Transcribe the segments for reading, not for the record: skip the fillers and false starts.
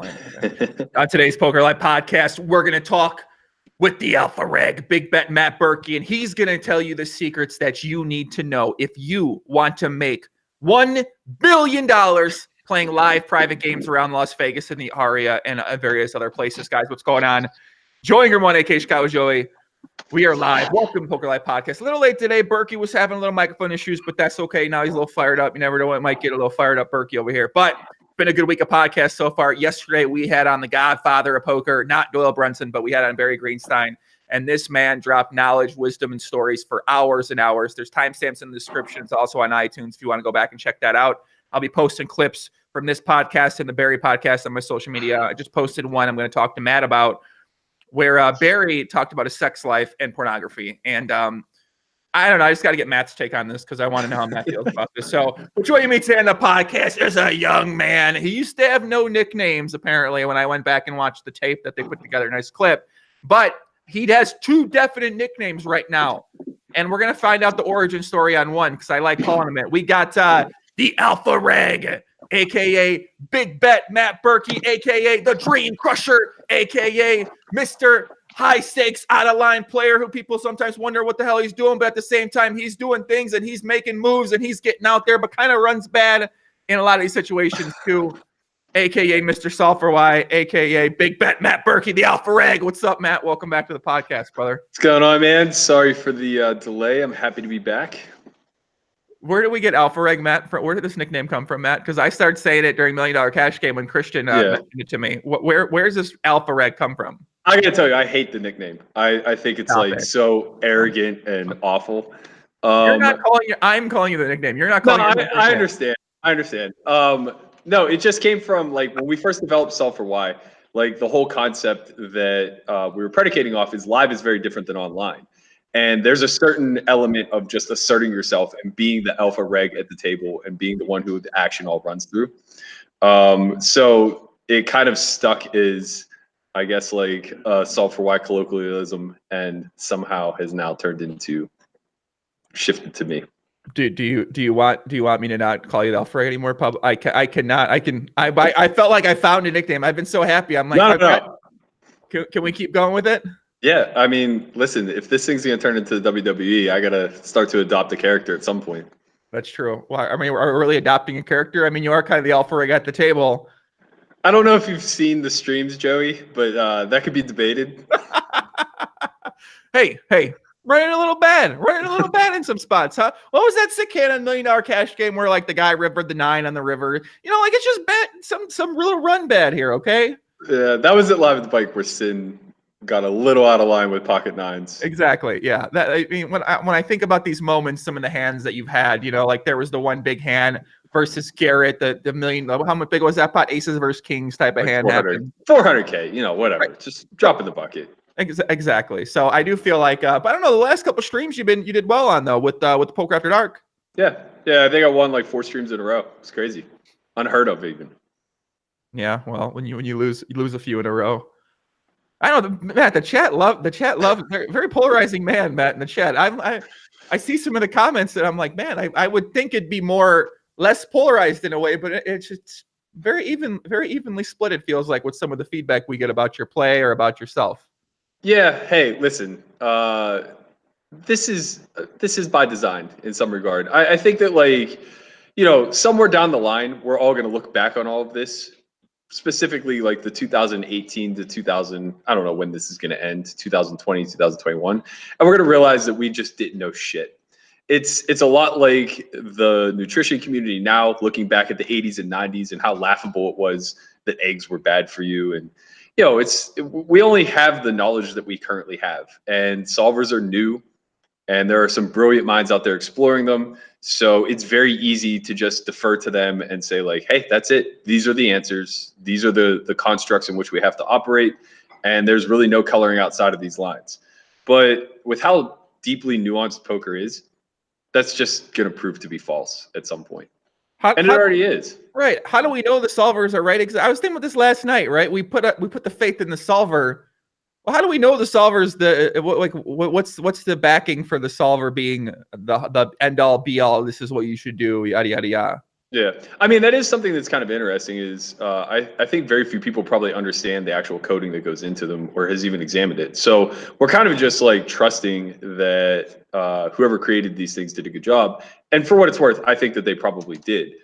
On today's Poker Live podcast, we're going to talk with the Alpha Reg, Big Bet Matt Berkey, and he's going to tell you the secrets that you need to know if you want to make $1 billion playing live private games around Las Vegas and the area and various other places. Guys, what's going on? Joey Grimone, aka Chicago Joey. We are live. Welcome to Poker Live Podcast. A little late today. Berkey was having a little microphone issues, but that's okay. Now he's a little fired up. You never know what might get a little fired up Berkey over here. But it's been a good week of podcasts so far. Yesterday, we had on the godfather of poker, not Doyle Brunson, but we had on Barry Greenstein. And this man dropped knowledge, wisdom, and stories for hours and hours. There's timestamps in the description. It's also on iTunes if you want to go back and check that out. I'll be posting clips from this podcast and the Barry podcast on my social media. I just posted one I'm going to talk to Matt about, where Barry talked about his sex life and pornography. And I don't know. I just got to get Matt's take on this because I want to know how Matt feels about this. So joining me today on the podcast is a young man. He used to have no nicknames, apparently, when I went back and watched the tape that they put together. Nice clip. But he has two definite nicknames right now. And we're going to find out the origin story on one because I like calling him it. We got the Alpha Reg, a.k.a. Big Bet Matt Berkey, a.k.a. the Dream Crusher, a.k.a. Mr. High Stakes Out of Line player who people sometimes wonder what the hell he's doing, but at the same time, he's doing things and he's making moves and he's getting out there, but kind of runs bad in a lot of these situations too, a.k.a. Mr. Sulfur Y, a.k.a. Big Bet Matt Berkey, the Alpha Reg. What's up, Matt? Welcome back to the podcast, brother. What's going on, man? Sorry for the delay. I'm happy to be back. Where did we get Alpha Reg, Matt? Where did this nickname come from, Matt? Because I started saying it during $1 Million Cash Game when Kristen mentioned it to me. Where's this Alpha Reg come from? I gotta tell you, I hate the nickname. I think it's so arrogant and awful. You're not calling you. I'm calling you the nickname. You're not calling. No, I understand. I understand. No, it just came from like when we first developed Sulfur Y. Like the whole concept that we were predicating off is live is very different than online. And there's a certain element of just asserting yourself and being the Alpha Reg at the table and being the one who the action all runs through. So it kind of stuck as, I guess, like Sulfur Y colloquialism, and somehow has now turned into shifted to me. Do you want me to not call you the Alpha Reg anymore? I cannot. I felt like I found a nickname. I've been so happy. I'm like, no. Can we keep going with it? Yeah, I mean, listen, if this thing's going to turn into the WWE, I got to start to adopt a character at some point. That's true. Well, I mean, are we really adopting a character? I mean, you are kind of the Alpha Reg at the table. I don't know if you've seen the streams, Joey, but that could be debated. Hey, running a little bad in some spots, huh? What was that sick hand on $1 Million Cash Game where like the guy rivered the 9 on the river? You know, like it's just bad, some real run bad here, okay? Yeah, that was at Live at the Bike where Sin got a little out of line with pocket nines. Exactly. Yeah. I mean, when I think about these moments, some of the hands that you've had, you know, like there was the one big hand versus Garrett, the million. How much big was that pot? Aces versus kings type of hand. 400K. You know, whatever. Right. Just drop in the bucket. Exactly. So I do feel like, but I don't know. The last couple of streams you did well on though with the Poker After Dark. Yeah. I think I won like 4 streams in a row. It's crazy. Unheard of even. Yeah. Well, when you lose a few in a row. I don't know, Matt. The chat love very polarizing man, Matt. In the chat, I see some of the comments that I'm like, man, I would think it'd be less polarized in a way, but it's just very evenly split. It feels like with some of the feedback we get about your play or about yourself. Yeah. Hey, listen. This is by design in some regard. I think that like, you know, somewhere down the line, we're all going to look back on all of this. Specifically like the 2018 to 2000, I don't know when this is going to end, 2020, 2021. And we're going to realize that we just didn't know shit. It's a lot like the nutrition community now, looking back at the 80s and 90s and how laughable it was that eggs were bad for you. And, you know, we only have the knowledge that we currently have, and solvers are new. And there are some brilliant minds out there exploring them. So it's very easy to just defer to them and say like, hey, that's it. These are the answers. These are the constructs in which we have to operate. And there's really no coloring outside of these lines. But with how deeply nuanced poker is, that's just going to prove to be false at some point. And it already is. Right. How do we know the solvers are right? I was thinking about this last night, right? We put the faith in the solver. Well, how do we know the solver's what's the backing for the solver being the end all be all? This is what you should do. Yada yada yada. Yeah, I mean that is something that's kind of interesting. Is I think very few people probably understand the actual coding that goes into them or has even examined it. So we're kind of just like trusting that whoever created these things did a good job. And for what it's worth, I think that they probably did.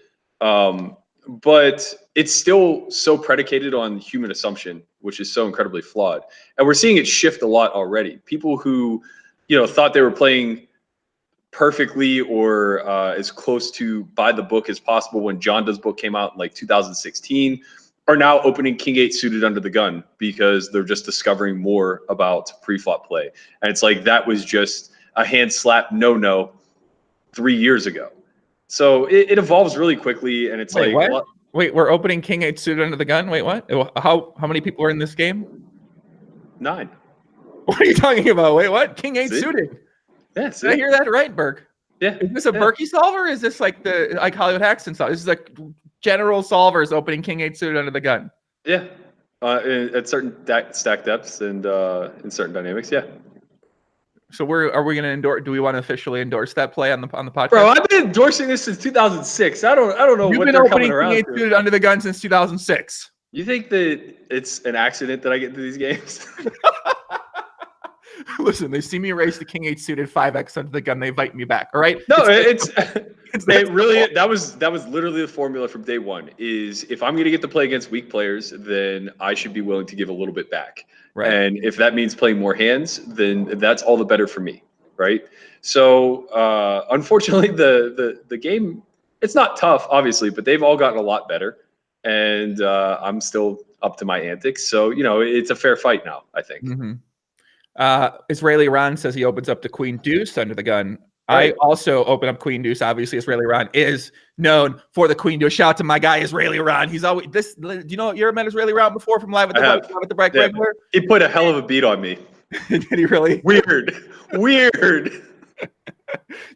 But it's still so predicated on human assumption, which is so incredibly flawed. And we're seeing it shift a lot already. People who, thought they were playing perfectly or as close to by the book as possible when John Doe's book came out in like 2016 are now opening King 8 suited under the gun because they're just discovering more about pre-flop play. And it's like that was just a hand slap no 3 years ago. So it evolves really quickly, and it's Wait, like what? Wait, we're opening King 8 suited under the gun? Wait, what? How many people are in this game? 9. What are you talking about? Wait, what? King 8 See? suited. Yeah, Did I hear that right, Burke? Yeah. Is this a Berkey solver? Or is this like the Hollywood Haxton solver? This is like general solvers opening King 8 suited under the gun. Yeah. At certain stack depths and in certain dynamics, yeah. So are we going to endorse? Do we want to officially endorse that play on the podcast? Bro, I've been endorsing this since 2006. I don't know what they're coming around to. You've been opening King 8 suited under the gun since 2006. You think that it's an accident that I get into these games? Listen, they see me raise the King 8 suited 5x under the gun. They invite me back. All right. No, that was literally the formula from day one. Is if I'm going to get to play against weak players, then I should be willing to give a little bit back. Right. And if that means playing more hands, then that's all the better for me. Right. So unfortunately, the game, it's not tough, obviously, but they've all gotten a lot better. And I'm still up to my antics. So, it's a fair fight now, I think. Mm-hmm. Israeli Ron says he opens up the Queen Deuce under the gun. Right. I also open up Queen Deuce. Obviously, Israeli Ron is known for the Queen Deuce. Shout out to my guy, Israeli Ron. He's always this. Do you know, you ever met Israeli Ron before from Live at the Break regular? He put a hell of a beat on me. Did he really? Weird. Did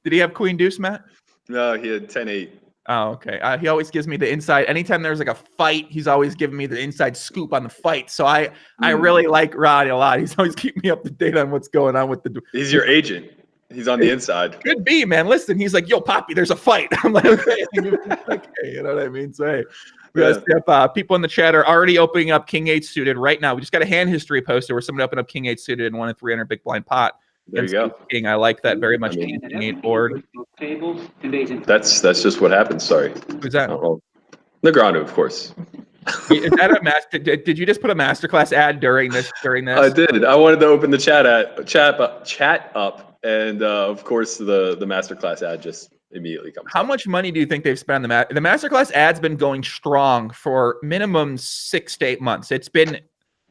he have Queen Deuce, Matt? No, he had 10-8. Oh, okay. He always gives me the inside. Anytime there's like a fight, he's always giving me the inside scoop on the fight. So I really like Roddy a lot. He's always keeping me up to date on what's going on with the. He's your agent. He's on the inside. Could be, man. Listen, he's like, "Yo, Poppy, there's a fight." I'm like, "Okay, okay," you know what I mean? So hey, if people in the chat are already opening up King 8 suited right now. We just got a hand history poster where somebody opened up King 8 suited and won a 300 big blind pot. There you go. King, I like that very much. King 8 board. That's just what happens. Sorry. Who's that? Negreanu, of course. Is that a master? Did you just put a Masterclass ad during this? I did. I wanted to open the chat up, and of course the Masterclass ad just immediately comes. How much money do you think they've spent on the Masterclass ad's been going strong for minimum 6 to 8 months. It's been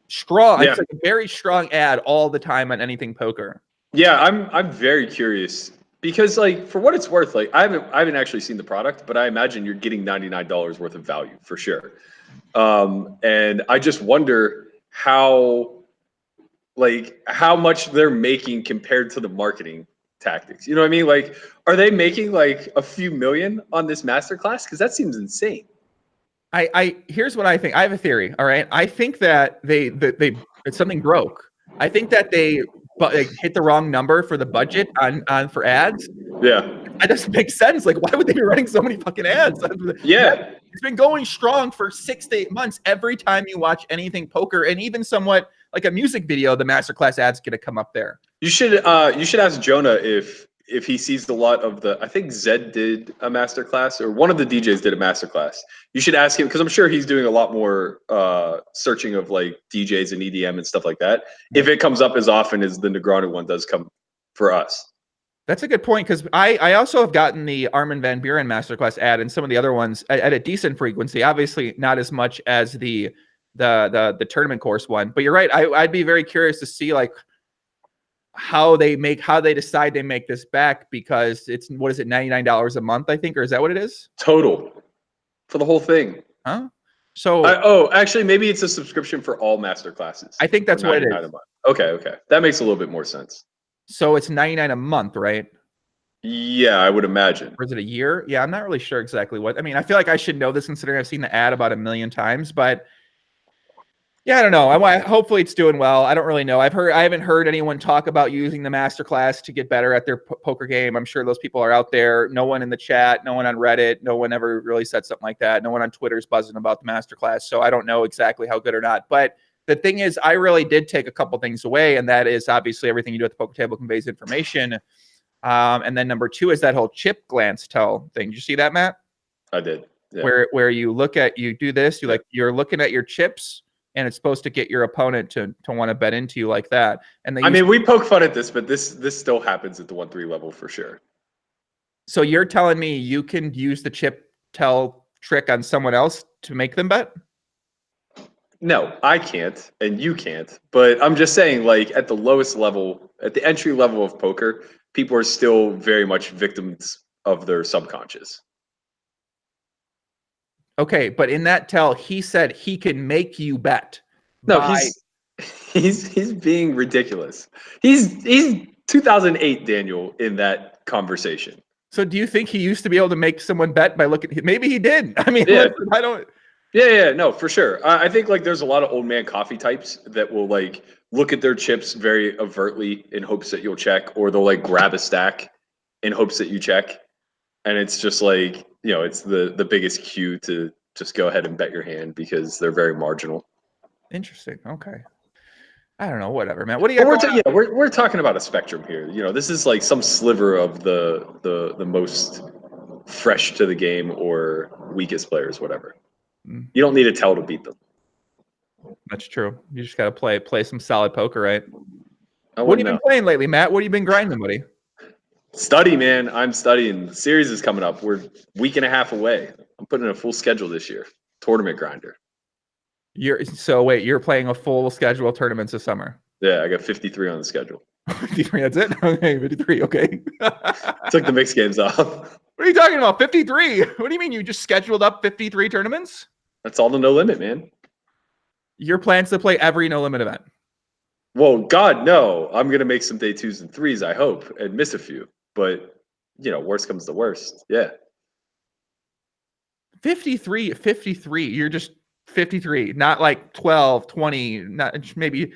strong. Yeah. It's like a very strong ad all the time on anything poker. Yeah, I'm very curious because, like, for what it's worth, like I haven't actually seen the product, but I imagine you're getting $99 worth of value for sure. And I just wonder how much they're making compared to the marketing tactics. You know what I mean? Like, are they making like a few million on this Masterclass? Because that seems insane. Here's what I think. I have a theory. All right, I think that they something broke. I think that they hit the wrong number for the budget on for ads. Yeah, that doesn't make sense. Like, why would they be running so many fucking ads? Yeah, it's been going strong for 6 to 8 months. Every time you watch anything poker, and even somewhat like a music video, the Masterclass ad's gonna come up there. You should ask Jonah if he sees a lot of I think Zed did a Masterclass, or one of the DJs did a Masterclass. You should ask him, because I'm sure he's doing a lot more searching of like DJs and EDM and stuff like that. If it comes up as often as the Negreanu one does come for us. That's a good point, because I also have gotten the Armin van Buren Masterclass ad and some of the other ones at a decent frequency. Obviously not as much as the tournament course one, but you're right. I'd be very curious to see like how they decide they make this back, because it's, what is it, $99 a month, I think, or is that what it is? Total for the whole thing. Huh? So actually maybe it's a subscription for all master classes. I think that's what it is. Okay. That makes a little bit more sense. So it's $99 a month, right? Yeah, I would imagine. Or is it a year? Yeah, I'm not really sure exactly what. I mean, I feel like I should know this considering I've seen the ad about 1 million times, but Yeah, I don't know. Hopefully it's doing well. I don't really know. I haven't heard anyone talk about using the Masterclass to get better at their poker game. I'm sure those people are out there. No one in the chat, no one on Reddit, no one ever really said something like that. No one on Twitter is buzzing about the Masterclass. So I don't know exactly how good or not. But the thing is, I really did take a couple things away, and that is obviously everything you do at the poker table conveys information. And then number 2 is that whole chip glance tell thing. Did you see that, Matt? I did. Yeah. Where you do this, you're looking at your chips, and it's supposed to get your opponent to want to bet into you like that. And we poke fun at this, but this still happens at the 1-3 level for sure. So you're telling me you can use the chip tell trick on someone else to make them bet? No, I can't, and you can't. But I'm just saying, like, at the lowest level, at the entry level of poker, people are still very much victims of their subconscious. Okay, but in that tell, he said he can make you bet. No, he's being ridiculous. He's 2008 Daniel in that conversation. So do you think he used to be able to make someone bet by looking? Maybe he did. I mean, yeah. listen, I don't. Yeah, no, for sure. I think like there's a lot of old man coffee types that will like look at their chips very overtly in hopes that you'll check, or they'll like grab a stack in hopes that you check. And it's just like, it's the biggest cue to just go ahead and bet your hand because they're very marginal. Interesting. Okay. I don't know. Whatever, man. What do you? We're talking about a spectrum here. This is like some sliver of the most fresh to the game or weakest players, whatever. You don't need a tell to beat them. That's true. You just got to play some solid poker, right? What have you been playing lately, Matt? What have you been grinding, buddy? Study, man. I'm studying. The series is coming up. We're a week and a half away. I'm putting in a full schedule this year. Tournament grinder. You're playing a full schedule of tournaments this summer? Yeah, I got 53 on the schedule. 53, that's it? Okay, 53, okay. Took the mixed games off. What are you talking about? 53? What do you mean you just scheduled up 53 tournaments? That's all the no limit, man. Your plans to play every no limit event? Well, God, no. I'm going to make some day 2s and 3s, I hope, and miss a few. But, worst comes to worst. Yeah. 53. You're just 53, not like 12, 20, not maybe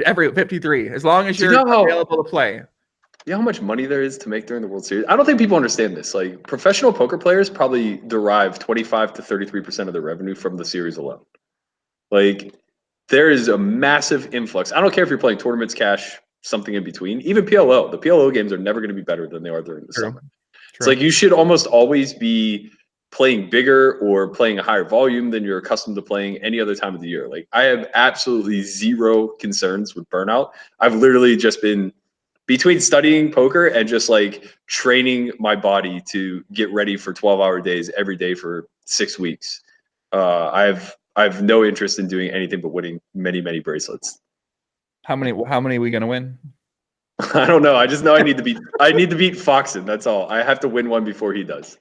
every 53. As long as you're available to play. You know how much money there is to make during the World Series? I don't think people understand this. Like, professional poker players probably derive 25 to 33% of their revenue from the series alone. Like, there is a massive influx. I don't care if you're playing tournaments, cash, something in between. Even PLO. The PLO games are never going to be better than they are during the summer. It's like you should almost always be playing bigger or playing a higher volume than you're accustomed to playing any other time of the year. Like, I have absolutely zero concerns with burnout. I've literally just been between studying poker and just like training my body to get ready for 12-hour days every day for 6 weeks. I have no interest in doing anything but winning many, many bracelets. How many are we gonna win? I don't know. I just know I need to beat Foxen. That's all. I have to win one before he does.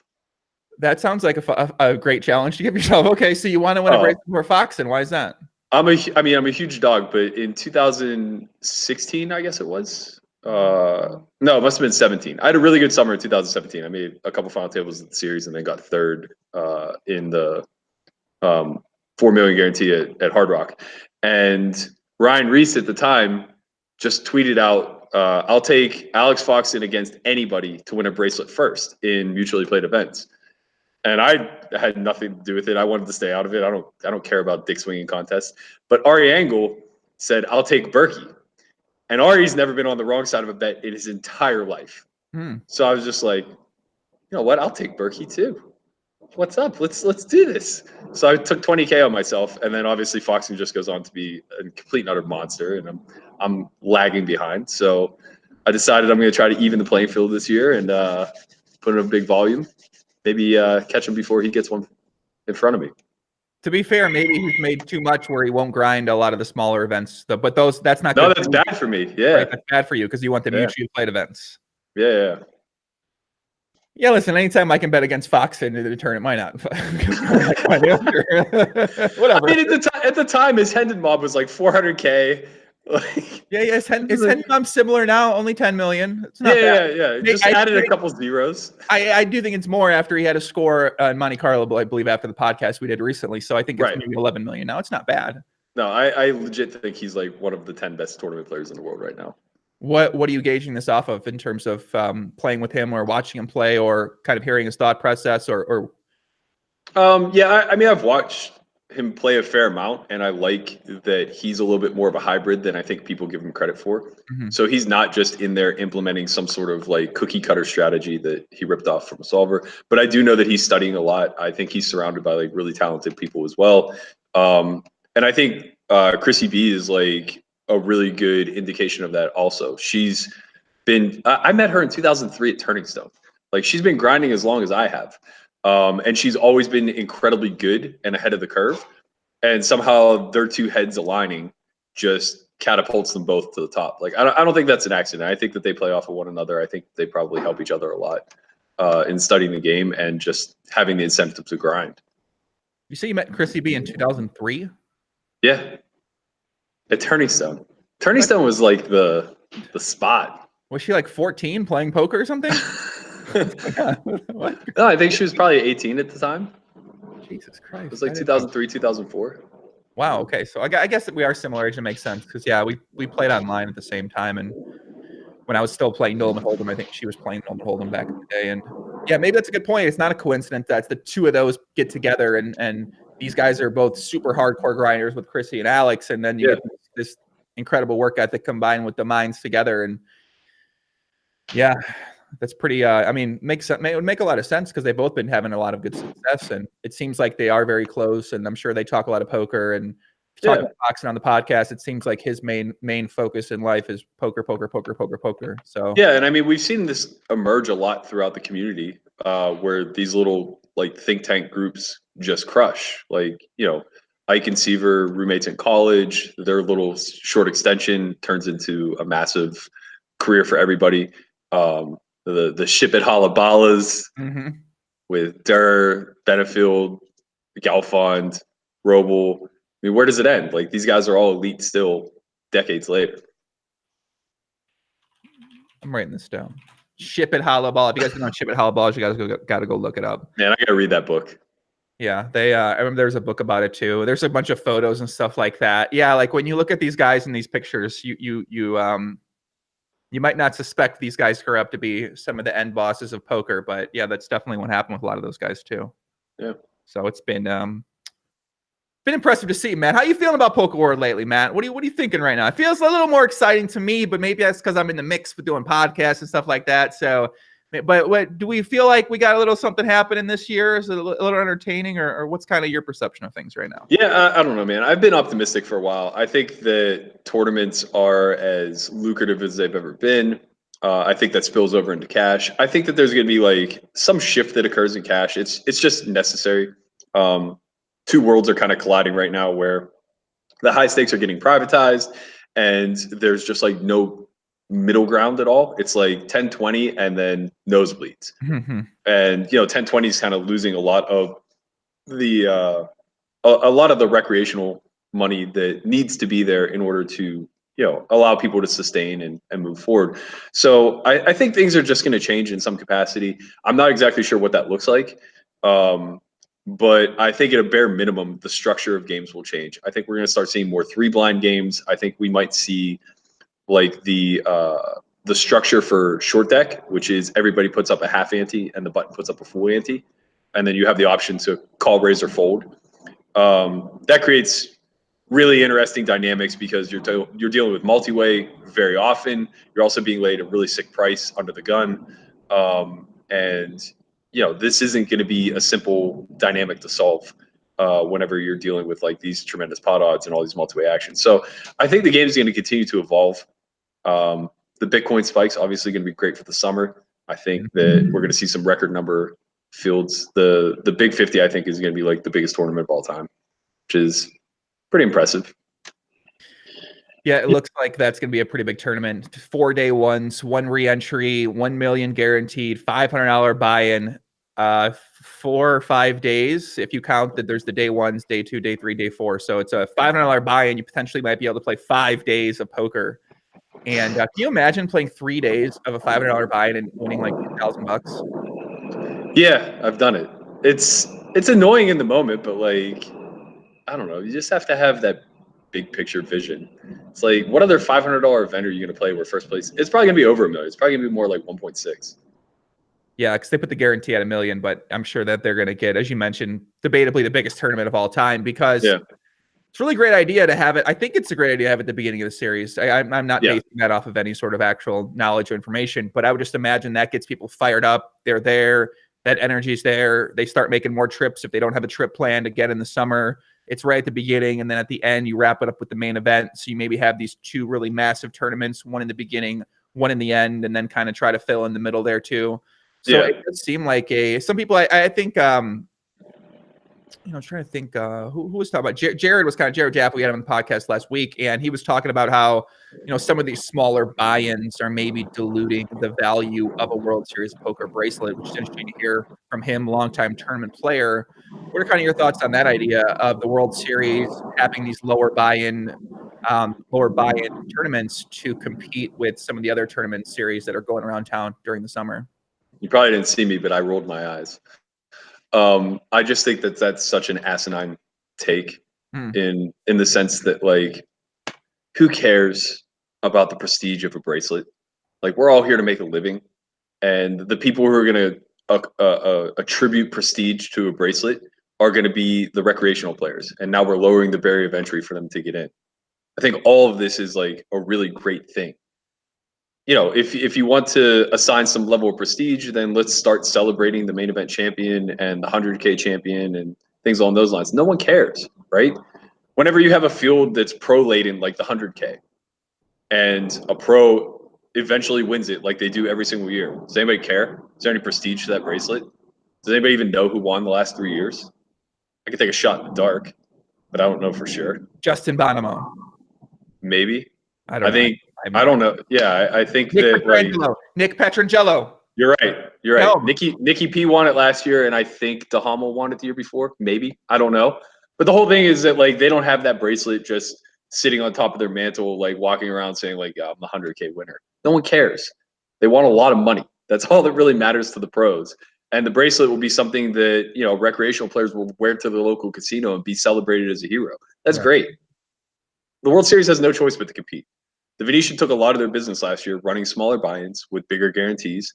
That sounds like a great challenge to give yourself. Okay, so you want to win a bracelet before Foxen? Why is that? I'm a huge dog, but in 2016, I guess it was. No, it must have been 17. I had a really good summer in 2017. I made a couple final tables in the series and then got third in the 4 million guarantee at Hard Rock. And Ryan Reese at the time just tweeted out, I'll take Alex Foxen against anybody to win a bracelet first in mutually played events. And I had nothing to do with it. I wanted to stay out of it. I don't care about dick swinging contests. But Ari Angle said, I'll take Berkey. And Ari's never been on the wrong side of a bet in his entire life. So I was just like, you know what? I'll take Berkey too. What's up? Let's do this. So I took 20K on myself, and then obviously Foxen just goes on to be a complete and utter monster, and I'm lagging behind. So I decided I'm going to try to even the playing field this year and put in a big volume. Maybe catch him before he gets one in front of me. To be fair, maybe he's made too much where he won't grind a lot of the smaller events. But that's not good. No, that's bad for me. Yeah. Right, that's bad for you because you want the mutually played events. Yeah. Yeah, listen, anytime I can bet against Foxen in the tournament, why not? Whatever. I mean, at the time, his Hendon mob was like 400K. Is Hendon mob similar now? Only 10 million. It's not bad. Yeah. Just added a couple zeros. I do think it's more after he had a score in Monte Carlo, I believe, after the podcast we did recently. So I think it's maybe 11 million now. It's not bad. No, I legit think he's like one of the 10 best tournament players in the world right now. What are you gauging this off of in terms of playing with him or watching him play or kind of hearing his thought process or Yeah, I mean, I've watched him play a fair amount, and I like that he's a little bit more of a hybrid than I think people give him credit for. Mhm. So he's not just in there implementing some sort of like cookie cutter strategy that he ripped off from a solver, but I do know that he's studying a lot. I think he's surrounded by like really talented people as well. And I think Chrissy B is like a really good indication of that also. She's been, I met her in 2003 at Turning Stone. Like she's been grinding as long as I have. And she's always been incredibly good and ahead of the curve. And somehow their two heads aligning just catapults them both to the top. Like I don't think that's an accident. I think that they play off of one another. I think they probably help each other a lot in studying the game and just having the incentive to grind. You say you met Chrissy B in 2003? Yeah, at Turning Stone. Turning Stone was like the spot. Was she like 14 playing poker or something? What? No, I think she was probably 18 at the time. Jesus Christ. It was like 2003, 2004. Wow. Okay. So I guess that we are similar age. It makes sense because, yeah, we played online at the same time. And when I was still playing Nolan Hold'em, I think she was playing Nolan Hold'em back in the day. And yeah, maybe that's a good point. It's not a coincidence that the two of those get together. And these guys are both super hardcore grinders with Chrissy and Alex. And then you get this incredible work ethic combined with the minds together. And yeah, that's pretty, I mean, it would make a lot of sense because they've both been having a lot of good success, and it seems like they are very close, and I'm sure they talk a lot of poker, and talking about Foxen on the podcast, it seems like his main focus in life is poker. So yeah, and I mean, we've seen this emerge a lot throughout the community where these little like think tank groups just crush. Like, you know, Ike and Seaver, roommates in college, their little short extension turns into a massive career for everybody. The ship at Halabalas with Durr, Benefield, Galfond, Roble. I mean, where does it end? Like these guys are all elite still decades later. I'm writing this down. Ship at Halabala. If you guys don't know Ship at Halabala, you guys gotta go look it up. Man, I gotta read that book. Yeah, I remember there's a book about it too. There's a bunch of photos and stuff like that. Yeah, like when you look at these guys in these pictures, you might not suspect these guys grew up to be some of the end bosses of poker, but yeah, that's definitely what happened with a lot of those guys too. Yeah. So it's been impressive to see, man. How you feeling about Poker World lately, Matt? What are you thinking right now? It feels a little more exciting to me, but maybe that's because I'm in the mix with doing podcasts and stuff like that. So, but what do we feel like we got a little something happening this year? Is it a little entertaining, or what's kind of your perception of things right now? Yeah, I don't know, man. I've been optimistic for a while. I think that tournaments are as lucrative as they've ever been. I think that spills over into cash. I think that there's going to be like some shift that occurs in cash. It's just necessary. Two worlds are kind of colliding right now where the high stakes are getting privatized and there's just like no middle ground at all. It's like 10-20 and then nosebleeds. And, you know, 10-20 is kind of losing a lot of the a lot of the recreational money that needs to be there in order to, you know, allow people to sustain and move forward. So I think things are just going to change in some capacity. I'm not exactly sure what that looks like. But I think at a bare minimum, the structure of games will change. I think we're going to start seeing more 3-blind games. I think we might see like the structure for short deck, which is everybody puts up a half ante and the button puts up a full ante. And then you have the option to call, raise, or fold. That creates really interesting dynamics because you're dealing with multi-way very often. You're also being laid a really sick price under the gun. And you know, this isn't going to be a simple dynamic to solve whenever you're dealing with like these tremendous pot odds and all these multi-way actions. So I think the game is going to continue to evolve. The Bitcoin spike's obviously going to be great for the summer. I think that we're going to see some record number fields. The Big 50, I think, is going to be like the biggest tournament of all time, which is pretty impressive. Yeah, it looks like that's going to be a pretty big tournament. 4 day ones, 1 re-entry, 1 million guaranteed, $500 buy-in, 4 or 5 days. If you count that there's the day ones, day 2, day 3, day 4. So it's a $500 buy-in. You potentially might be able to play 5 days of poker. And can you imagine playing 3 days of a $500 buy-in and winning like $2,000? Yeah, I've done it. It's annoying in the moment, but like, I don't know. You just have to have that big picture vision. It's like, what other $500 event are you going to play where first place? It's probably going to be over $1 million. It's probably going to be more like 1.6. Yeah, because they put the guarantee at $1 million, but I'm sure that they're going to get, as you mentioned, debatably the biggest tournament of all time, because it's a really great idea to have it. I think it's a great idea to have it at the beginning of the series. I'm not basing that off of any sort of actual knowledge or information, but I would just imagine that gets people fired up. They're there. That energy's there. They start making more trips if they don't have a trip planned again in the summer. It's right at the beginning, and then at the end, you wrap it up with the main event. So you maybe have these two really massive tournaments, one in the beginning, one in the end, and then kind of try to fill in the middle there too. So it does seem like some people, I think, trying to think who was talking about Jared Japp. We had him on the podcast last week, and he was talking about how, some of these smaller buy-ins are maybe diluting the value of a World Series poker bracelet, which is interesting to hear from him, longtime tournament player. What are kind of your thoughts on that idea of the World Series having these lower buy-in tournaments to compete with some of the other tournament series that are going around town during the summer? You probably didn't see me, but I rolled my eyes. I just think that that's such an asinine take in the sense that, like, who cares about the prestige of a bracelet? Like, we're all here to make a living, and the people who are going to attribute prestige to a bracelet are going to be the recreational players. And now we're lowering the barrier of entry for them to get in. I think all of this is like a really great thing. If you want to assign some level of prestige, then let's start celebrating the main event champion and the 100K champion and things along those lines. No one cares, right? Whenever you have a field that's pro-laden like the 100K and a pro eventually wins it like they do every single year, does anybody care? Is there any prestige to that bracelet? Does anybody even know who won the last 3 years? I could take a shot in the dark, but I don't know for sure. Justin Bonomo. Maybe. I don't know. I don't know. Yeah, I think Nick Petrangelo. You're right. No. Nikki P won it last year, and I think DeHama won it the year before. Maybe. I don't know. But the whole thing is that, like, they don't have that bracelet just sitting on top of their mantle, like walking around saying, like, I'm the 100K winner. No one cares. They want a lot of money. That's all that really matters to the pros. And the bracelet will be something that, recreational players will wear to the local casino and be celebrated as a hero. That's great. The World Series has no choice but to compete. The Venetian took a lot of their business last year running smaller buy-ins with bigger guarantees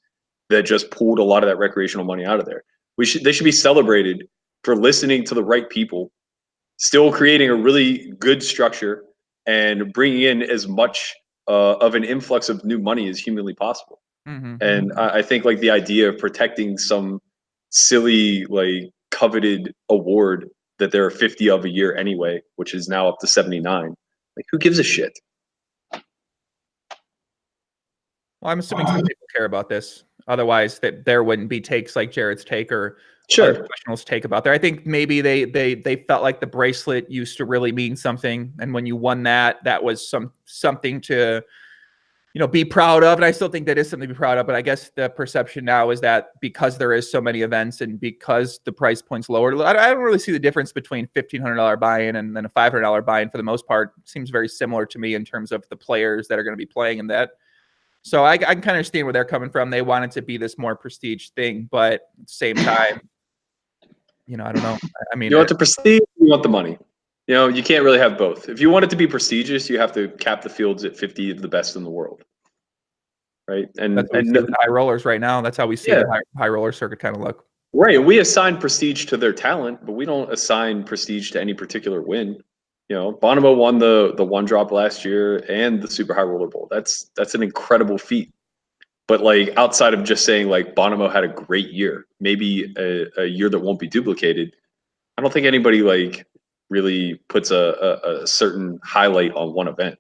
that just pulled a lot of that recreational money out of there. They should be celebrated for listening to the right people, still creating a really good structure and bringing in as much of an influx of new money as humanly possible. And I think, like, the idea of protecting some silly, like, coveted award that there are 50 of a year anyway, which is now up to 79. Like, who gives a shit? Well, I'm assuming some people care about this. Otherwise, that there wouldn't be takes like Jared's take or other professionals' take about there. I think maybe they felt like the bracelet used to really mean something, and when you won that was something to be proud of. And I still think that is something to be proud of. But I guess the perception now is that because there is so many events and because the price point's lower, I don't really see the difference between $1,500 buy-in and then a $500 buy-in. For the most part, it seems very similar to me in terms of the players that are going to be playing in that. So I can kind of understand where they're coming from. They want it to be this more prestige thing, but at the same time, I don't know. I mean, you want the prestige, you want the money. You can't really have both. If you want it to be prestigious, you have to cap the fields at 50 of the best in the world, right? And that's what we see with the high rollers right now. That's how we see the high roller circuit kind of look. Right, and we assign prestige to their talent, but we don't assign prestige to any particular win. Bonomo won the one drop last year and the Super High Roller Bowl. That's an incredible feat. But, like, outside of just saying, like, Bonomo had a great year, maybe a year that won't be duplicated, I don't think anybody, like, really puts a certain highlight on one event.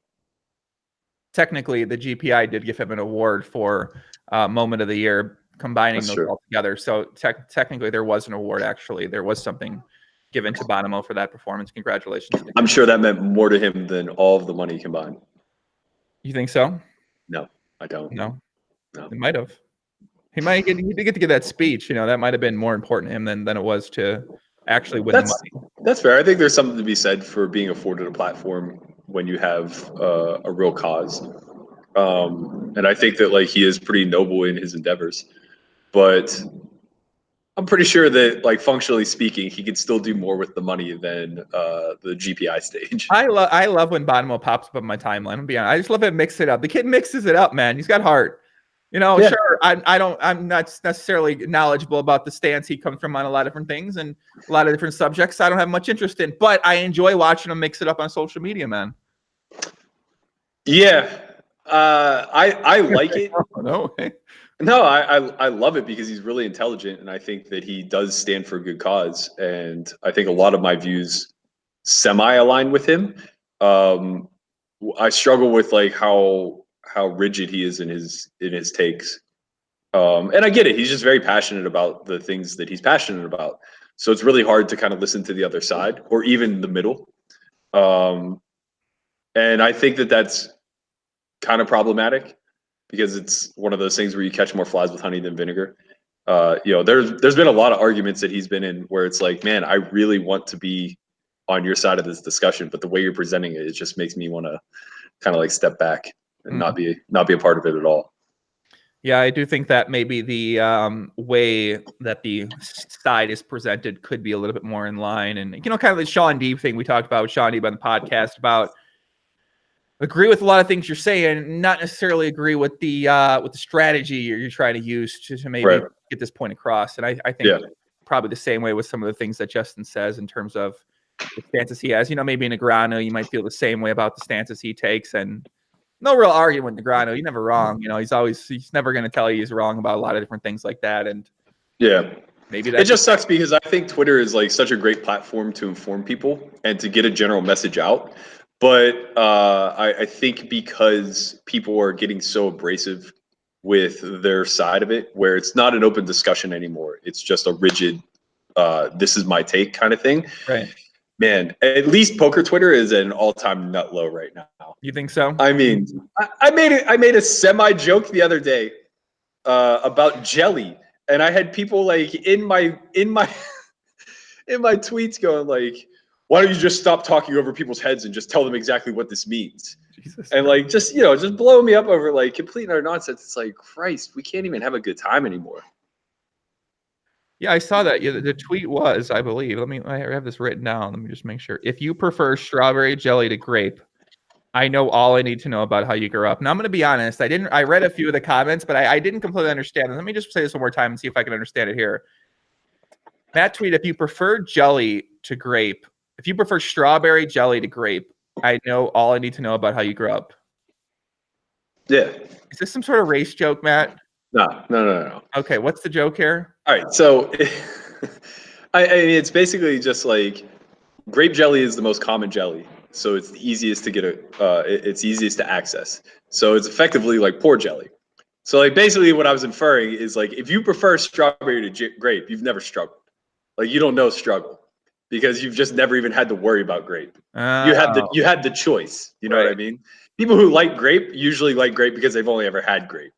Technically, the GPI did give him an award for moment of the year, combining those all together. So technically, there was an award. Actually, there was something given to Bonomo for that performance. Congratulations. I'm sure that meant more to him than all of the money combined. You think so? No, I don't. No. It might have. He did get to give that speech. That might have been more important to him than it was to actually win the money. That's fair. I think there's something to be said for being afforded a platform when you have a real cause. And I think that, like, he is pretty noble in his endeavors. But I'm pretty sure that, like, functionally speaking, he could still do more with the money than the GPI stage. I love when Bonomo pops up on my timeline. I'm being honest. I just love him mix it up. The kid mixes it up, man. He's got heart. You know, Yeah. sure. I'm not necessarily knowledgeable about the stance he comes from on a lot of different things and a lot of different subjects I don't have much interest in, but I enjoy watching him mix it up on social media, man. Yeah. I like it. No. No, I love it because he's really intelligent, and I think that he does stand for a good cause. And I think a lot of my views semi-align with him. I struggle with like how rigid he is in his takes. And I get it. He's just very passionate about the things that he's passionate about. So it's really hard to kind of listen to the other side or even the middle. And I think that that's kind of problematic, because it's one of those things where you catch more flies with honey than vinegar. There's been a lot of arguments that he's been in where it's like, man, I really want to be on your side of this discussion, but the way you're presenting it just makes me want to kind of like step back and not be a part of it at all. Yeah, I do think that maybe the way that the side is presented could be a little bit more in line. And, kind of the Sean D thing we talked about with Sean D on the podcast about agree with a lot of things you're saying, not necessarily agree with the strategy you're trying to use to maybe get this point across. And I think probably the same way with some of the things that Justin says in terms of the stances he has. Maybe Negreanu, you might feel the same way about the stances he takes, and no real argument with Negreanu. He's never wrong. He's never going to tell you he's wrong about a lot of different things like that. And maybe it just sucks because I think Twitter is like such a great platform to inform people and to get a general message out. But I think because people are getting so abrasive with their side of it, where it's not an open discussion anymore, it's just a rigid, this is my take kind of thing. Right. Man, at least poker Twitter is at an all-time nut low right now. You think so? I mean, I made a semi joke the other day about jelly, and I had people like in my in my tweets going like, why don't you just stop talking over people's heads and just tell them exactly what this means? Jesus. And like, just blow me up over like complete and utter nonsense. It's like, Christ, we can't even have a good time anymore. Yeah, I saw that. Yeah, the tweet was, I believe, I have this written down. Let me just make sure. If you prefer strawberry jelly to grape, I know all I need to know about how you grew up. Now, I'm going to be honest. I read a few of the comments, but I didn't completely understand. Let me just say this one more time and see if I can understand it here. Matt tweet, if you prefer jelly to grape, if you prefer strawberry jelly to grape, I know all I need to know about how you grew up. Yeah. Is this some sort of race joke, Matt? No. Okay, what's the joke here? All right, so I mean, it's basically just like grape jelly is the most common jelly, so it's the easiest to get it's easiest to access. So it's effectively like poor jelly. So like basically what I was inferring is like if you prefer strawberry to grape, you've never struggled. Like you don't know struggle because you've just never even had to worry about grape. You had the choice. You know what I mean? People who like grape usually like grape because they've only ever had grape.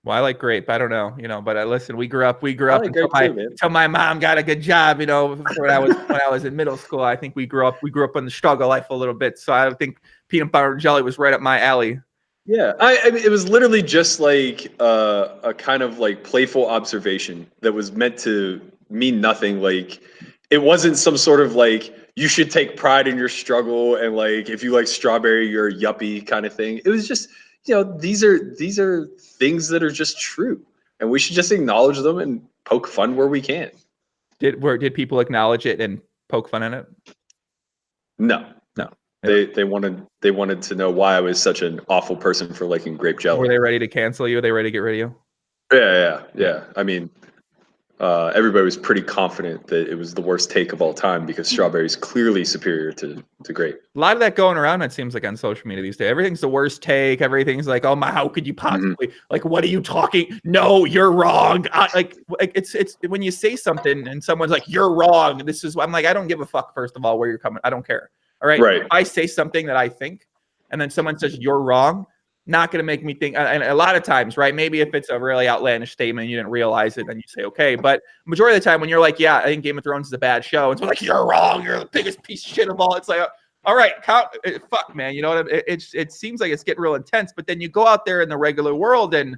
Well, I like grape. I don't know, but listen, we grew up until my mom got a good job, when I was in middle school. I think we grew up in the struggle life a little bit. So I think peanut butter and jelly was right up my alley. Yeah, I mean, it was literally just like a kind of like playful observation that was meant to mean nothing. Like it wasn't some sort of like you should take pride in your struggle and like if you like strawberry, you're a yuppie kind of thing. It was just these are things that are just true, and we should just acknowledge them and poke fun where we can. Did people acknowledge it and poke fun in it? No. They wanted to know why I was such an awful person for liking grape jelly. Were they ready to cancel you? Were they ready to get rid of you? Yeah. I mean, everybody was pretty confident that it was the worst take of all time because strawberry is clearly superior to grape. A lot of that going around, it seems like, on social media these days. Everything's the worst take. Everything's like, oh my, how could you possibly like? What are you talking? No, you're wrong. It's when you say something and someone's like, you're wrong. I'm like, I don't give a fuck. First of all, where you're coming, I don't care. All right. If I say something that I think, and then someone says you're wrong, not going to make me think. And a lot of times, right? Maybe if it's a really outlandish statement, and you didn't realize it, then you say okay. But majority of the time, when you're like, yeah, I think Game of Thrones is a bad show, and someone's like, you're wrong. You're the biggest piece of shit of all. It's like, all right, fuck, man. You know what I mean? It seems like it's getting real intense, but then you go out there in the regular world, and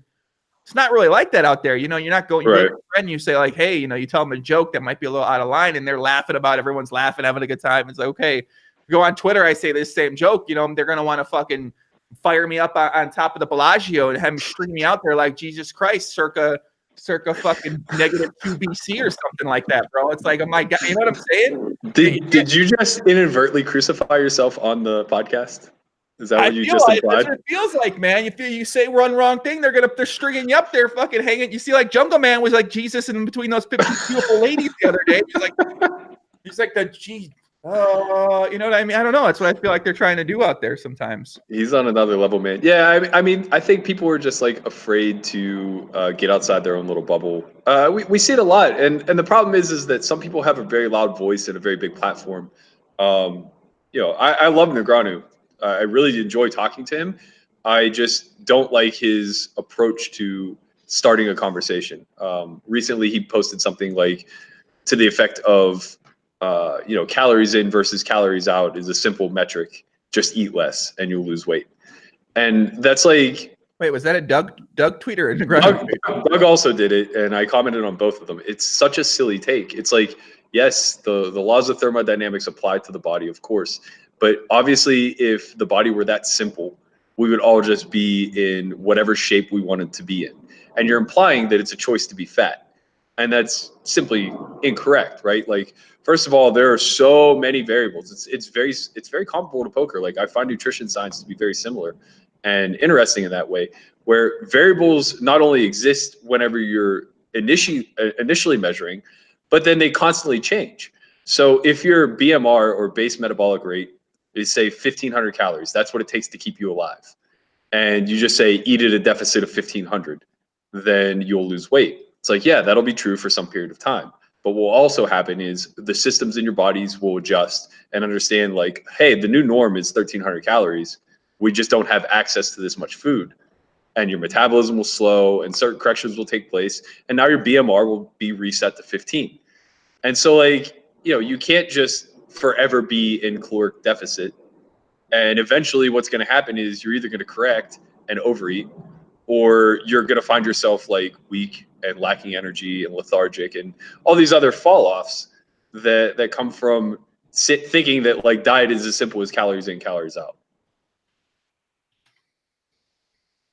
It's not really like that out there. You know, you're not going, you go Right. to a friend, you say like, hey, you know, you tell them a joke that might be a little out of line and they're laughing about it. Everyone's laughing, having a good time. It's like, okay, if you go on Twitter, I say this same joke, you know, they're going to want to fucking fire me up on top of the Bellagio and have me string me out there like Jesus Christ, circa fucking negative 2 BC or something like that, bro. It's like, oh my God, you know what I'm saying? Did you just inadvertently crucify yourself on the podcast? Is that I what you feel just like that's implied? what it feels like, man. You say one wrong thing, they're stringing you up there, fucking hanging. You see, like Jungleman was like Jesus in between those beautiful ladies the other day. He's like the G. You know what I mean? I don't know. That's what I feel like they're trying to do out there sometimes. He's on another level, man. Yeah, I mean, I think people are just like afraid to get outside their own little bubble. We see it a lot, and the problem is that some people have a very loud voice and a very big platform. I love Negreanu. I really enjoy talking to him. I just don't like his approach to starting a conversation. Recently, he posted something like to the effect of, calories in versus calories out is a simple metric. Just eat less and you'll lose weight. And that's like, Wait, was that a Doug tweet or a Negreanu tweet? Doug also did it, and I commented on both of them. It's such a silly take. It's like, yes, the laws of thermodynamics apply to the body, of course. But obviously, if the body were that simple, we would all just be in whatever shape we wanted to be in. And you're implying that it's a choice to be fat. And that's simply incorrect, right? Like, first of all, there are so many variables. It's very comparable to poker. Like, I find nutrition science to be very similar and interesting in that way, where variables not only exist whenever you're initially measuring, but then they constantly change. So if your BMR or base metabolic rate is, say, 1,500 calories, that's what it takes to keep you alive, and you just say eat at a deficit of 1,500, then you'll lose weight. It's like, yeah, that'll be true for some period of time. But what will also happen is the systems in your bodies will adjust and understand, like, hey, the new norm is 1,300 calories. We just don't have access to this much food. And your metabolism will slow and certain corrections will take place. And now your BMR will be reset to 15. And so, like, you can't just forever be in caloric deficit. And eventually what's going to happen is you're either going to correct and overeat, or you're going to find yourself like weak and lacking energy and lethargic and all these other fall offs that come from thinking that like diet is as simple as calories in, calories out.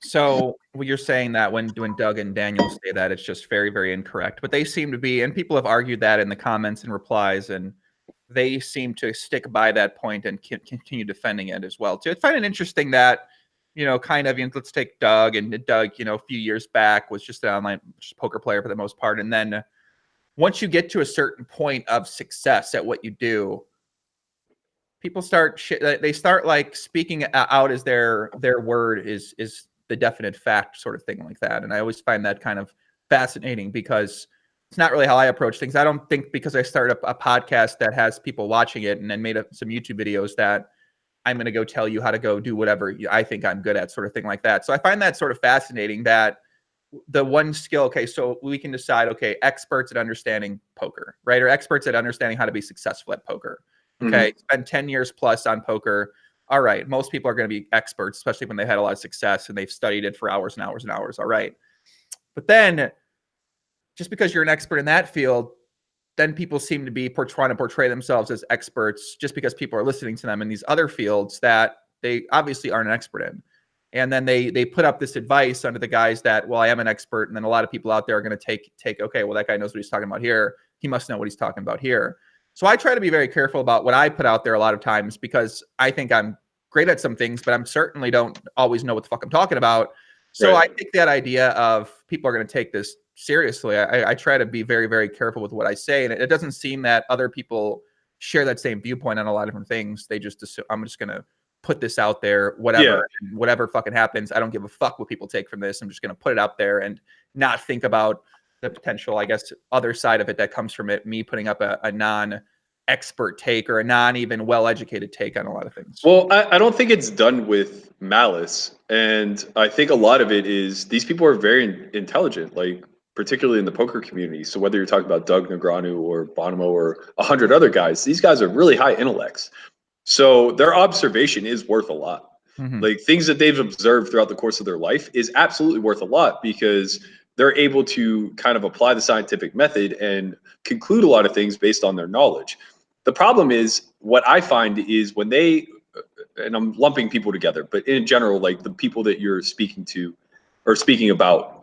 So you're saying that when Doug and Daniel say that, it's just very, very incorrect. But they seem to be, and people have argued that in the comments and replies, and they seem to stick by that point and continue defending it as well. So I find it interesting that, let's take Doug. And Doug, a few years back was just an online poker player for the most part. And then once you get to a certain point of success at what you do, people start like speaking out as their word is the definite fact, sort of thing like that. And I always find that kind of fascinating because it's not really how I approach things. I don't think because I started a podcast that has people watching it and then made some YouTube videos that I'm going to go tell you how to go do whatever I think I'm good at, sort of thing like that. So I find that sort of fascinating that the one skill, okay, so we can decide, okay, experts at understanding poker, right? Or experts at understanding how to be successful at poker. Okay, spend 10 years plus on poker. All right, most people are going to be experts, especially when they've had a lot of success and they've studied it for hours and hours and hours. All right. But then just because you're an expert in that field, then people seem to be trying to portray themselves as experts just because people are listening to them in these other fields that they obviously aren't an expert in. And then they put up this advice under the guise that, well, I am an expert. And then a lot of people out there are going to take, okay, well, that guy knows what he's talking about here. He must know what he's talking about here. So I try to be very careful about what I put out there a lot of times because I think I'm great at some things, but I'm certainly don't always know what the fuck I'm talking about. So right. I think that idea of people are going to take this seriously. I try to be very, very careful with what I say. And it doesn't seem that other people share that same viewpoint on a lot of different things. They just assume, I'm just going to put this out there, whatever, and whatever fucking happens. I don't give a fuck what people take from this. I'm just going to put it out there and not think about the potential, I guess, other side of it that comes from it, me putting up a non-expert take or a non-even well-educated take on a lot of things. Well, I don't think it's done with malice. And I think a lot of it is these people are very intelligent, like particularly in the poker community. So whether you're talking about Doug Negreanu or Bonomo or 100 other guys, these guys are really high intellects. So their observation is worth a lot. Mhm. Like things that they've observed throughout the course of their life is absolutely worth a lot because they're able to kind of apply the scientific method and conclude a lot of things based on their knowledge. The problem is what I find is when they, and I'm lumping people together, but in general, like the people that you're speaking to or speaking about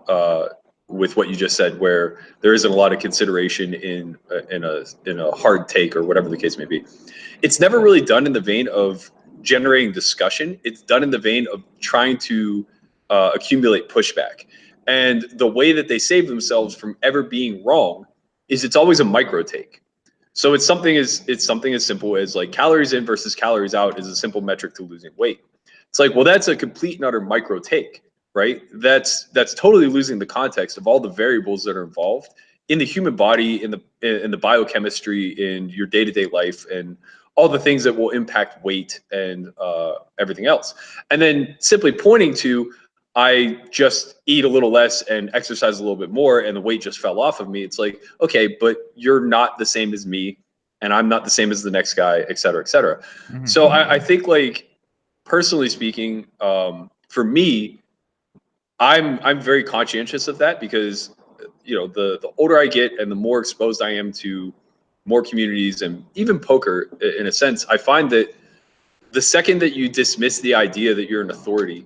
with what you just said, where there isn't a lot of consideration in a hard take or whatever the case may be. It's never really done in the vein of generating discussion. It's done in the vein of trying to accumulate pushback. And the way that they save themselves from ever being wrong is it's always a micro take. So it's something as simple as like calories in versus calories out is a simple metric to losing weight. It's like, well, that's a complete and utter micro take, right? That's totally losing the context of all the variables that are involved in the human body, in the biochemistry, in your day-to-day life, and all the things that will impact weight and everything else. And then simply pointing to, I just eat a little less and exercise a little bit more and the weight just fell off of me. It's like, okay, but you're not the same as me and I'm not the same as the next guy, et cetera, et cetera. Mhm. So I think like personally speaking, for me, I'm very conscientious of that because the older I get and the more exposed I am to more communities and even poker in a sense, I find that the second that you dismiss the idea that you're an authority,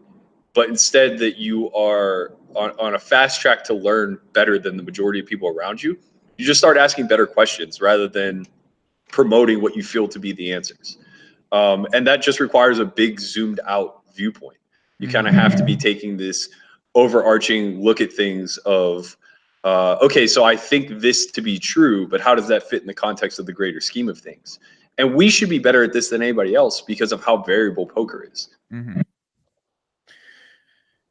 but instead that you are on a fast track to learn better than the majority of people around you, you just start asking better questions rather than promoting what you feel to be the answers. And that just requires a big zoomed out viewpoint. You kind of have to be taking this overarching look at things of, okay, so I think this to be true, but how does that fit in the context of the greater scheme of things? And we should be better at this than anybody else because of how variable poker is. Mhm.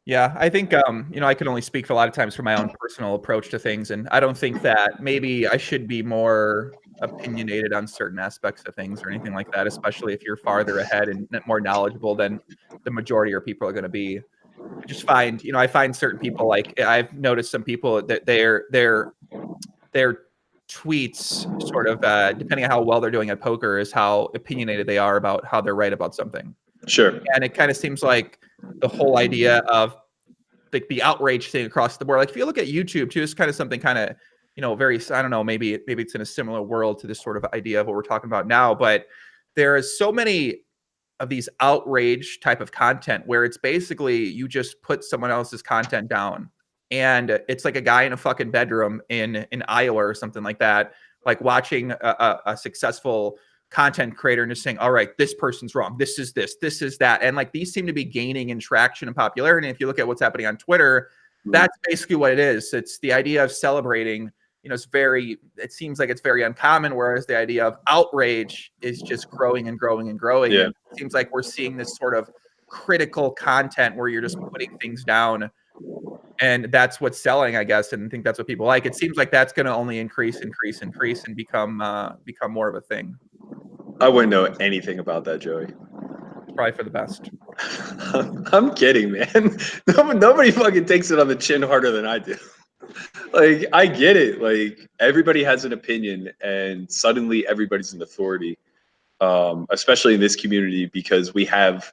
Yeah, I think I can only speak for a lot of times for my own personal approach to things, and I don't think that maybe I should be more opinionated on certain aspects of things or anything like that, especially if you're farther ahead and more knowledgeable than the majority of people are going to be. I just find, I find certain people like I've noticed some people that their tweets sort of depending on how well they're doing at poker is how opinionated they are about how they're right about something. Sure. And it kind of seems like the whole idea of like the outrage thing across the board. Like if you look at YouTube too, it's kind of something kind of, very, I don't know, maybe it's in a similar world to this sort of idea of what we're talking about now, but there is so many of these outrage type of content where it's basically you just put someone else's content down and it's like a guy in a fucking bedroom in Iowa or something like that, like watching a successful content creator and just saying, all right, this person's wrong. This is that. And like these seem to be gaining in traction and popularity. And if you look at what's happening on Twitter, that's basically what it is. It's the idea of celebrating, it seems like it's very uncommon. Whereas the idea of outrage is just growing and growing and growing. Yeah. And it seems like we're seeing this sort of critical content where you're just putting things down. And that's what's selling, I guess. And I think that's what people like. It seems like that's going to only increase and become more of a thing. I wouldn't know anything about that, Joey. It's probably for the best. I'm kidding, man. Nobody fucking takes it on the chin harder than I do. Like, I get it. Like, everybody has an opinion, and suddenly everybody's an authority, especially in this community because we have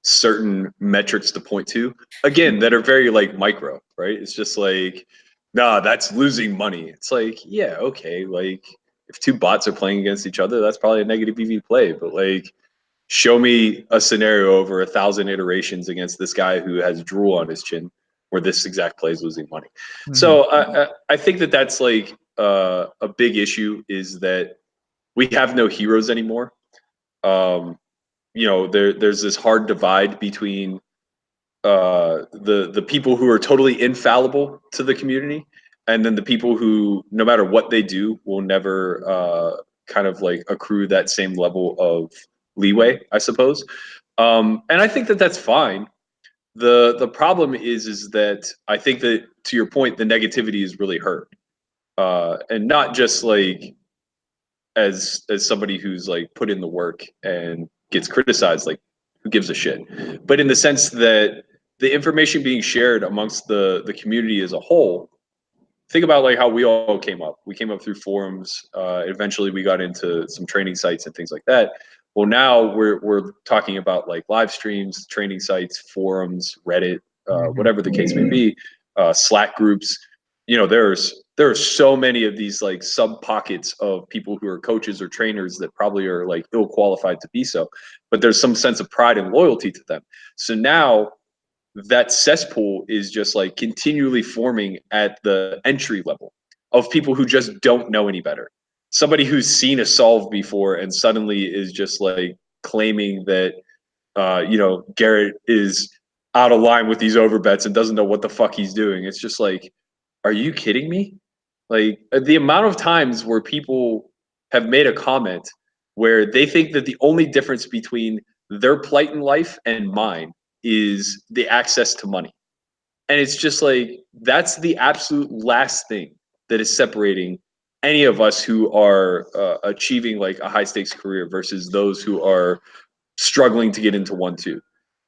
certain metrics to point to, again, that are very, like, micro, right? It's just like, nah, that's losing money. It's like, yeah, okay. Like, if two bots are playing against each other, that's probably a negative EV play. But, like, show me a scenario over 1,000 iterations against this guy who has drool on his chin where this exact play is losing money. So I think that that's like a big issue is that we have no heroes anymore. There's this hard divide between the people who are totally infallible to the community and then the people who, no matter what they do, will never kind of like accrue that same level of leeway, I suppose. And I think that that's fine. The problem is that I think that, to your point, the negativity is really hurt, and not just like as somebody who's like put in the work and gets criticized, like who gives a shit, but in the sense that the information being shared amongst the community as a whole. Think about like how we all came up. We came up through forums. Eventually, we got into some training sites and things like that. Well, now we're talking about like live streams, training sites, forums, Reddit, whatever the case may be, Slack groups. You know, there are so many of these like sub pockets of people who are coaches or trainers that probably are like ill qualified to be so, but there's some sense of pride and loyalty to them. So now that cesspool is just like continually forming at the entry level of people who just don't know any better. Somebody who's seen a solve before and suddenly is just like claiming that Garrett is out of line with these overbets and doesn't know what the fuck he's doing. It's just like, are you kidding me? Like the amount of times where people have made a comment where they think that the only difference between their plight in life and mine is the access to money. And it's just like, that's the absolute last thing that is separating any of us who are achieving like a high stakes career versus those who are struggling to get into 1-2.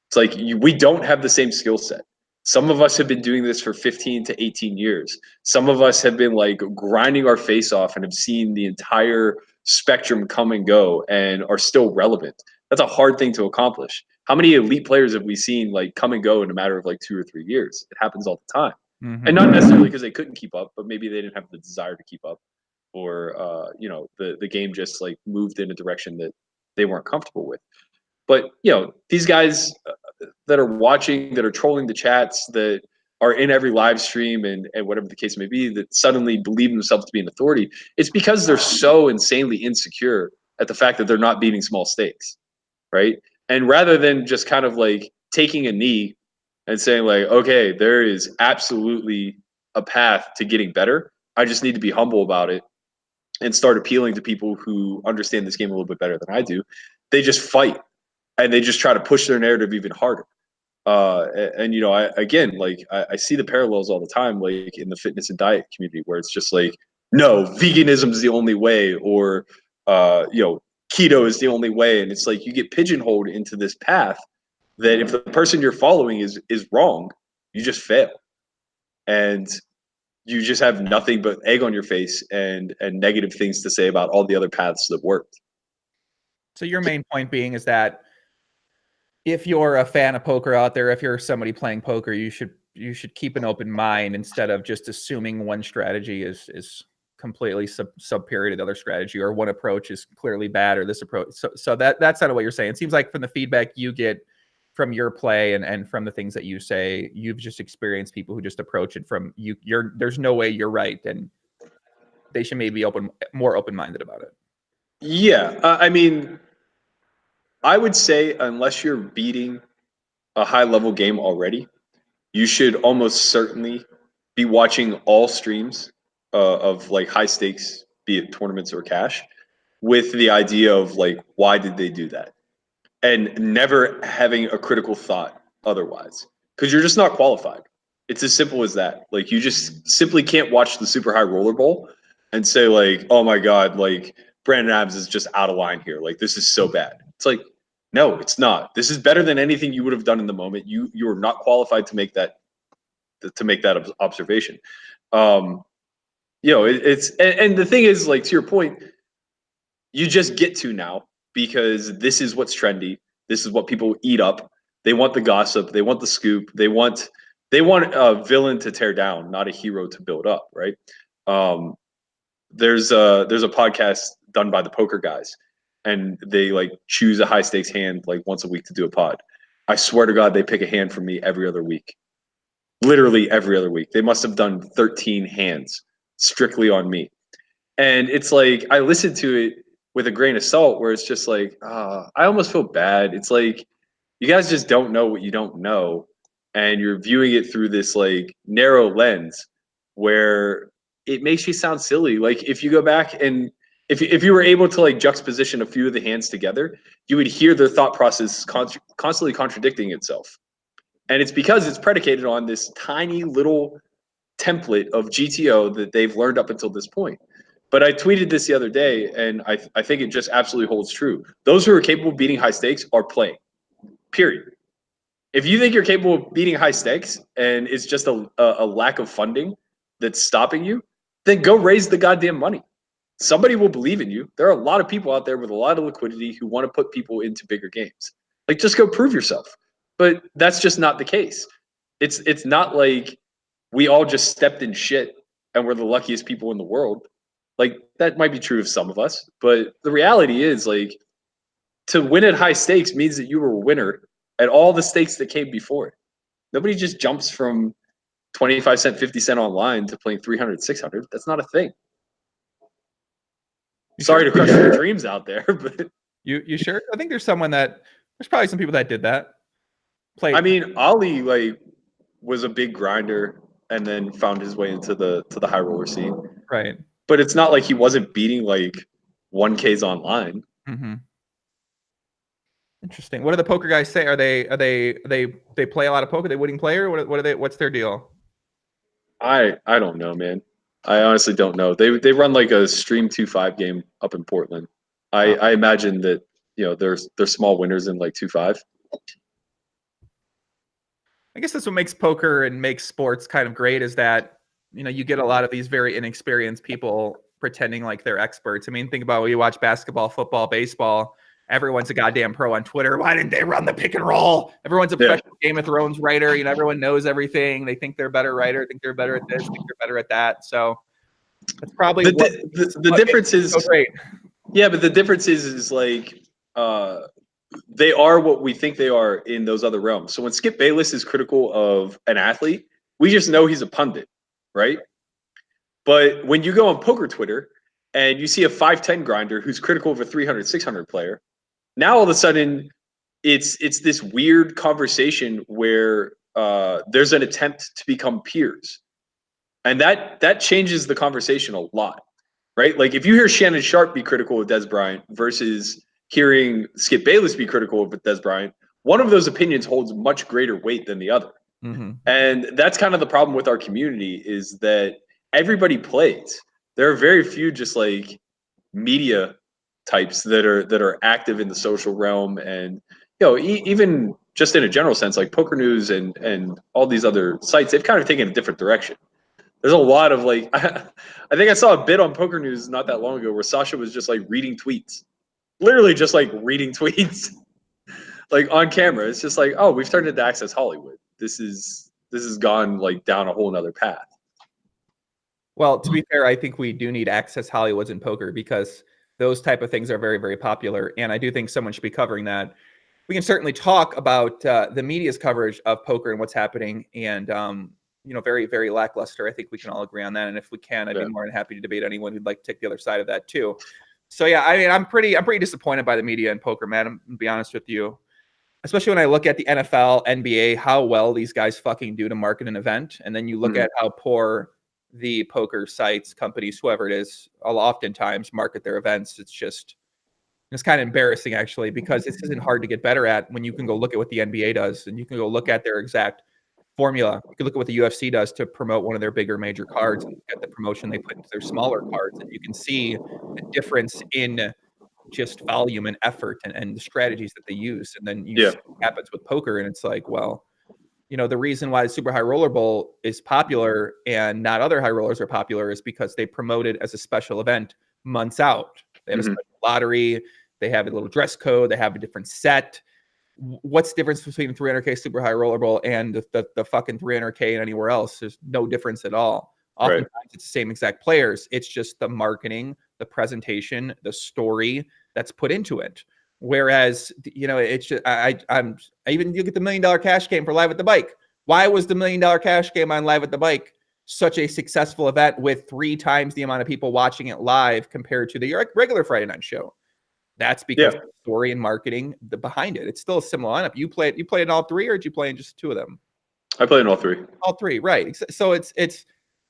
It's like we don't have the same skill set. Some of us have been doing this for 15 to 18 years. Some of us have been like grinding our face off and have seen the entire spectrum come and go and are still relevant. That's a hard thing to accomplish. How many elite players have we seen like come and go in a matter of like 2 or 3 years? It happens all the time. And not necessarily because they couldn't keep up, but maybe they didn't have the desire to keep up, or the game just like moved in a direction that they weren't comfortable with. But these guys that are watching, that are trolling the chats, that are in every live stream and whatever the case may be, that suddenly believe themselves to be an authority, it's because they're so insanely insecure at the fact that they're not beating small stakes, right? And rather than just kind of like taking a knee and saying like, okay, there is absolutely a path to getting better, I just need to be humble about it and start appealing to people who understand this game a little bit better than I do. They just fight and they just try to push their narrative even harder. I see the parallels all the time, like in the fitness and diet community, where it's just like, no, veganism is the only way, or keto is the only way, and it's like you get pigeonholed into this path that if the person you're following is wrong, you just fail, and you just have nothing but egg on your face and negative things to say about all the other paths that worked. So your main point being is that if you're a fan of poker out there, if you're somebody playing poker, you should keep an open mind instead of just assuming one strategy is completely superior to the other strategy, or one approach is clearly bad, or this approach. So that's kind of what you're saying. It seems like from the feedback you get from your play and from the things that you say, you've just experienced people who just approach it from there's no way you're right, and they should maybe be more open-minded about it. Yeah, I mean, I would say unless you're beating a high-level game already, you should almost certainly be watching all streams of like high stakes, be it tournaments or cash, with the idea of like, why did they do that? And never having a critical thought otherwise, because you're just not qualified. It's as simple as that. Like, you just simply can't watch the super high roller bowl and say like, oh my God, like Brandon Adams is just out of line here. Like, this is so bad. It's like, no, it's not. This is better than anything you would have done in the moment. You are not qualified to make that observation. It's and the thing is, like, to your point, you just get to now because this is what's trendy. This is what people eat up. They want the gossip. They want the scoop. They want a villain to tear down, not a hero to build up, right? There's a podcast done by the poker guys, and they like choose a high stakes hand like once a week to do a pod. I swear to God, they pick a hand from me every other week. Literally every other week. They must have done 13 hands strictly on me. And it's like, I listen to it with a grain of salt, where it's just like, I almost feel bad. It's like, you guys just don't know what you don't know. And you're viewing it through this like narrow lens where it makes you sound silly. Like, if you go back and if you were able to like juxtaposition a few of the hands together, you would hear their thought process constantly contradicting itself. And it's because it's predicated on this tiny little template of GTO that they've learned up until this point. But I tweeted this the other day, and I think it just absolutely holds true. Those who are capable of beating high stakes are playing, period. If you think you're capable of beating high stakes and it's just a lack of funding that's stopping you, then go raise the goddamn money. somebody will believe in you. There are a lot of people out there with a lot of liquidity who want to put people into bigger games. Like, just go prove yourself. But that's just not the case. It's not like we all just stepped in shit and we're the luckiest people in the world. Like, that might be true of some of us, but the reality is, like, to win at high stakes means that you were a winner at all the stakes that came before it. Nobody just jumps from 25 cent, 50 cent online to playing 300, 600. That's not a thing. Sorry to crush your dreams out there, but you sure? I think there's probably some people that did that. I mean, Ollie like was a big grinder and then found his way into the high roller scene. Right. But it's not like he wasn't beating like 1Ks online. Mm-hmm. Interesting. What do the poker guys say? They play a lot of poker? Are they winning player? What are they? What's their deal? I don't know, man. I honestly don't know. They run like a Stream 2-5 game up in Portland. I imagine that, you know, there's small winners in like 2-5. I guess that's what makes poker and makes sports kind of great, is that, you know, you get a lot of these very inexperienced people pretending like they're experts. I mean, think about when you watch basketball, football, baseball. Everyone's a goddamn pro on Twitter. Why didn't they run the pick and roll? Everyone's a professional Game of Thrones writer. You know, everyone knows everything. They think they're a better writer, think they're better at this, think they're better at that. So that's probably the difference is so great. Yeah, but the difference is like they are what we think they are in those other realms. So when Skip Bayless is critical of an athlete, we just know he's a pundit, right? But when you go on poker Twitter and you see a 5-10 grinder who's critical of a 300, 600 player, now all of a sudden it's this weird conversation where there's an attempt to become peers. And that changes the conversation a lot, right? Like, if you hear Shannon Sharp be critical of Des Bryant versus hearing Skip Bayless be critical of Des Bryant, one of those opinions holds much greater weight than the other. Mm-hmm. And that's kind of the problem with our community, is that everybody plays. There are very few just like media types that are active in the social realm, and you know, even just in a general sense, like Poker News and all these other sites, they've kind of taken a different direction. There's a lot of like, I think I saw a bit on Poker News not that long ago where Sasha was just like reading tweets, literally just like reading tweets, like on camera. It's just like, oh, we've turned into Access Hollywood. This has gone like down a whole nother path. Well, to be fair, I think we do need Access Hollywoods in poker, because those type of things are very, very popular. And I do think someone should be covering that. We can certainly talk about the media's coverage of poker and what's happening. And, you know, very, very lackluster. I think we can all agree on that. And if we can, I'd be more than happy to debate anyone who'd like to take the other side of that too. So yeah, I mean, I'm pretty disappointed by the media in poker, man. I'm gonna be honest with you. Especially when I look at the NFL, NBA, how well these guys fucking do to market an event. And then you look at how poor the poker sites, companies, whoever it is, oftentimes market their events. It's kind of embarrassing, actually, because this isn't hard to get better at when you can go look at what the NBA does, and you can go look at their exact formula. You can look at what the UFC does to promote one of their bigger major cards, and look at the promotion they put into their smaller cards, and you can see the difference in just volume and effort and the strategies that they use. And then you see what happens with poker, and it's like, well, you know, the reason why the Super High Roller Bowl is popular and not other high rollers are popular is because they promote it as a special event months out. They have a special lottery, they have a little dress code, they have a different set. What's the difference between 300K Super High Roller Bowl and the fucking 300K and anywhere else? There's no difference at all. Oftentimes it's the same exact players. It's just the marketing, the presentation, the story that's put into it. Whereas, you know, it's just, I even look at the $1 million cash game for Live at the Bike. Why was the $1 million cash game on Live at the Bike such a successful event with 3 times the amount of people watching it live compared to the regular Friday night show? That's because the story and marketing behind it. It's still a similar lineup. You played in all 3, or did you play in just 2 of them? I played in all 3. All 3, right. So it's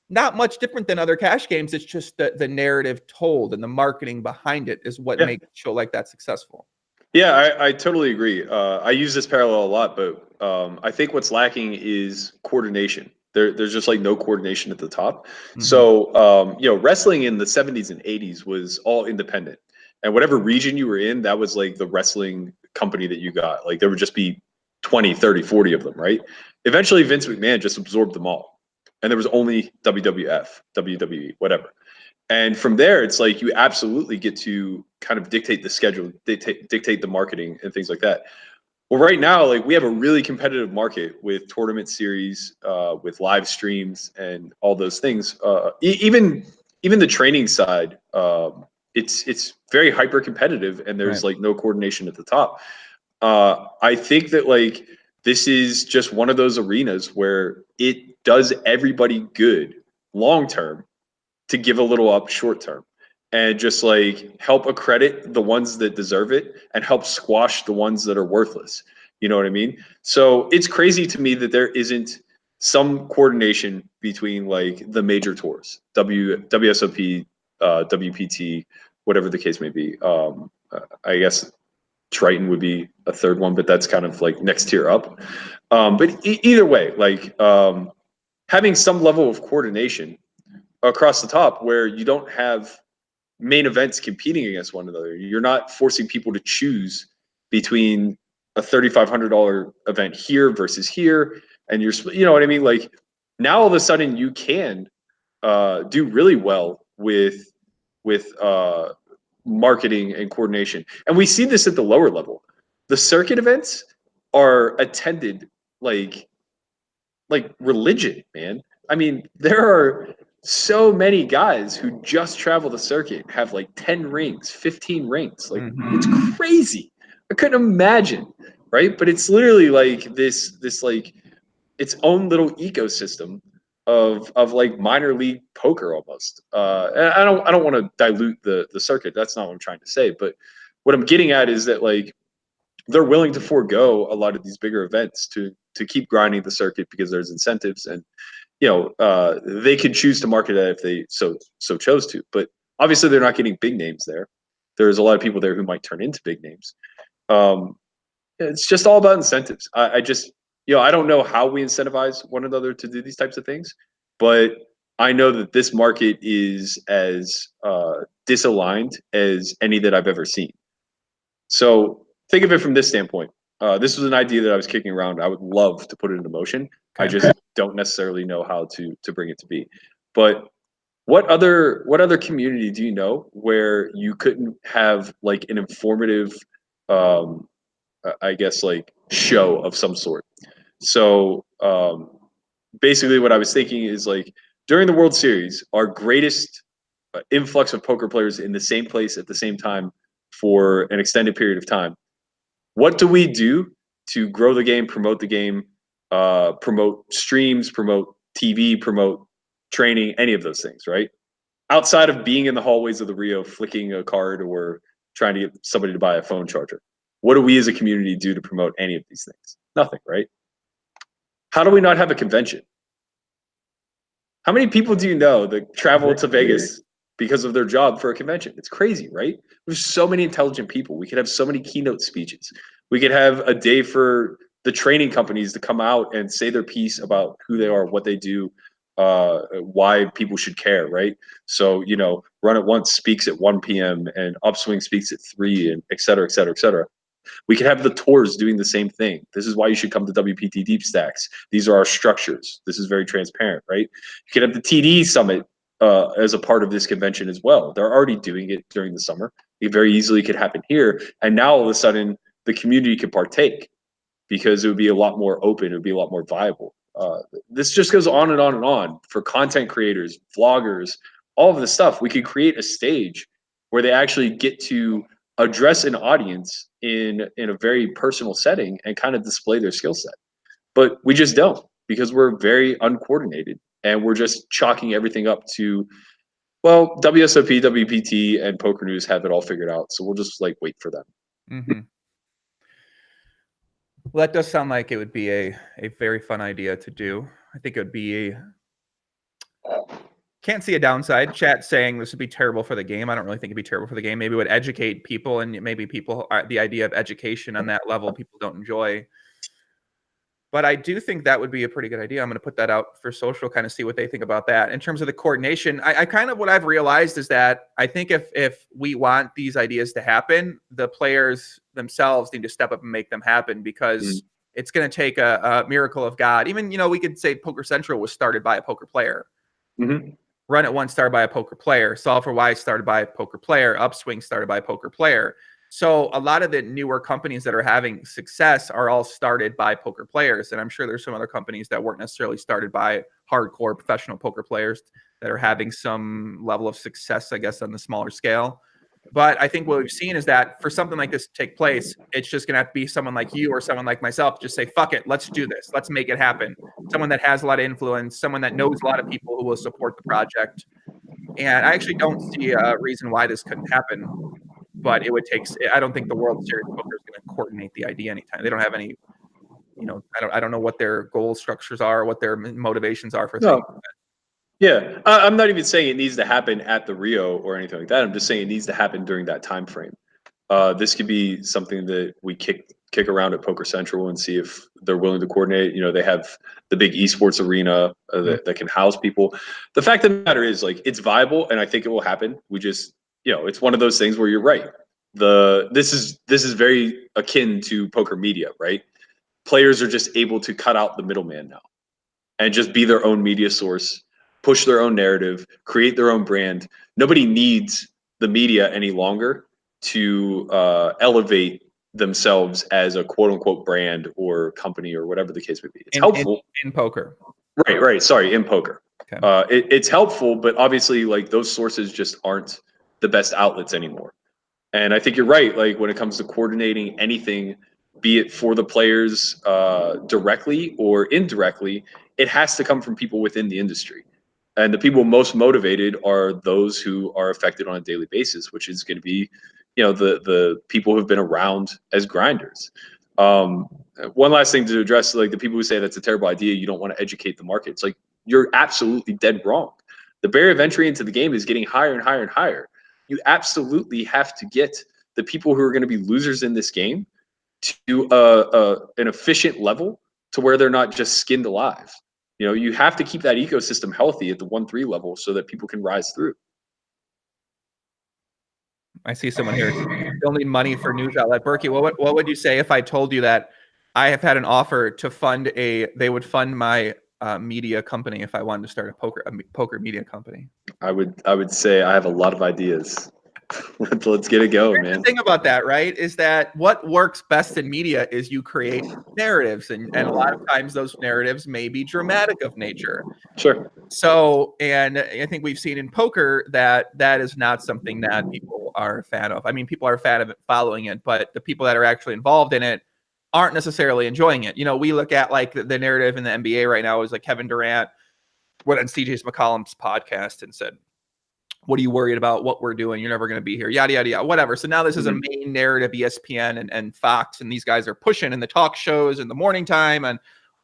not much different than other cash games. It's just the narrative told and the marketing behind it is what makes a show like that successful. Yeah, I totally agree. I use this parallel a lot, but I think what's lacking is coordination. There's just like no coordination at the top. So, you know, wrestling in the 70s and 80s was all independent. And whatever region you were in, that was like the wrestling company that you got. Like there would just be 20, 30, 40 of them, right? Eventually, Vince McMahon just absorbed them all. And there was only WWF, WWE, whatever. And from there, it's like you absolutely get to kind of dictate the schedule, dictate the marketing and things like that. Well, right now, like we have a really competitive market with tournament series, with live streams and all those things. Even the training side, it's very hyper competitive, and there's like no coordination at the top. I think that like this is just one of those arenas where it does everybody good long term to give a little up short term and just like help accredit the ones that deserve it and help squash the ones that are worthless. You know what I mean? So it's crazy to me that there isn't some coordination between like the major tours, WSOP, WPT, whatever the case may be. I guess Triton would be a third one, but that's kind of like next tier up. But either way, like having some level of coordination across the top where you don't have main events competing against one another. You're not forcing people to choose between a $3,500 event here versus here, and you know what I mean? Like now all of a sudden you can do really well with marketing and coordination, and we see this at the lower level. The circuit events are attended like religion, man. I mean, there are so many guys who just travel the circuit, have like 10 rings, 15 rings. Like it's crazy. I couldn't imagine, right? But it's literally like this like its own little ecosystem of like minor league poker almost. And I don't want to dilute the circuit. That's not what I'm trying to say. But what I'm getting at is that like they're willing to forego a lot of these bigger events to keep grinding the circuit because there's incentives, and you know they could choose to market it if they so chose to. But obviously they're not getting big names there. There's a lot of people there who might turn into big names. It's just all about incentives. I just I don't know how we incentivize one another to do these types of things, but I know that this market is as disaligned as any that I've ever seen. So think of it from this standpoint. This was an idea that I was kicking around. I would love to put it into motion. Okay. I just don't necessarily know how to bring it to be. But what other community do you know where you couldn't have like an informative, I guess like show of some sort? So basically, what I was thinking is like during the World Series, our greatest influx of poker players in the same place at the same time for an extended period of time. What do we do to grow the game, promote the game, promote streams, promote TV, promote training, any of those things, right? Outside of being in the hallways of the Rio, flicking a card or trying to get somebody to buy a phone charger. What do we as a community do to promote any of these things? Nothing, right? How do we not have a convention? How many people do you know that travel to Vegas because of their job for a convention? It's crazy, right? There's so many intelligent people. We could have so many keynote speeches. We could have a day for the training companies to come out and say their piece about who they are, what they do, why people should care, right? So, Run It Once speaks at 1 p.m. and Upswing speaks at 3, and et cetera, et cetera, et cetera. We could have the tours doing the same thing. This is why you should come to WPT Deep Stacks. These are our structures. This is very transparent, right? You could have the TD Summit as a part of this convention as well. They're already doing it during the summer. It very easily could happen here. And now all of a sudden, the community could partake because it would be a lot more open. It would be a lot more viable. This just goes on and on and on for content creators, vloggers, all of the stuff. We could create a stage where they actually get to address an audience in a very personal setting and kind of display their skill set. But we just don't, because we're very uncoordinated and we're just chalking everything up to, well, WSOP, WPT, and Poker News have it all figured out. So we'll just like wait for them. Mm-hmm. Well, that does sound like it would be a very fun idea to do. I think it would be can't see a downside. Chat saying this would be terrible for the game. I don't really think it'd be terrible for the game. Maybe it would educate people, and maybe people the idea of education on that level people don't enjoy. But I do think that would be a pretty good idea. I'm going to put that out for social, kind of see what they think about that. In terms of the coordination, I kind of what I've realized is that I think if we want these ideas to happen, the players themselves need to step up and make them happen, because it's going to take a miracle of God. Even, we could say Poker Central was started by a poker player. Run It Once started by a poker player. Solve for Why started by a poker player. Upswing started by a poker player. So a lot of the newer companies that are having success are all started by poker players. And I'm sure there's some other companies that weren't necessarily started by hardcore professional poker players that are having some level of success, I guess, on the smaller scale. But I think what we've seen is that for something like this to take place, it's just going to have to be someone like you or someone like myself. Just say, fuck it, let's do this. Let's make it happen. Someone that has a lot of influence, someone that knows a lot of people who will support the project. And I actually don't see a reason why this couldn't happen. But it would take, I don't think the World Series of Poker is going to coordinate the idea anytime. They don't have any, I don't know what their goal structures are, what their motivations are for things. Yeah, I'm not even saying it needs to happen at the Rio or anything like that. I'm just saying it needs to happen during that time frame. This could be something that we kick around at Poker Central and see if they're willing to coordinate. They have the big esports arena that can house people. The fact of the matter is, like, it's viable, and I think it will happen. We just, it's one of those things where you're right. This is very akin to poker media, right? Players are just able to cut out the middleman now and just be their own media source, push their own narrative, create their own brand. Nobody needs the media any longer to elevate themselves as a quote unquote brand or company or whatever the case may be. It's helpful in poker. Right. Sorry, in poker. Okay. It's helpful, but obviously, like, those sources just aren't the best outlets anymore. And I think you're right. Like, when it comes to coordinating anything, be it for the players directly or indirectly, it has to come from people within the industry. And the people most motivated are those who are affected on a daily basis, which is going to be, the people who've been around as grinders. One last thing to address, like, the people who say that's a terrible idea, you don't want to educate the market. It's like, you're absolutely dead wrong. The barrier of entry into the game is getting higher and higher and higher. You absolutely have to get the people who are going to be losers in this game to an efficient level to where they're not just skinned alive. You have to keep that ecosystem healthy at the 1-3 level so that people can rise through. I see someone here. Still need money for news outlet. Berkey, what would you say if I told you that I have had an offer to fund they would fund my media company if I wanted to start a poker media company? I would say I have a lot of ideas. Let's get it going, man. The thing about that, right, is that what works best in media is you create narratives, and a lot of times those narratives may be dramatic of nature. Sure. So, and I think we've seen in poker that is not something that people are a fan of. I mean, people are a fan of it, following it, but the people that are actually involved in it aren't necessarily enjoying it. We look at, like, the narrative in the NBA right now is like Kevin Durant went on CJ McCollum's podcast and said, what are you worried about? What we're doing? You're never going to be here. Yada, yada, yada, whatever. So now this is a main narrative. ESPN and Fox and these guys are pushing in the talk shows in the morning time and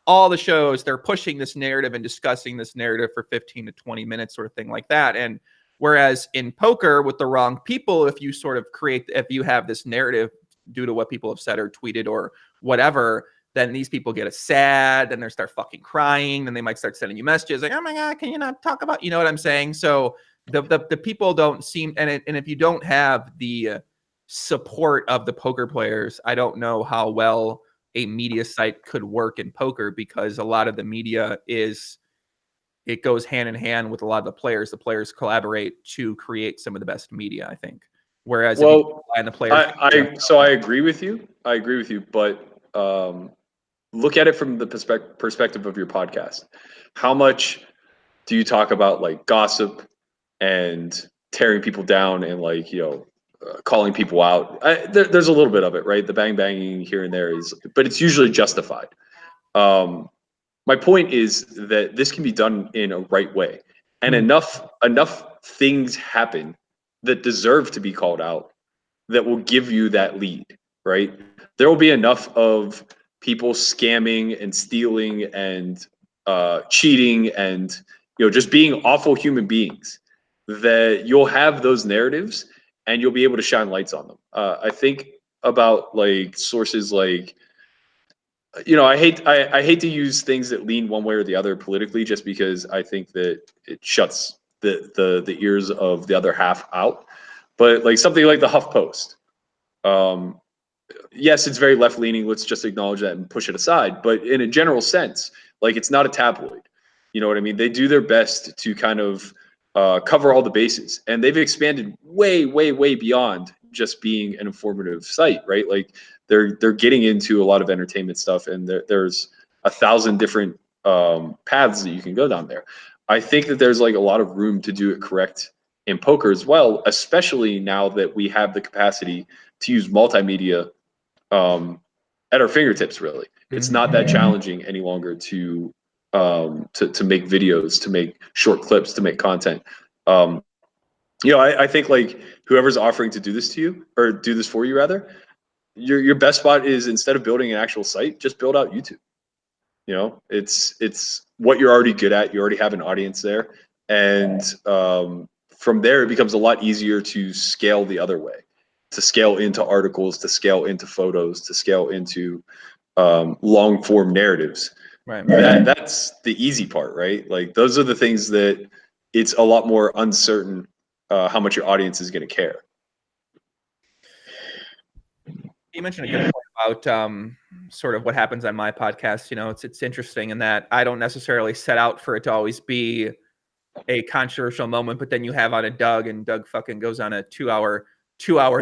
all the shows. They're pushing this narrative and discussing this narrative for 15 to 20 minutes, sort of thing like that. And whereas in poker with the wrong people, if you have this narrative due to what people have said or tweeted or whatever, then these people get sad, then they start fucking crying, then they might start sending you messages like, oh my God, can you not talk about, what I'm saying? So the people don't seem, and if you don't have the support of the poker players, I don't know how well a media site could work in poker, because a lot of the media it goes hand in hand with a lot of the players. The players collaborate to create some of the best media, I think. Whereas if you rely on the players, I agree with you. But look at it from the perspective of your podcast. How much do you talk about, like, gossip and tearing people down and, like, calling people out? There's a little bit of it, right? The banging here and there but it's usually justified. My point is that this can be done in a right way, and enough things happen that deserve to be called out that will give you that lead, right? There will be enough of people scamming and stealing and cheating and just being awful human beings that you'll have those narratives and you'll be able to shine lights on them. I think about, like, sources like, I hate to use things that lean one way or the other politically, just because I think that it shuts the ears of the other half out. But, like, something like the HuffPost, yes, it's very left leaning. Let's just acknowledge that and push it aside. But in a general sense, like, it's not a tabloid. You know what I mean? They do their best to kind of cover all the bases, and they've expanded way, way, way beyond just being an informative site, right? Like they're getting into a lot of entertainment stuff, and there's 1,000 different paths that you can go down there. I think that there's like a lot of room to do it correct in poker as well, especially now that we have the capacity to use multimedia at our fingertips. Really, it's not that challenging any longer to make videos, to make short clips, to make content. I think like whoever's offering to do this to you, or do this for you rather, your best spot is, instead of building an actual site, just build out YouTube. It's what you're already good at. You already have an audience there, and from there it becomes a lot easier to scale the other way, to scale into articles, to scale into photos, to scale into long form narratives. Right. That's the easy part, right? Like those are the things that it's a lot more uncertain how much your audience is going to care. You mentioned a good point about sort of what happens on my podcast. It's interesting in that I don't necessarily set out for it to always be a controversial moment, but then you have on a Doug, and Doug fucking goes on a two-hour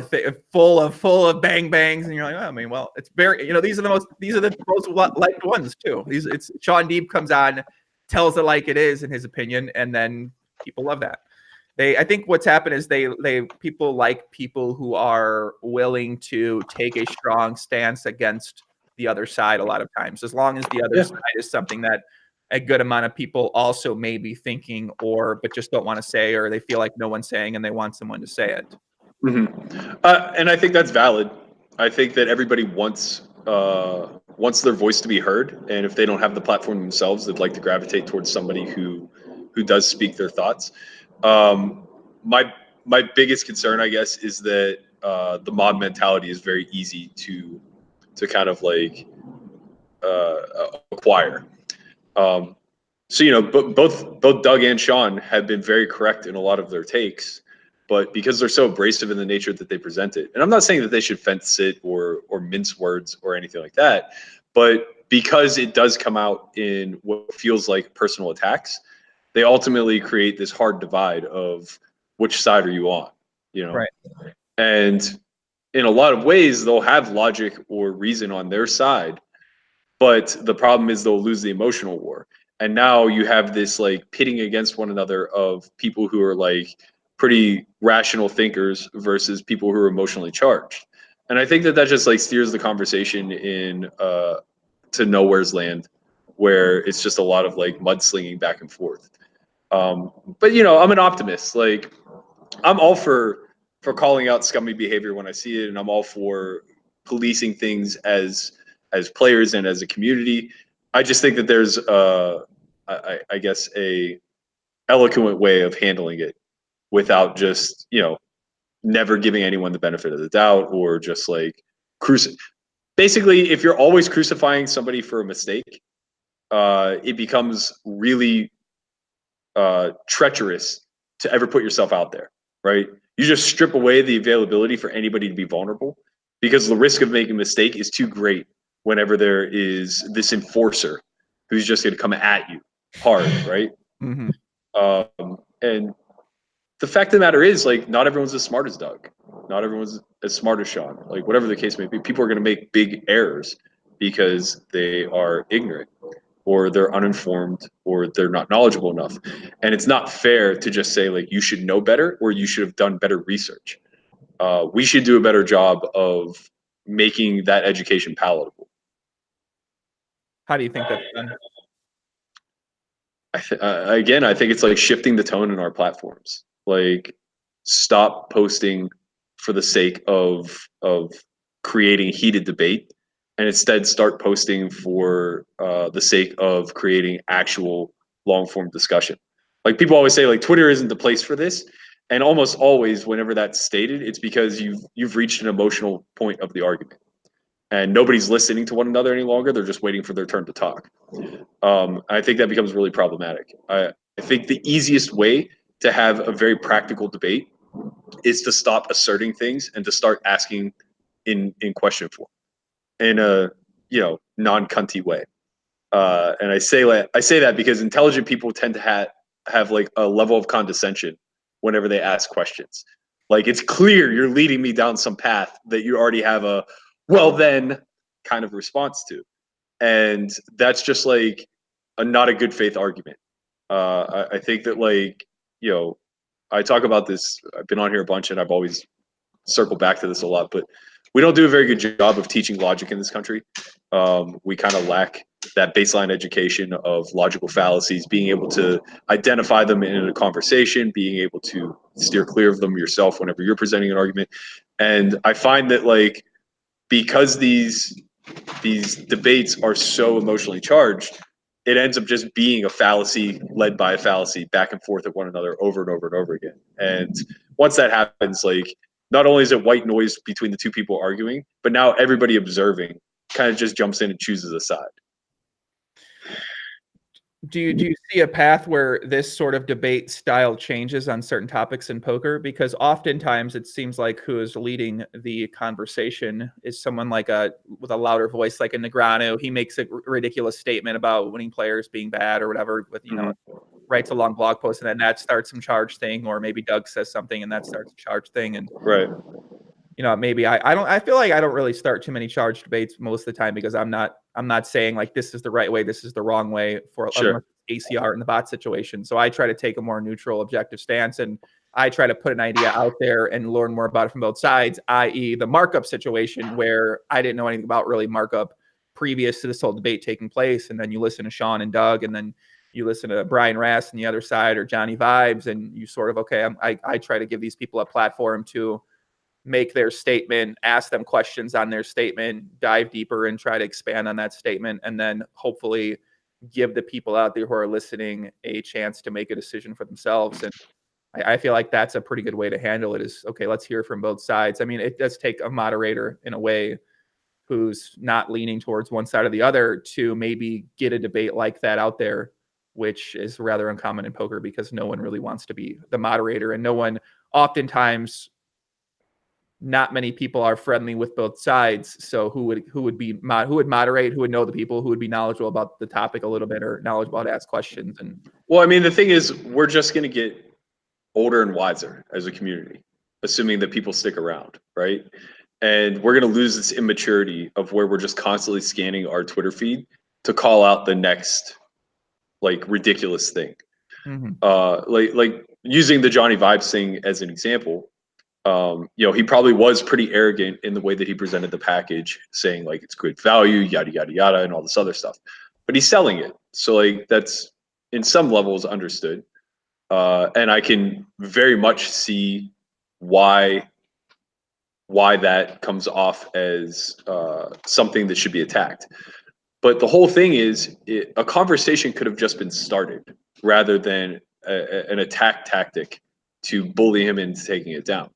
thing full of bang bangs, and you're like, oh, I mean, well, it's very, these are the most liked ones too. It's Sean Deeb comes on, tells it like it is in his opinion, and then people love that. I think what's happened is people like people who are willing to take a strong stance against the other side a lot of times, as long as the other side is something that a good amount of people also may be thinking, but just don't want to say, or they feel like no one's saying and they want someone to say it. And I think that's valid. I think that everybody wants their voice to be heard, and if they don't have the platform themselves, they'd like to gravitate towards somebody who does speak their thoughts. My biggest concern, I guess, is that the mob mentality is very easy to kind of like acquire. Both Doug and Sean have been very correct in a lot of their takes, but because they're so abrasive in the nature that they present it, and I'm not saying that they should fence it or mince words or anything like that, but because it does come out in what feels like personal attacks, they ultimately create this hard divide of which side are you on, Right. And in a lot of ways, they'll have logic or reason on their side, but the problem is they'll lose the emotional war. And now you have this like pitting against one another of people who are like pretty rational thinkers versus people who are emotionally charged. And I think that just like steers the conversation in to nowhere's land, where it's just a lot of like mudslinging back and forth. But I'm an optimist. Like I'm all for calling out scummy behavior when I see it, and I'm all for policing things as players and as a community. I just think that there's I guess a eloquent way of handling it without just never giving anyone the benefit of the doubt, or just like basically, if you're always crucifying somebody for a mistake, it becomes really treacherous to ever put yourself out there, right? You just strip away the availability for anybody to be vulnerable, because the risk of making a mistake is too great whenever there is this enforcer who's just going to come at you hard, right? And the fact of the matter is, like, not everyone's as smart as Doug. Not everyone's as smart as Sean. Like, whatever the case may be, people are going to make big errors because they are ignorant, or they're uninformed, or they're not knowledgeable enough. And it's not fair to just say, like, you should know better, or you should have done better research. We should do a better job of making that education palatable. How do you think that's done? Again, I think it's like shifting the tone in our platforms. Like, stop posting for the sake of creating heated debate, and instead start posting for the sake of creating actual long form discussion. Like, people always say, like, Twitter isn't the place for this, and almost always whenever that's stated, it's because you've reached an emotional point of the argument, and nobody's listening to one another any longer. They're just waiting for their turn to talk. I think that becomes really problematic. I think the easiest way to have a very practical debate is to stop asserting things and to start asking in question form, in a non-cunty way. And I say that because intelligent people tend to have like a level of condescension whenever they ask questions. Like, it's clear you're leading me down some path that you already have a well then kind of response to. And that's just like not a good faith argument. I think that, like, you know, I talk about this, I've been on here a bunch and I've always circled back to this a lot, but we don't do a very good job of teaching logic in this country. We kind of lack that baseline education of logical fallacies, being able to identify them in a conversation, being able to steer clear of them yourself whenever you're presenting an argument. And I find that, like, because these debates are so emotionally charged, it ends up just being a fallacy led by a fallacy back and forth at one another over and over and over again. And once that happens, like, not only is it white noise between the two people arguing, but now everybody observing kind of just jumps in and chooses a side. Do you see a path where this sort of debate style changes on certain topics in poker? Because oftentimes it seems like who is leading the conversation is someone like with a louder voice, like a Negreanu. He makes a ridiculous statement about winning players being bad or whatever, with, you know, writes a long blog post, and then that starts some charge thing, or maybe Doug says something and that starts a charge thing. And right, you know, maybe I feel like I don't really start too many charge debates most of the time, because I'm not saying like this is the right way, this is the wrong way for ACR in the bot situation. So I try to take a more neutral, objective stance, and I try to put an idea out there and learn more about it from both sides, i.e. the markup situation, where I didn't know anything about really markup previous to this whole debate taking place. And then you listen to Sean and Doug, and then you listen to Brian Rass on the other side, or Johnny Vibes, and you sort of, okay, I try to give these people a platform to make their statement, ask them questions on their statement, dive deeper and try to expand on that statement, and then hopefully give the people out there who are listening a chance to make a decision for themselves. And I feel like that's a pretty good way to handle it, is, okay, let's hear from both sides. I mean, it does take a moderator in a way who's not leaning towards one side or the other to maybe get a debate like that out there, which is rather uncommon in poker because no one really wants to be the moderator, and no one, oftentimes, not many people are friendly with both sides. So who would moderate, who would know the people, who would be knowledgeable about the topic a little bit, or knowledgeable how to ask questions? And well, I mean, the thing is, we're just going to get older and wiser as a community, assuming that people stick around, right? And we're going to lose this immaturity of where we're just constantly scanning our Twitter feed to call out the next, like, ridiculous thing. Like using the Johnny Vibes thing as an example. You know, he probably was pretty arrogant in the way that he presented the package, saying like it's good value, yada yada yada, and all this other stuff. But he's selling it, so like that's in some levels understood, and I can very much see why that comes off as something that should be attacked. But the whole thing is, a conversation could have just been started rather than an attack tactic to bully him into taking it down.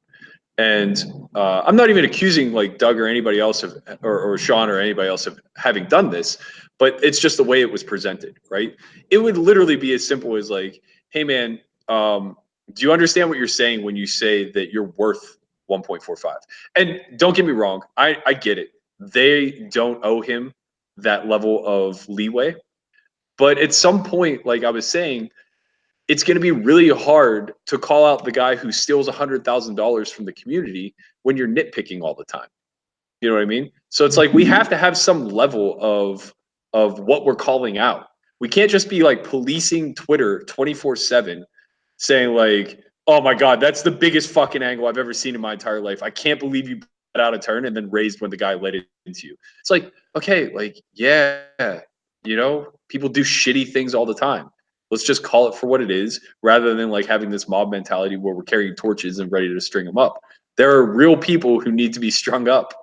And I'm not even accusing like Doug or anybody else of, or Sean or anybody else of having done this, but it's just the way it was presented, right? It would literally be as simple as like, hey man, do you understand what you're saying when you say that you're worth 1.45? And don't get me wrong, I get it. They don't owe him that level of leeway. But at some point, like I was saying, it's going to be really hard to call out the guy who steals $100,000 from the community when you're nitpicking all the time. You know what I mean? So it's like we have to have some level of what we're calling out. We can't just be like policing Twitter 24/7, saying like, "Oh my God, that's the biggest fucking angle I've ever seen in my entire life. I can't believe you put out a turn and then raised when the guy let it into you." It's like, okay, like, yeah, you know, people do shitty things all the time. Let's just call it for what it is, rather than like having this mob mentality where we're carrying torches and ready to string them up. There are real people who need to be strung up,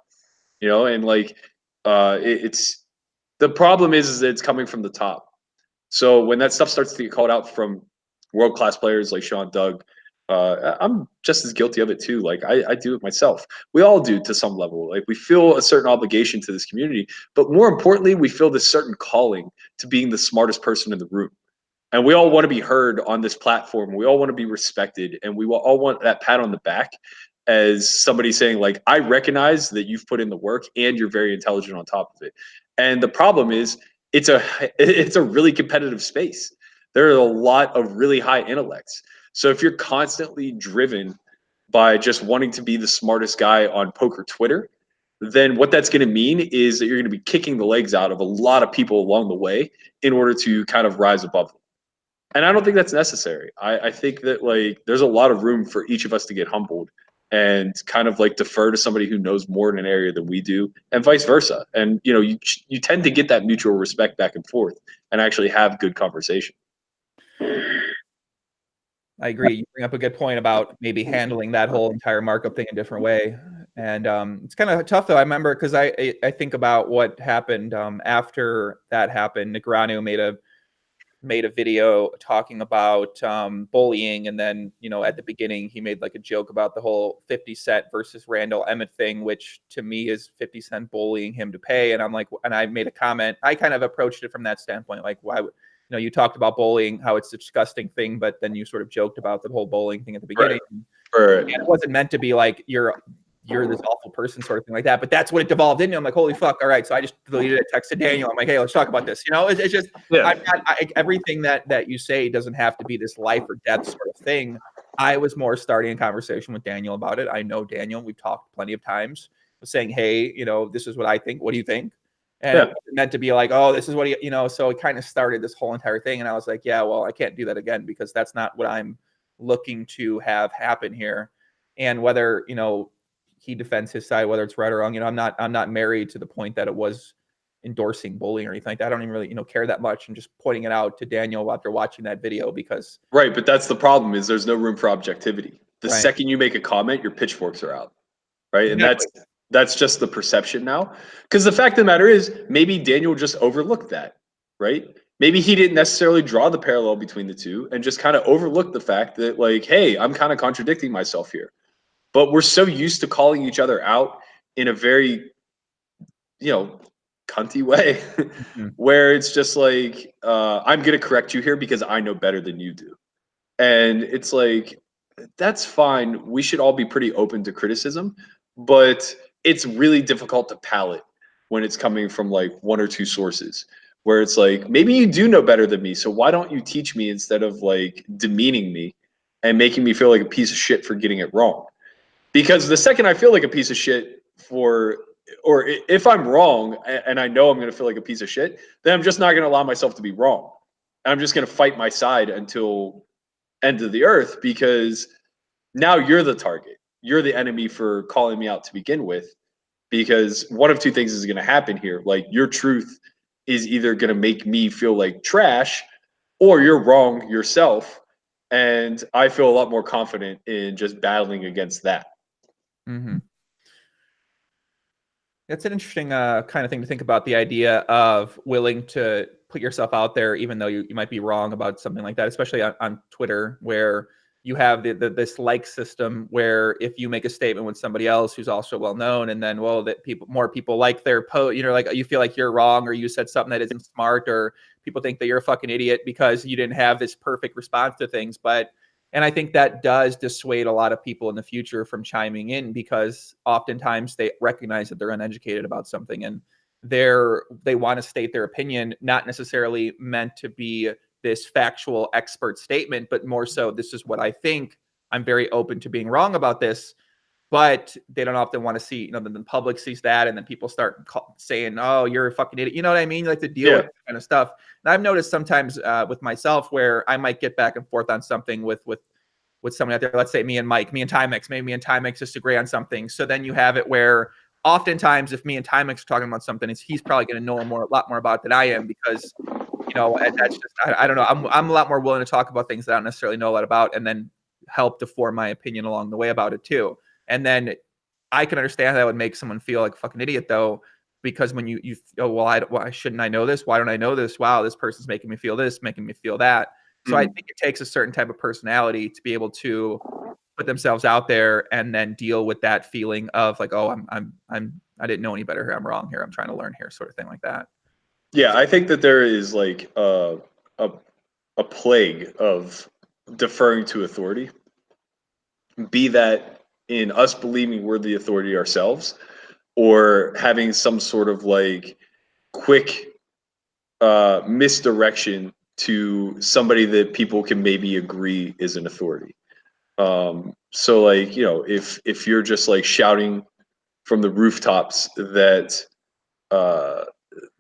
you know, and like it's the problem is that it's coming from the top. So when that stuff starts to get called out from world-class players like Sean, Doug, I'm just as guilty of it too. Like I do it myself. We all do to some level. Like we feel a certain obligation to this community, but more importantly, we feel this certain calling to being the smartest person in the room. And we all want to be heard on this platform. We all want to be respected, and we all want that pat on the back as somebody saying like, I recognize that you've put in the work and you're very intelligent on top of it. And the problem is it's a really competitive space. There are a lot of really high intellects. So if you're constantly driven by just wanting to be the smartest guy on poker Twitter, then what that's going to mean is that you're going to be kicking the legs out of a lot of people along the way in order to kind of rise above them. And I don't think that's necessary. I think that like there's a lot of room for each of us to get humbled and kind of like defer to somebody who knows more in an area than we do, and vice versa. And you know, you tend to get that mutual respect back and forth, and actually have good conversation. I agree. You bring up a good point about maybe handling that whole entire markup thing a different way. And it's kind of tough, though. I remember because I think about what happened after that happened. Negreanu made a video talking about bullying, and then at the beginning he made like a joke about the whole 50 Cent versus Randall Emmett thing, which to me is 50 Cent bullying him to pay. And I'm like, and I made a comment. I kind of approached it from that standpoint, like, why would you talked about bullying, how it's a disgusting thing, but then you sort of joked about the whole bullying thing at the beginning. Right. And it wasn't meant to be like you're this awful person sort of thing like that, but that's what it devolved into. I'm like, holy fuck, all right. So I just deleted it, texted Daniel. I'm like, hey, let's talk about this. It's just everything that you say doesn't have to be this life or death sort of thing. I was more starting a conversation with Daniel about it. I know Daniel, we've talked plenty of times, saying, hey, this is what I think. What do you think? And it wasn't meant to be like, oh, this is what so it kind of started this whole entire thing. And I was like, yeah, well, I can't do that again, because that's not what I'm looking to have happen here. And whether, he defends his side, whether it's right or wrong, I'm not married to the point that it was endorsing bullying or anything like that. I don't even really, care that much. I'm just pointing it out to Daniel after watching that video because. Right. But that's the problem, is there's no room for objectivity. The Right. second you make a comment, your pitchforks are out. Right. Exactly. And that's just the perception now. Because the fact of the matter is, maybe Daniel just overlooked that. Right. Maybe he didn't necessarily draw the parallel between the two and just kind of overlooked the fact that, like, hey, I'm kind of contradicting myself here. But we're so used to calling each other out in a very, cunty way, where it's just like, I'm going to correct you here because I know better than you do. And it's like, that's fine. We should all be pretty open to criticism, but it's really difficult to palate when it's coming from like one or two sources, where it's like, maybe you do know better than me. So why don't you teach me instead of like demeaning me and making me feel like a piece of shit for getting it wrong? Because the second I feel like a piece of shit or if I'm wrong and I know I'm going to feel like a piece of shit, then I'm just not going to allow myself to be wrong. I'm just going to fight my side until end of the earth, because now you're the target. You're the enemy for calling me out to begin with, because one of two things is going to happen here. Like, your truth is either going to make me feel like trash, or you're wrong yourself. And I feel a lot more confident in just battling against that. Mm-hmm. That's an interesting kind of thing to think about, the idea of willing to put yourself out there, even though you might be wrong about something like that, especially on Twitter, where you have this like system where if you make a statement with somebody else who's also well known, and then more people like their post, like you feel like you're wrong, or you said something that isn't smart, or people think that you're a fucking idiot because you didn't have this perfect response to things. And I think that does dissuade a lot of people in the future from chiming in, because oftentimes they recognize that they're uneducated about something, and they want to state their opinion, not necessarily meant to be this factual expert statement, but more so, this is what I think. I'm very open to being wrong about this. But they don't often want to see, then the public sees that, and then people start saying, oh, you're a fucking idiot. You know what I mean? Like, to deal with that kind of stuff. And I've noticed sometimes with myself where I might get back and forth on something with someone out there. Let's say me and Timex, maybe me and Timex disagree on something. So then you have it where oftentimes if me and Timex are talking about something, he's probably going to know a lot more about it than I am, because, that's just, I don't know. I'm a lot more willing to talk about things that I don't necessarily know a lot about, and then help to form my opinion along the way about it too. And then I can understand that would make someone feel like a fucking idiot, though, because when you why shouldn't I know this? Why don't I know this? Wow, this person's making me feel this, making me feel that. So I think it takes a certain type of personality to be able to put themselves out there and then deal with that feeling of like, oh, I didn't know any better here. I'm wrong here. I'm trying to learn here, sort of thing like that. Yeah, I think that there is like a plague of deferring to authority, be that in us believing we're the authority ourselves, or having some sort of like quick misdirection to somebody that people can maybe agree is an authority. So like, you know, if you're just like shouting from the rooftops that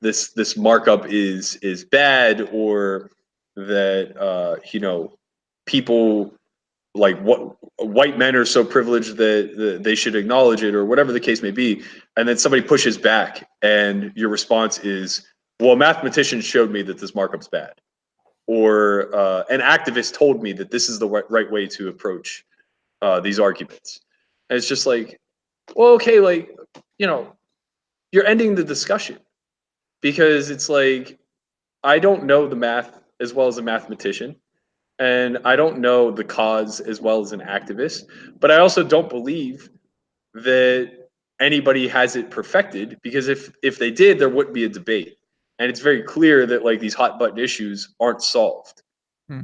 this markup is bad, or that you know, people like what white men are so privileged that they should acknowledge it, or whatever the case may be, and then somebody pushes back and your response is, well, a mathematician showed me that this markup's bad, or an activist told me that this is the right way to approach these arguments. And it's just like, well, okay, like, you know, you're ending the discussion, because it's like, I don't know the math as well as a mathematician, and I don't know the cause as well as an activist, but I also don't believe that anybody has it perfected, because if they did, there wouldn't be a debate. And it's very clear that like these hot button issues aren't solved.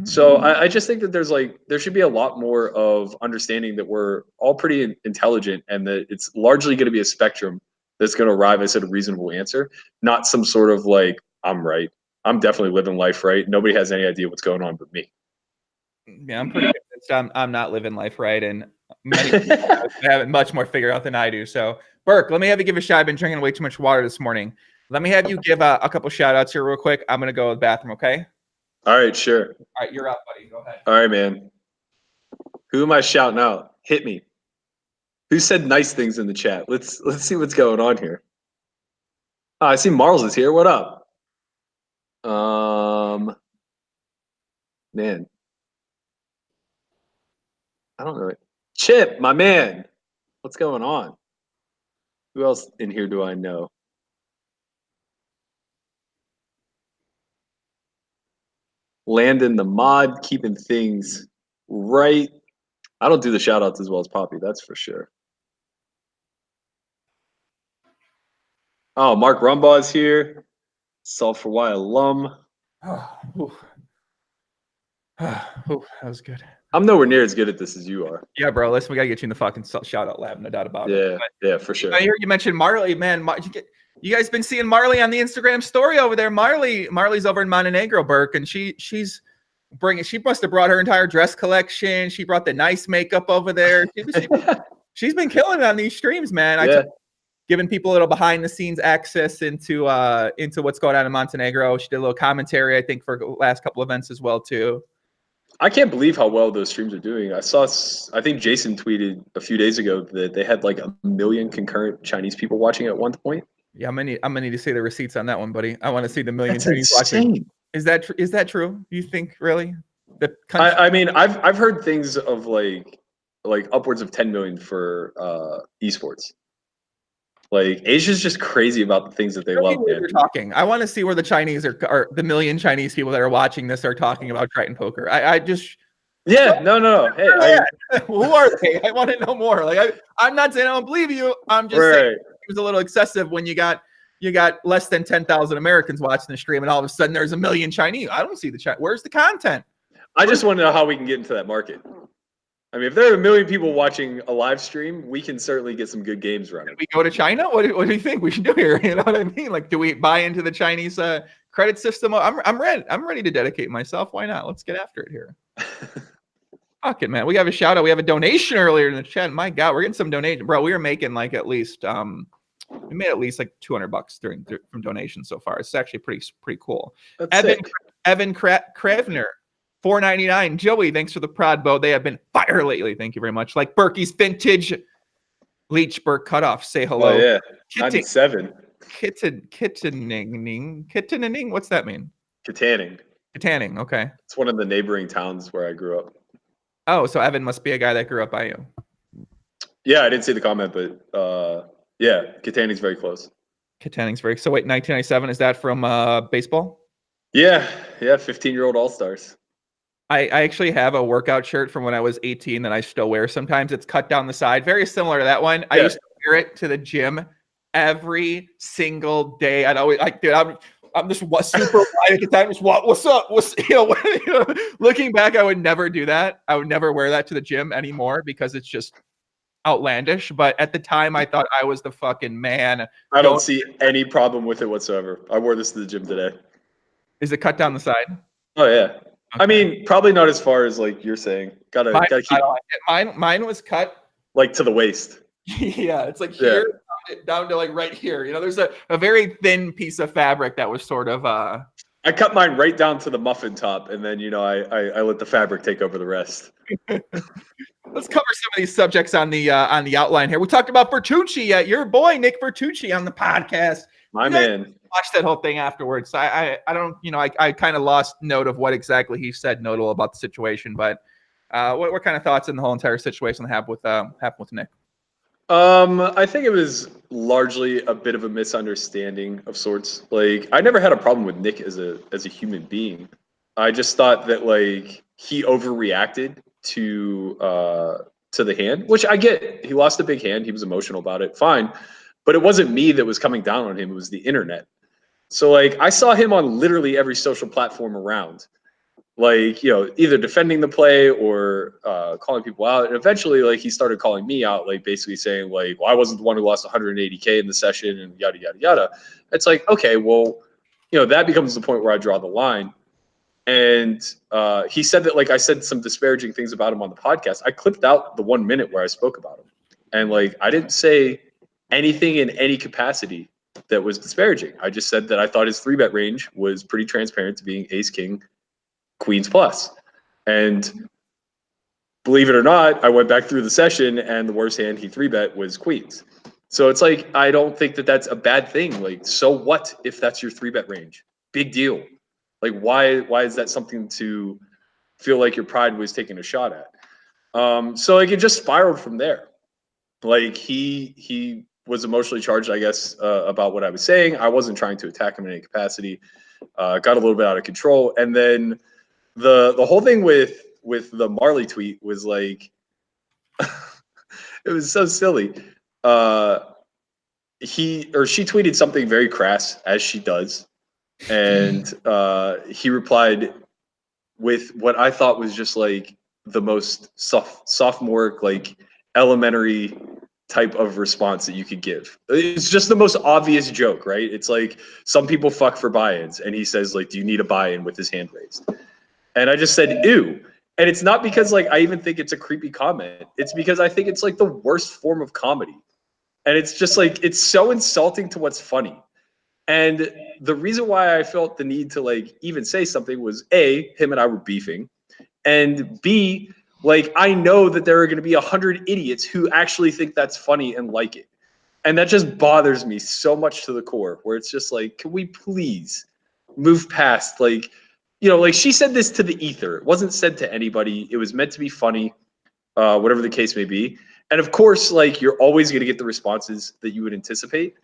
So I just think that there should be a lot more of understanding that we're all pretty intelligent, and that it's largely going to be a spectrum that's going to arrive at a reasonable answer, not some sort of like, I'm right. I'm definitely living life right. Nobody has any idea what's going on but me. Yeah, I'm pretty convinced I'm not living life right, and many people have it much more figured out than I do. So, Burke, let me have you give a shot. I've been drinking way too much water this morning. Let me have you give a couple shout outs here real quick. I'm going to go to the bathroom, okay? All right, sure. All right, you're up, buddy. Go ahead. All right, man. Who am I shouting out? Hit me. Who said nice things in the chat? Let's see what's going on here. Oh, I see Marls is here. What up? Man. I don't know. Chip, my man. What's going on? Who else in here do I know? Landon the mod, keeping things right. I don't do the shout outs as well as Poppy, that's for sure. Oh, Mark Rumbaugh's here. Salt for Y alum. That was good. I'm nowhere near as good at this as you are. Yeah, bro. Listen, we gotta get you in the fucking shout out lab, no doubt about it. But Yeah, for sure. I hear you mentioned Marley, man. You guys been seeing Marley on the Instagram story over there? Marley's over in Montenegro, Burke, and she must have brought her entire dress collection. She brought the nice makeup over there. She's been killing it on these streams, man. Yeah. Giving people a little behind the scenes access into what's going on in Montenegro. She did a little commentary, I think, for the last couple events as well too. I can't believe how well those streams are doing. I think Jason tweeted a few days ago that they had like 1 million concurrent Chinese people watching at one point. Yeah, I'm gonna need to see the receipts on that one, buddy. I want to see the million That's Chinese insane. watching. Is that true? You think really? I mean, I've heard things of like upwards of 10 million for esports. Like, Asia's just crazy about the things that they love, man. They're talking. I want to see where the Chinese are the million Chinese people that are watching this are talking about Triton Poker. I just no. Hey, who are they? I want to know more. Like I'm not saying I don't believe you. I'm just saying it was a little excessive when you got less than 10,000 Americans watching the stream, and all of a sudden there's 1 million Chinese. I don't see the chat. Where's the content? I just want to know how we can get into that market. I mean, if there are 1 million people watching a live stream, we can certainly get some good games running. We go to China? What do you think we should do here? You know what I mean? Like, do we buy into the Chinese credit system? I'm ready. I'm ready to dedicate myself. Why not? Let's get after it here. Fuck it, man. We have a shout out. We have a donation earlier in the chat. My God, we're getting some donation, bro. We were making like at least we made at least like $200 from donations so far. It's actually pretty cool. Evan Kravner. $4.99. Joey, thanks for the prod, Bo. They have been fire lately. Thank you very much. Like Berkey's vintage Leech Burke cutoff. Say hello. Oh yeah, 97. Kittening. What's that mean? Kittanning. Okay. It's one of the neighboring towns where I grew up. Oh, so Evan must be a guy that grew up by you. Yeah, I didn't see the comment, but yeah, Kittanning's very close. Kittanning's very. So wait, 1997. Is that from baseball? Yeah. 15-year-old All-Stars. I actually have a workout shirt from when I was 18 that I still wear sometimes. It's cut down the side, very similar to that one. Yeah. I used to wear it to the gym every single day. I'd always like, dude, I'm just super wide at the time. Just what's up? Looking back, I would never do that. I would never wear that to the gym anymore because it's just outlandish. But at the time, I thought I was the fucking man. I don't see any problem with it whatsoever. I wore this to the gym today. Is it cut down the side? Oh yeah. Okay. I mean, probably not as far as like you're saying. Gotta keep Mine was cut. like to the waist. Yeah, it's like here down to like right here. You know, there's a very thin piece of fabric that was sort of I cut mine right down to the muffin top, and then I let the fabric take over the rest. Let's cover some of these subjects on the outline here. We talked about Vertucci, your boy Nick Vertucci on the podcast. My man. Watch that whole thing afterwards. I don't, I kind of lost note of what exactly he said notable about the situation, but what kind of thoughts in the whole entire situation happened with Nick? I think it was largely a bit of a misunderstanding of sorts. Like, I never had a problem with Nick as a human being. I just thought that like he overreacted to the hand, which I get. He lost a big hand. He was emotional about it. Fine. But it wasn't me that was coming down on him. It was the internet. So like I saw him on literally every social platform around. Like, either defending the play or calling people out. And eventually, like, he started calling me out, like, basically saying, like, well, I wasn't the one who lost 180K in the session and yada, yada, yada. It's like, okay, well, that becomes the point where I draw the line. And he said that, like, I said some disparaging things about him on the podcast. I clipped out the 1 minute where I spoke about him. And, like, I didn't say anything in any capacity that was disparaging. I just said that I thought his 3-bet range was pretty transparent to being ace, king, queens plus. And believe it or not, I went back through the session and the worst hand he 3-bet was queens. So it's like, I don't think that that's a bad thing. Like, so what if that's your 3-bet range? Big deal. Like, why is that something to feel like your pride was taking a shot at? So like it just spiraled from there. Like he was emotionally charged, I guess, about what I was saying. I wasn't trying to attack him in any capacity. Got a little bit out of control. And then the whole thing with the Marley tweet was like, it was so silly. He or she tweeted something very crass, as she does, and he replied with what I thought was just like the most sophomoric, like elementary type of response that you could give. It's just the most obvious joke, right? It's like some people fuck for buy-ins, and he says like, "Do you need a buy-in?" with his hand raised. And I just said, ew. And it's not because like I even think it's a creepy comment. It's because I think it's like the worst form of comedy. And it's just like, it's so insulting to what's funny. And the reason why I felt the need to like even say something was A, him and I were beefing. And B, like I know that there are going to be 100 idiots who actually think that's funny and like it. And that just bothers me so much to the core, where it's just like, can we please move past like, like she said this to the ether. It wasn't said to anybody. It was meant to be funny, whatever the case may be. And of course, like you're always going to get the responses that you would anticipate.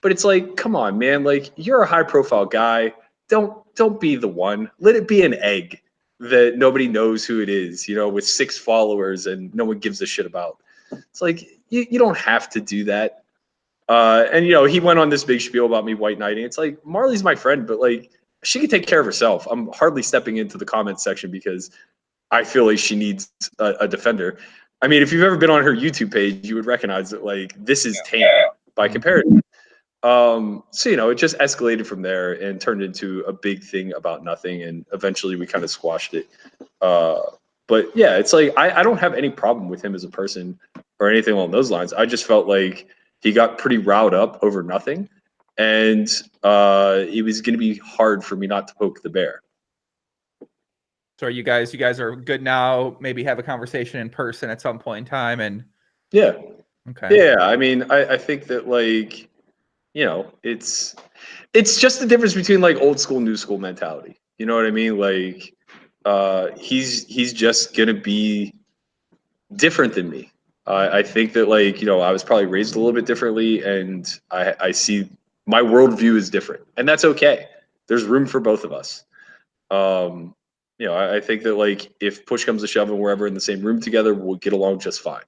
But it's like, come on, man. Like you're a high profile guy. Don't be the one. Let it be an egg that nobody knows who it is, with 6 followers and no one gives a shit about. It's like, you don't have to do that. And, he went on this big spiel about me white knighting. It's like, Marley's my friend, but like, she can take care of herself. I'm hardly stepping into the comments section because I feel like she needs a defender. I mean, if you've ever been on her YouTube page, you would recognize that like this is tame by comparison. So it just escalated from there and turned into a big thing about nothing, and eventually we kind of squashed it. But yeah, it's like I don't have any problem with him as a person or anything along those lines. I just felt like he got pretty riled up over nothing. And it was going to be hard for me not to poke the bear. So you guys are good now, maybe have a conversation in person at some point in time. And yeah. Okay. Yeah. I mean, I think that like, it's just the difference between like old school, new school mentality. You know what I mean? Like he's just going to be different than me. I think that like, I was probably raised a little bit differently, and I see my worldview is different, and that's okay. There's room for both of us. I think that like if push comes to shove and we're ever in the same room together, we'll get along just fine.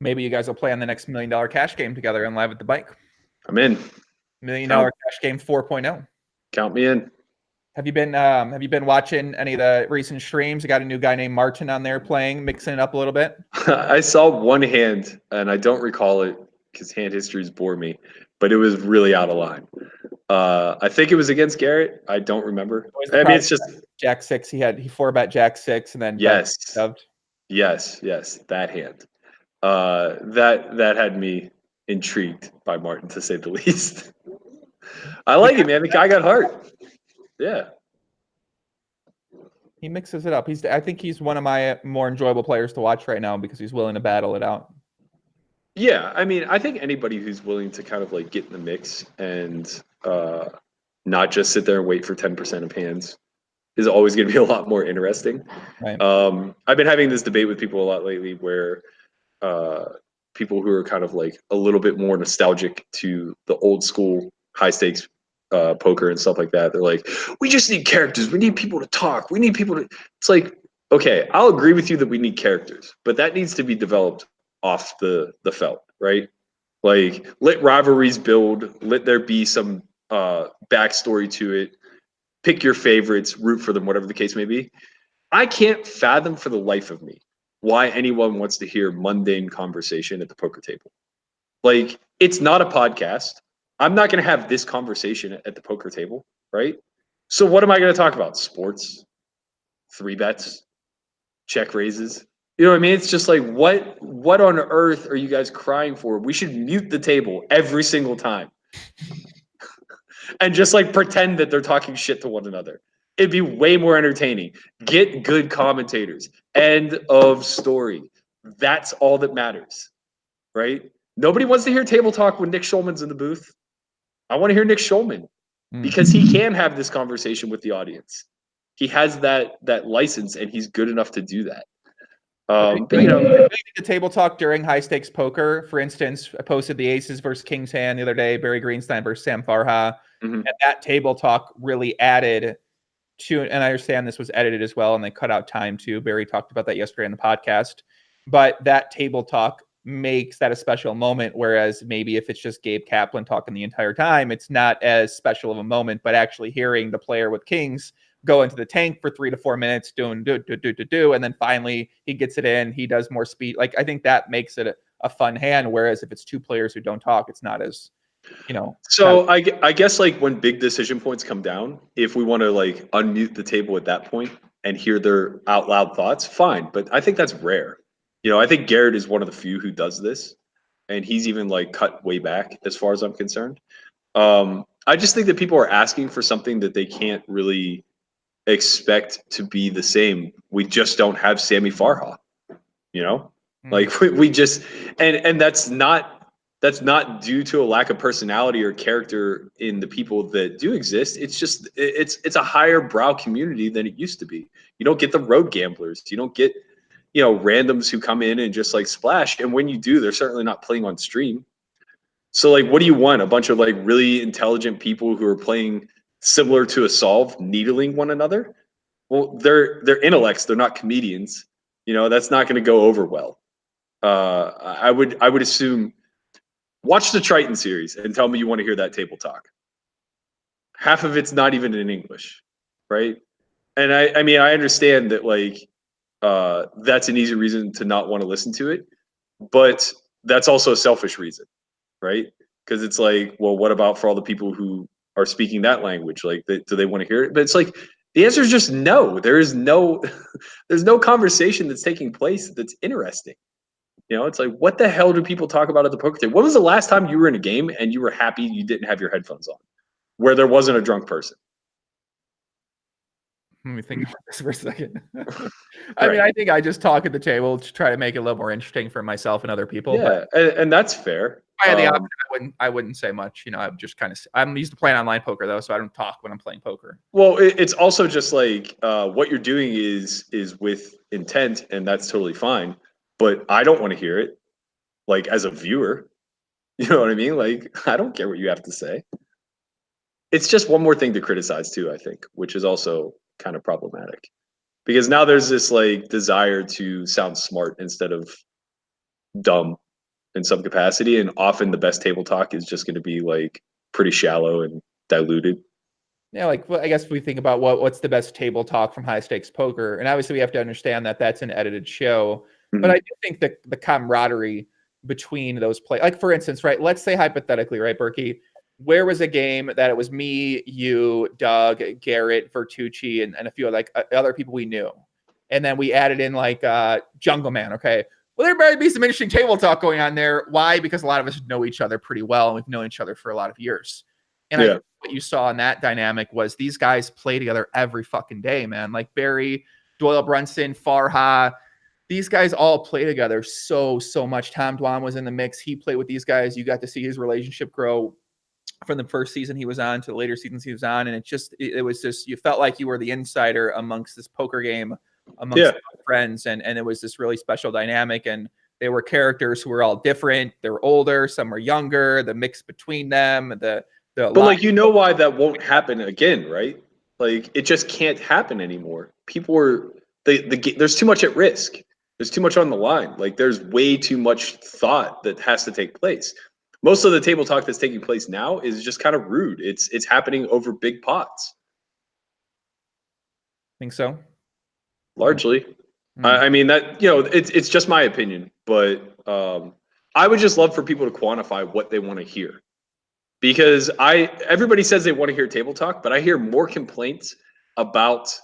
Maybe you guys will play on the next $1 million cash game together and live at the bike. I'm in. $1 million cash game 4.0. Count me in. Have you been watching any of the recent streams? You got a new guy named Martin on there playing, mixing it up a little bit. I saw one hand, and I don't recall it because hand histories bore me, but it was really out of line. I think it was against Garrett. I don't remember. I mean, it's just Jack 6. He four bet Jack 6 and then yes, shoved. yes, that hand. That had me intrigued by Martin, to say the least. I like it, man. The guy got heart. Yeah. He mixes it up. I think he's one of my more enjoyable players to watch right now because he's willing to battle it out. Yeah, I mean, I think anybody who's willing to kind of like get in the mix and not just sit there and wait for 10% of hands is always going to be a lot more interesting. Right. I've been having this debate with people a lot lately where people who are kind of like a little bit more nostalgic to the old school high stakes poker and stuff like that. They're like, we just need characters. We need people to talk. We need people to. It's like, okay, I'll agree with you that we need characters, but that needs to be developed off the felt, right? Like, let rivalries build. Let there be some backstory to it. Pick your favorites, root for them, whatever the case may be. I can't fathom for the life of me why anyone wants to hear mundane conversation at the poker table. Like, it's not a podcast. I'm not going to have this conversation at the poker table, right? So what am I going to talk about? Sports, 3-bets, check raises. You know what I mean? It's just like, what on earth are you guys crying for? We should mute the table every single time and just like pretend that they're talking shit to one another. It'd be way more entertaining. Get good commentators. End of story. That's all that matters, right? Nobody wants to hear table talk when Nick Schulman's in the booth. I want to hear Nick Schulman because he can have this conversation with the audience. He has that license, and he's good enough to do that. But you know, the table talk during high stakes poker, for instance, I posted the aces versus king's hand the other day, Barry Greenstein versus Sam Farha, and that table talk really added to, and I understand this was edited as well, and they cut out time too. Barry talked about that yesterday in the podcast, but that table talk makes that a special moment. Whereas maybe if it's just Gabe Kaplan talking the entire time, it's not as special of a moment. But actually hearing the player with kings go into the tank for 3 to 4 minutes, doing do, and then finally he gets it in. He does more speed. Like, I think that makes it a fun hand. Whereas if it's two players who don't talk, it's not as, you know. So I guess like when big decision points come down, if we want to like unmute the table at that point and hear their out loud thoughts, fine. But I think that's rare. You know, I think Garrett is one of the few who does this, and he's even like cut way back as far as I'm concerned. I just think that people are asking for something that they can't really expect to be the same. We just don't have Sammy Farha, you know, like we just, and that's not due to a lack of personality or character in the people that do exist. It's just, it's a higher brow community than it used to be. You don't get the road gamblers. You don't get, you know, randoms who come in and just like splash. And when you do, they're certainly not playing on stream. So like, what do you want? A bunch of like really intelligent people who are playing similar to a solve, needling one another? Well, they're intellects. They're not comedians. You know, that's not going to go over well. I would assume, watch the Triton series and tell me you want to hear that table talk. Half of it's not even in English, right? And I mean, I understand that like that's an easy reason to not want to listen to it, but that's also a selfish reason, right? Because it's like, well, what about for all the people who are speaking that language? Like, do they want to hear it? But it's like, the answer is just no. There's no conversation that's taking place that's interesting. You know, it's like, what the hell do people talk about at the poker table? When was the last time you were in a game and you were happy you didn't have your headphones on, where there wasn't a drunk person? Let me think about this for a second. I mean, I think I just talk at the table to try to make it a little more interesting for myself and other people. Yeah, but and that's fair. I had the option. I wouldn't say much. You know, I'm just kind of. I'm used to playing online poker though, so I don't talk when I'm playing poker. Well, it's also just like what you're doing is with intent, and that's totally fine. But I don't want to hear it, like as a viewer. You know what I mean? Like, I don't care what you have to say. It's just one more thing to criticize too, I think, which is also kind of problematic. Because now there's this like desire to sound smart instead of dumb in some capacity. And often the best table talk is just going to be like pretty shallow and diluted. Yeah, like, well, I guess we think about what's the best table talk from high stakes poker, and obviously we have to understand that that's an edited show. But I do think that the camaraderie between those like for instance, right? Let's say hypothetically, right, Berkey, where was a game that it was me, you, Doug, Garrett, Vertucci, and a few like other people we knew. And then we added in like Jungleman. Okay. Well, there might be some interesting table talk going on there. Why? Because a lot of us know each other pretty well, and we've known each other for a lot of years. And I think what you saw in that dynamic was these guys play together every fucking day, man. Like Barry, Doyle Brunson, Farha, these guys all play together so much. Tom Dwan was in the mix. He played with these guys. You got to see his relationship grow from the first season he was on to the later seasons he was on. And it was just, you felt like you were the insider amongst this poker game, amongst friends. And it was this really special dynamic. And they were characters who were all different. They were older, some were younger, the mix between them, but like, you know why that won't happen again, right? Like, it just can't happen anymore. People are, there's too much at risk. There's too much on the line. Like, there's way too much thought that has to take place. Most of the table talk that's taking place now is just kind of rude. It's happening over big pots. Think so? Largely. I mean, that, it's just my opinion, but I would just love for people to quantify what they want to hear. Because everybody says they want to hear table talk, but I hear more complaints about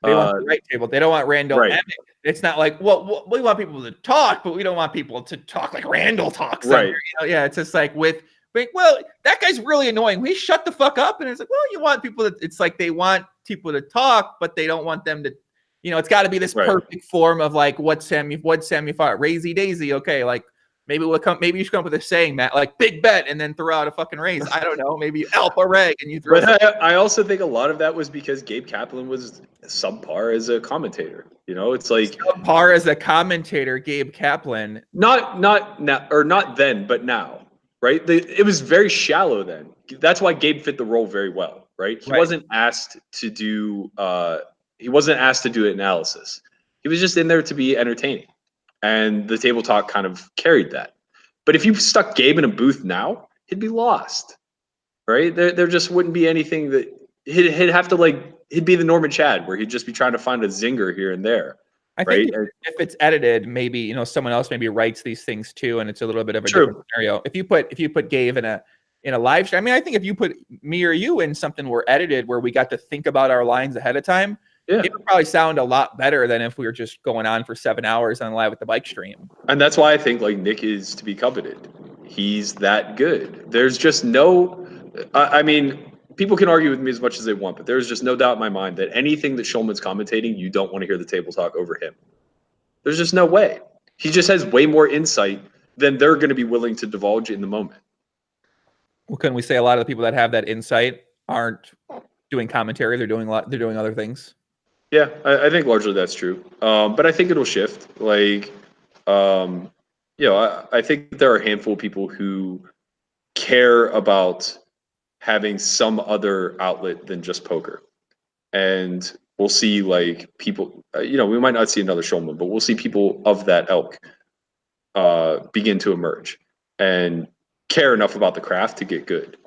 they want the right table. They don't want Randall. Right. It's not like, well, we want people to talk, but we don't want people to talk like Randall talks. Right. Yeah, it's just like well, that guy's really annoying. We shut the fuck up. And it's like, well, you want people to, it's like they want people to talk, but they don't want them to, it's got to be this perfect form of like, what's Sam you fought? Raisy Daisy. Okay, like, maybe you should come up with a saying, Matt, like big bet, and then throw out a fucking raise. I don't know, maybe alpha reg, and you throw. But I also think a lot of that was because Gabe Kaplan was subpar as a commentator. It's like subpar as a commentator, Gabe Kaplan. Not now, or not then, but now, right? It was very shallow then. That's why Gabe fit the role very well, right? He wasn't asked to do. He wasn't asked to do analysis. He was just in there to be entertaining. And the table talk kind of carried that. But if you stuck Gabe in a booth now, he'd be lost, right? There just wouldn't be anything that he'd have to he'd be the Norman Chad where he'd just be trying to find a zinger here and there. I think if it's edited, maybe, someone else maybe writes these things too. And it's a little bit of a different scenario. If you put Gabe in a live stream, I mean, I think if you put me or you in something where edited, where we got to think about our lines ahead of time, it would probably sound a lot better than if we were just going on for 7 hours on live with the bike stream. And that's why I think Nick is to be coveted. He's that good. There's just no, I mean, people can argue with me as much as they want, but there's just no doubt in my mind that anything that Schulman's commentating, you don't want to hear the table talk over him. There's just no way. He just has way more insight than they're going to be willing to divulge in the moment. Well, couldn't we say a lot of the people that have that insight aren't doing commentary? They're doing other things. Yeah, I think largely that's true. But I think it'll shift. I think there are a handful of people who care about having some other outlet than just poker. And we'll see people, we might not see another Schulman, but we'll see people of that ilk begin to emerge and care enough about the craft to get good.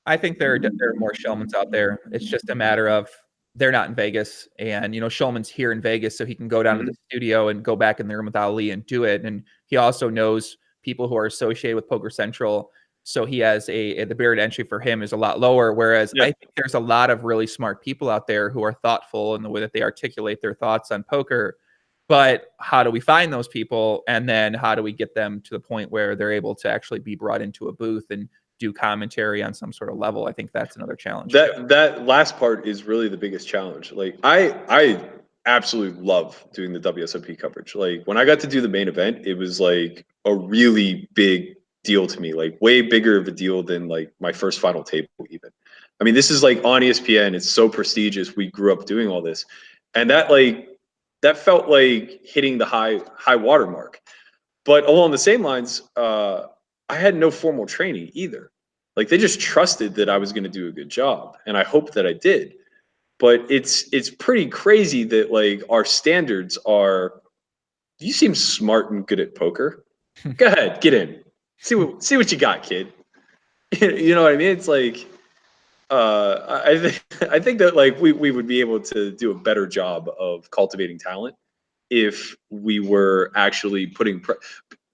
I think there are more Schulmans out there. It's just a matter of they're not in Vegas, and Schulman's here in Vegas, so he can go down to the studio and go back in the room with Ali and do it. And he also knows people who are associated with Poker Central, so he has the barrier to entry for him is a lot lower. Whereas I think there's a lot of really smart people out there who are thoughtful in the way that they articulate their thoughts on poker. But how do we find those people, and then how do we get them to the point where they're able to actually be brought into a booth and do commentary on some sort of level? I think that's another challenge. That last part is really the biggest challenge. I absolutely love doing the WSOP coverage. When I got to do the main event, it was a really big deal to me, way bigger of a deal than my first final table even. I mean, this is on ESPN. It's so prestigious. We grew up doing all this, and that felt like hitting the high water mark. But along the same lines, I had no formal training either. They just trusted that I was going to do a good job, and I hope that I did. But it's pretty crazy that our standards are, you seem smart and good at poker. Go ahead, get in. See what you got, kid. You know what I mean? It's I think that we would be able to do a better job of cultivating talent if we were actually putting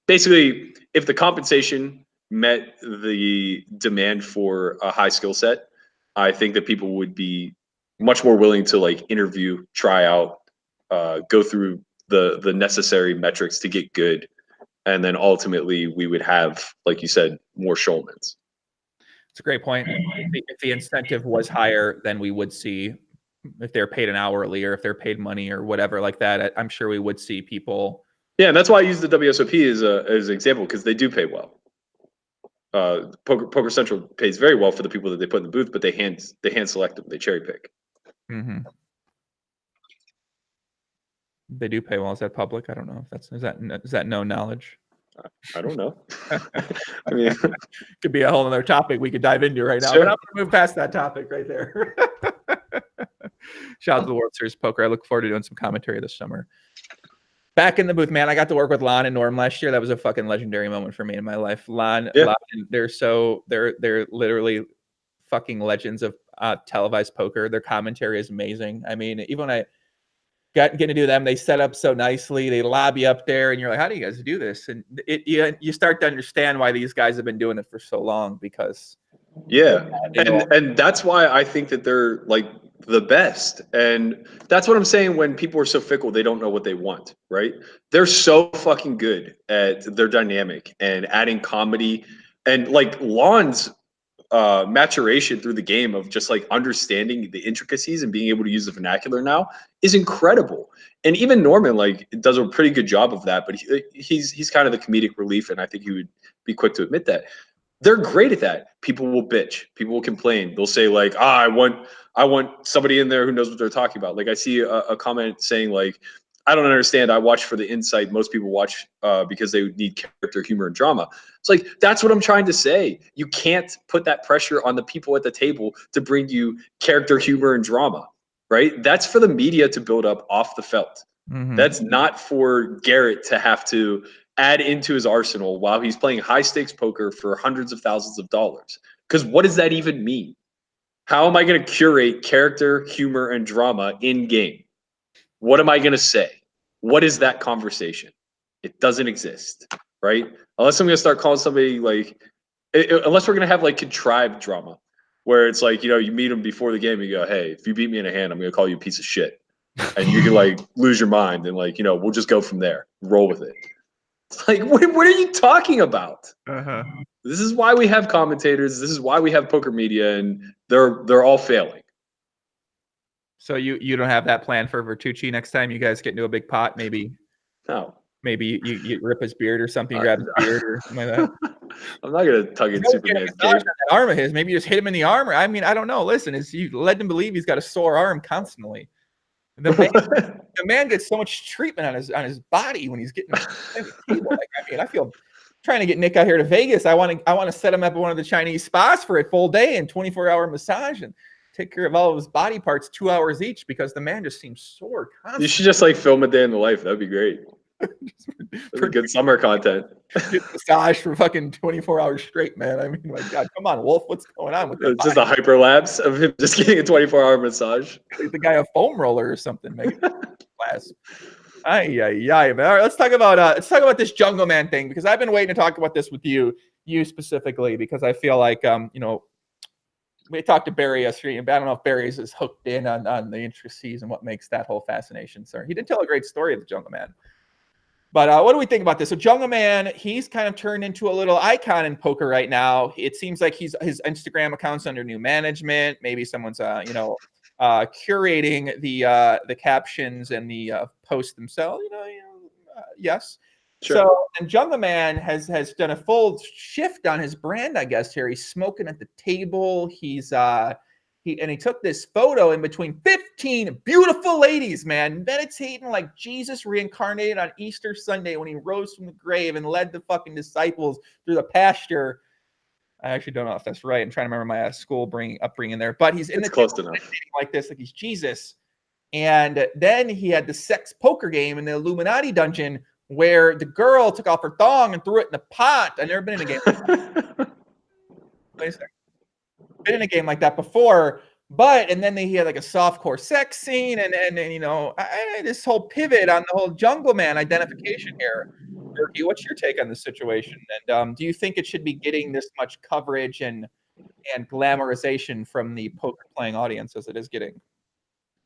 basically, if the compensation met the demand for a high skill set, I think that people would be much more willing to like interview, try out, go through the necessary metrics to get good, and then ultimately we would have, like you said, more showmans. It's a great point. If the incentive was higher, then we would see, if they're paid an hourly or if they're paid money or whatever like that, I'm sure we would see people. Yeah, and that's why I use the WSOP as an example, because they do pay well. Poker Central pays very well for the people that they put in the booth, but they hand select them, they cherry pick. Mm-hmm. They do pay well. Is that public? I don't know if is that known knowledge. I don't know. I mean, could be a whole other topic we could dive into right now. Sure. But I'm going to move past that topic right there. Shout out to the World Series Poker. I look forward to doing some commentary this summer. Back in the booth, man. I got to work with Lon and Norm last year. That was a fucking legendary moment for me in my life. Lon, they're literally fucking legends of televised poker. Their commentary is amazing. I mean, even when I getting to do them, they set up so nicely. They lobby up there, and you're like, "How do you guys do this?" And you start to understand why these guys have been doing it for so long, because and that's why I think that they're like the best. And that's what I'm saying when people are so fickle, they don't know what they want, right? They're so fucking good at their dynamic and adding comedy, and like Lon's maturation through the game of just like understanding the intricacies and being able to use the vernacular now is incredible. And even Norman like does a pretty good job of that, but he's kind of the comedic relief, and I think he would be quick to admit that. They're great at that. People will bitch, people will complain, they'll say like, I want somebody in there who knows what they're talking about. Like I see a comment saying like, I don't understand. I watch for the insight. Most people watch because they need character, humor, and drama. It's like, that's what I'm trying to say. You can't put that pressure on the people at the table to bring you character, humor, and drama, right? That's for the media to build up off the felt. Mm-hmm. That's not for Garrett to have to add into his arsenal while he's playing high stakes poker for hundreds of thousands of dollars. Because what does that even mean? How am I going to curate character, humor, and drama in game? What am I going to say? What is that conversation? It doesn't exist, right? Unless I'm going to start calling somebody like, unless we're going to have like contrived drama where it's like, you meet them before the game, you go, hey, if you beat me in a hand, I'm going to call you a piece of shit. And you can like lose your mind and like, we'll just go from there, roll with it. It's like, what are you talking about? Uh-huh. This is why we have commentators. This is why we have poker media, and they're all failing. So you don't have that plan for Vertucci next time you guys get into a big pot? Maybe. No. Maybe you rip his beard or something, grab his beard or something like that. I'm not gonna tug in Superman's game. That arm of his. Maybe you just hit him in the arm. I mean, I don't know. Listen, you led him to believe he's got a sore arm constantly. The man gets so much treatment on his body when he's getting at the table. Like, I mean, I feel trying to get Nick out here to Vegas. I want to set him up at one of the Chinese spas for a full day and 24-hour massage and take care of all of his body parts 2 hours each, because the man just seems sore constantly. You should just like film a day in the life. That'd be great. For good summer content. Massage for fucking 24 hours straight, man. I mean, my God, come on, Wolf. What's going on with that? It's just a hyperlapse of him just getting a 24-hour massage. Like the guy a foam roller or something. Make it class. Man. All right, let's talk about this Jungleman thing, because I've been waiting to talk about this with you specifically, because I feel like we talked to Barry yesterday, and I don't know if Barry's is hooked in on the intricacies and what makes that whole fascination. So he did tell a great story of the Jungleman. But what do we think about this? So Jungleman, he's kind of turned into a little icon in poker right now. It seems like his Instagram account's under new management. Maybe someone's curating the captions and the posts themselves. Yes. Sure. So, and Jungleman has done a full shift on his brand, I guess. Here, he's smoking at the table. He took this photo in between 15 beautiful ladies, man, meditating like Jesus reincarnated on Easter Sunday when he rose from the grave and led the fucking disciples through the pasture. I actually don't know if that's right. I'm trying to remember my school upbringing there, but he's in the close enough like this, like he's Jesus. And then he had the sex poker game in the Illuminati dungeon where the girl took off her thong and threw it in the pot. I've never been in a game like that. Wait a second. Been in a game like that before, and then he had like a softcore sex scene, and this whole pivot on the whole Jungleman identification here. Berkey, what's your take on the situation? And do you think it should be getting this much coverage and glamorization from the poker playing audience as it is getting?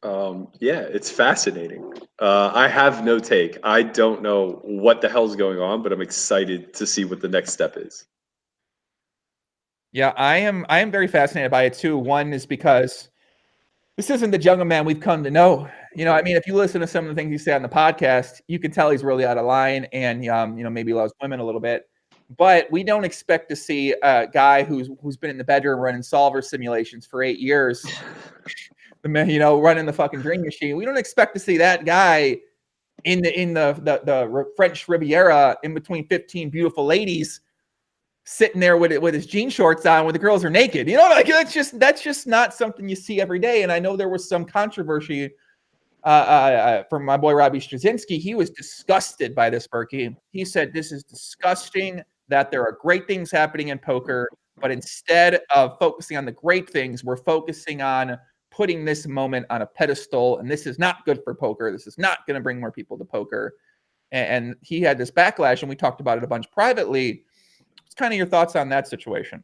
Yeah, it's fascinating. I have no take. I don't know what the hell's going on, but I'm excited to see what the next step is. Yeah, I am very fascinated by it too. One is because this isn't the Jungleman we've come to know. You know, I mean, if you listen to some of the things he said on the podcast, you can tell he's really out of line and maybe loves women a little bit. But we don't expect to see a guy who's been in the bedroom running solver simulations for 8 years, running the fucking dream machine. We don't expect to see that guy in the French Riviera in between 15 beautiful ladies sitting there with his jean shorts on when the girls are naked. You know, like that's just not something you see every day. And I know there was some controversy from my boy Robbie Straczynski. He was disgusted by this, Berkey. He said this is disgusting, that there are great things happening in poker, but instead of focusing on the great things, we're focusing on putting this moment on a pedestal, and this is not good for poker. This is not going to bring more people to poker. And he had this backlash, and we talked about it a bunch privately. What's kind of your thoughts on that situation?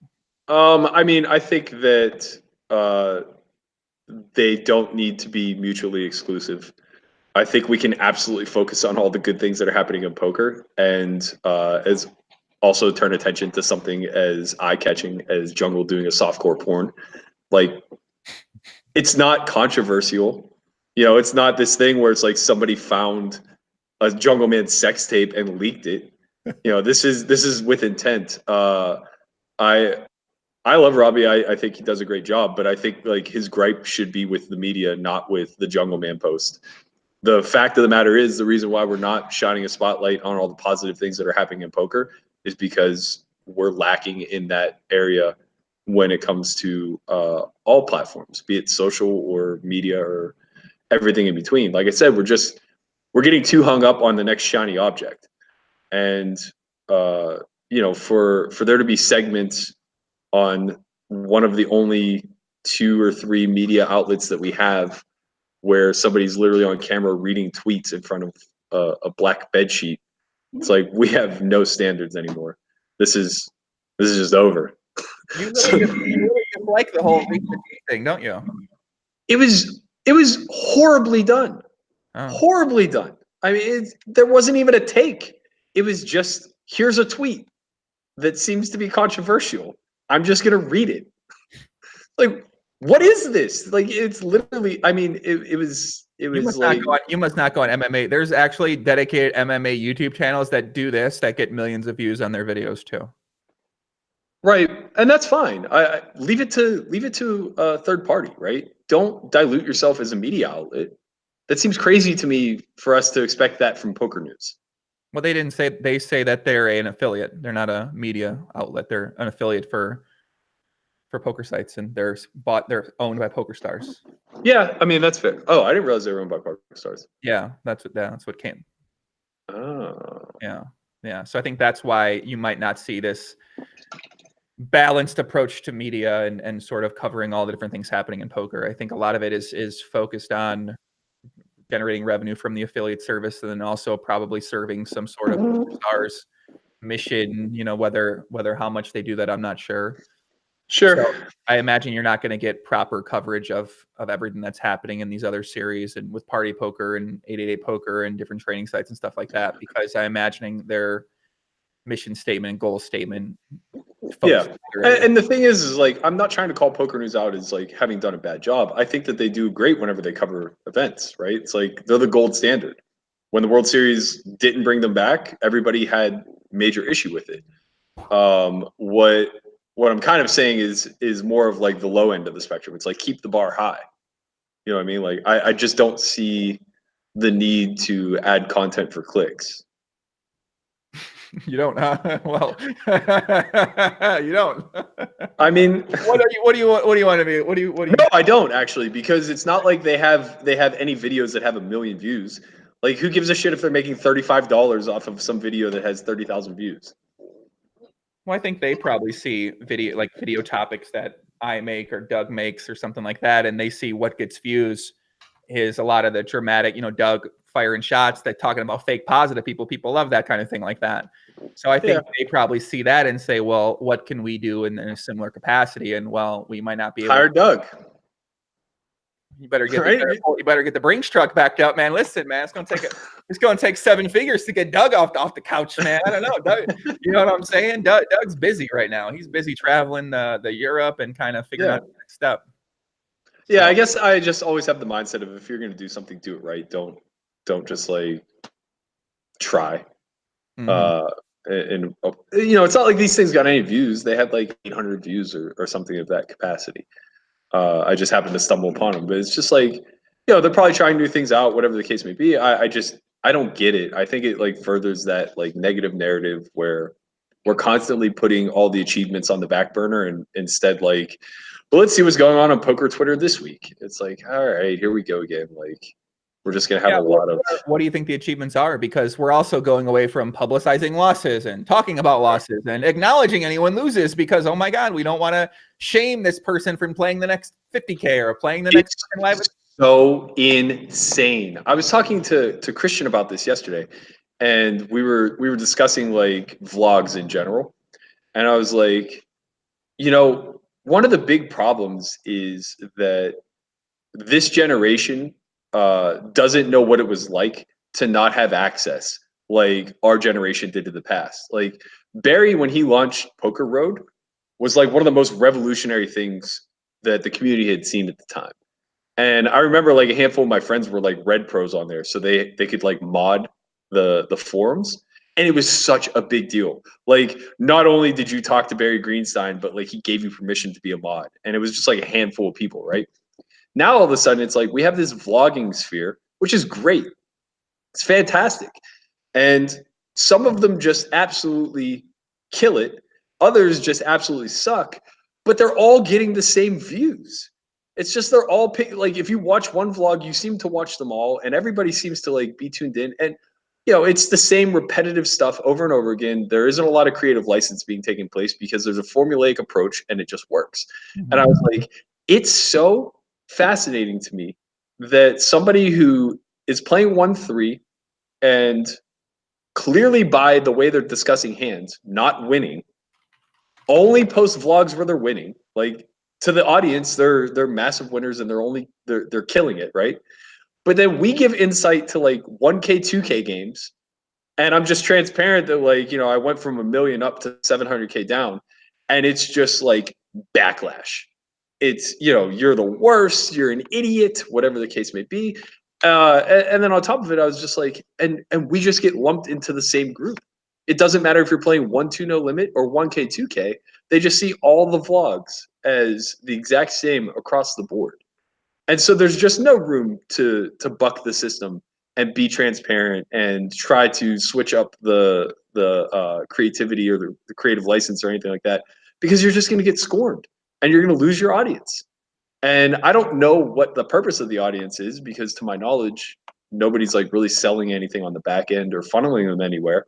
I mean, I think that they don't need to be mutually exclusive. I think we can absolutely focus on all the good things that are happening in poker, and as also turn attention to something as eye-catching as Jungle doing a softcore porn. Like, it's not controversial. You know, it's not this thing where it's like somebody found a Jungleman sex tape and leaked it. You know, this is with intent. I love Robbie. I think he does a great job, but I think like his gripe should be with the media, not with the Jungleman post. The fact of the matter is, the reason why we're not shining a spotlight on all the positive things that are happening in poker is because we're lacking in that area when it comes to all platforms, be it social or media or everything in between. Like I said, we're getting too hung up on the next shiny object, and for there to be segments on one of the only 2 or 3 media outlets that we have where somebody's literally on camera reading tweets in front of a black bed sheet. It's like we have no standards anymore. This is just over. You really dislike the whole thing, don't you? It was horribly done. Oh. Horribly done. I mean, there wasn't even a take. It was just, here's a tweet that seems to be controversial. I'm just going to read it. Like, what is this? Like, it's literally, I mean, it was like. You must not go on MMA. There's actually dedicated MMA YouTube channels that do this, that get millions of views on their videos too. Right, and that's fine. I leave it to a third party, right? Don't dilute yourself as a media outlet. That seems crazy to me for us to expect that from Poker News. Well, they say that they're an affiliate. They're not a media outlet. They're an affiliate for poker sites, and they're owned by Poker Stars. Yeah, I mean that's fair. Oh, I didn't realize they were owned by Poker Stars. Yeah, that's what came. Oh. Yeah. So I think that's why you might not see this balanced approach to media and sort of covering all the different things happening in poker. I think a lot of it is focused on generating revenue from the affiliate service, and then also probably serving some sort of stars mission. You know, whether how much they do that, I'm not sure. Sure. So I imagine you're not going to get proper coverage of everything that's happening in these other series and with Party Poker and 888 Poker and different training sites and stuff like that, because I'm imagining their mission statement, goal statement. Yeah, and the thing is like, I'm not trying to call Poker News out as like having done a bad job. I think that they do great whenever they cover events, right? It's like they're the gold standard. When the World Series didn't bring them back, everybody had major issue with it. What I'm kind of saying is more of like the low end of the spectrum. It's like, keep the bar high. You know what I mean? Like I just don't see the need to add content for clicks. You don't, well, you don't. I mean, what do you want to be? What do you? No, I don't actually, because it's not like they have any videos that have 1 million views. Like, who gives a shit if they're making $35 off of some video that has 30,000 views? Well, I think they probably see video topics that I make or Doug makes or something like that, and they see what gets views a lot of the dramatic, Doug firing shots, that talking about fake positive people. People love that kind of thing like that. So I think they probably see that and say, well, what can we do in a similar capacity? And well, we might not be able hire Doug. You better get the Brinks truck backed up, man. Listen, man, it's gonna take 7 figures to get Doug off the couch, man. I don't know, Doug, you know what I'm saying? Doug's busy right now. He's busy traveling the Europe and kind of figuring out the next step. Yeah, I guess I just always have the mindset of, if you're gonna do something, do it right. Don't just like try. And it's not like these things got any views. They had like 800 views or something of that capacity. I just happened to stumble upon them, but it's just like, they're probably trying new things out, whatever the case may be. I don't get it. I think it like furthers that like negative narrative where we're constantly putting all the achievements on the back burner, and instead like, well, let's see what's going on Poker Twitter this week. It's like, all right, here we go again. Like, we're just going to have a lot of... What do you think the achievements are? Because we're also going away from publicizing losses and talking about losses and acknowledging anyone loses, because, oh my God, we don't want to shame this person from playing the next 50K or playing the next live. So insane. I was talking to Kristen about this yesterday, and we were discussing like vlogs in general. And I was like, one of the big problems is that this generation doesn't know what it was like to not have access like our generation did to the past. Like Barry, when he launched Poker Road, was like one of the most revolutionary things that the community had seen at the time. And I remember like a handful of my friends were like red pros on there, so they could like mod the forums. And it was such a big deal. Like, not only did you talk to Barry Greenstein, but like he gave you permission to be a mod. And it was just like a handful of people, right? Now all of a sudden it's like we have this vlogging sphere, which is great. It's fantastic. And some of them just absolutely kill it. Others just absolutely suck, but they're all getting the same views. It's just they're all like, if you watch one vlog, you seem to watch them all, and everybody seems to like be tuned in. And it's the same repetitive stuff over and over again. There isn't a lot of creative license being taken place because there's a formulaic approach and it just works. And I was like, it's so fascinating to me that somebody who is playing 1-3 and clearly, by the way they're discussing hands, not winning, only post vlogs where they're winning. Like, to the audience, they're massive winners and they're killing it, right? But then we give insight to like 1K, 2K games, and I'm just transparent that like, I went from 1 million up to 700K down, and it's just like backlash. It's, you're the worst, you're an idiot, whatever the case may be. And then on top of it, I was just like, and we just get lumped into the same group. It doesn't matter if you're playing 1-2 no limit or 1K, 2K. They just see all the vlogs as the exact same across the board. And so there's just no room to buck the system and be transparent and try to switch up the creativity or the creative license or anything like that, because you're just going to get scorned and you're going to lose your audience. And I don't know what the purpose of the audience is, because to my knowledge, nobody's like really selling anything on the back end or funneling them anywhere.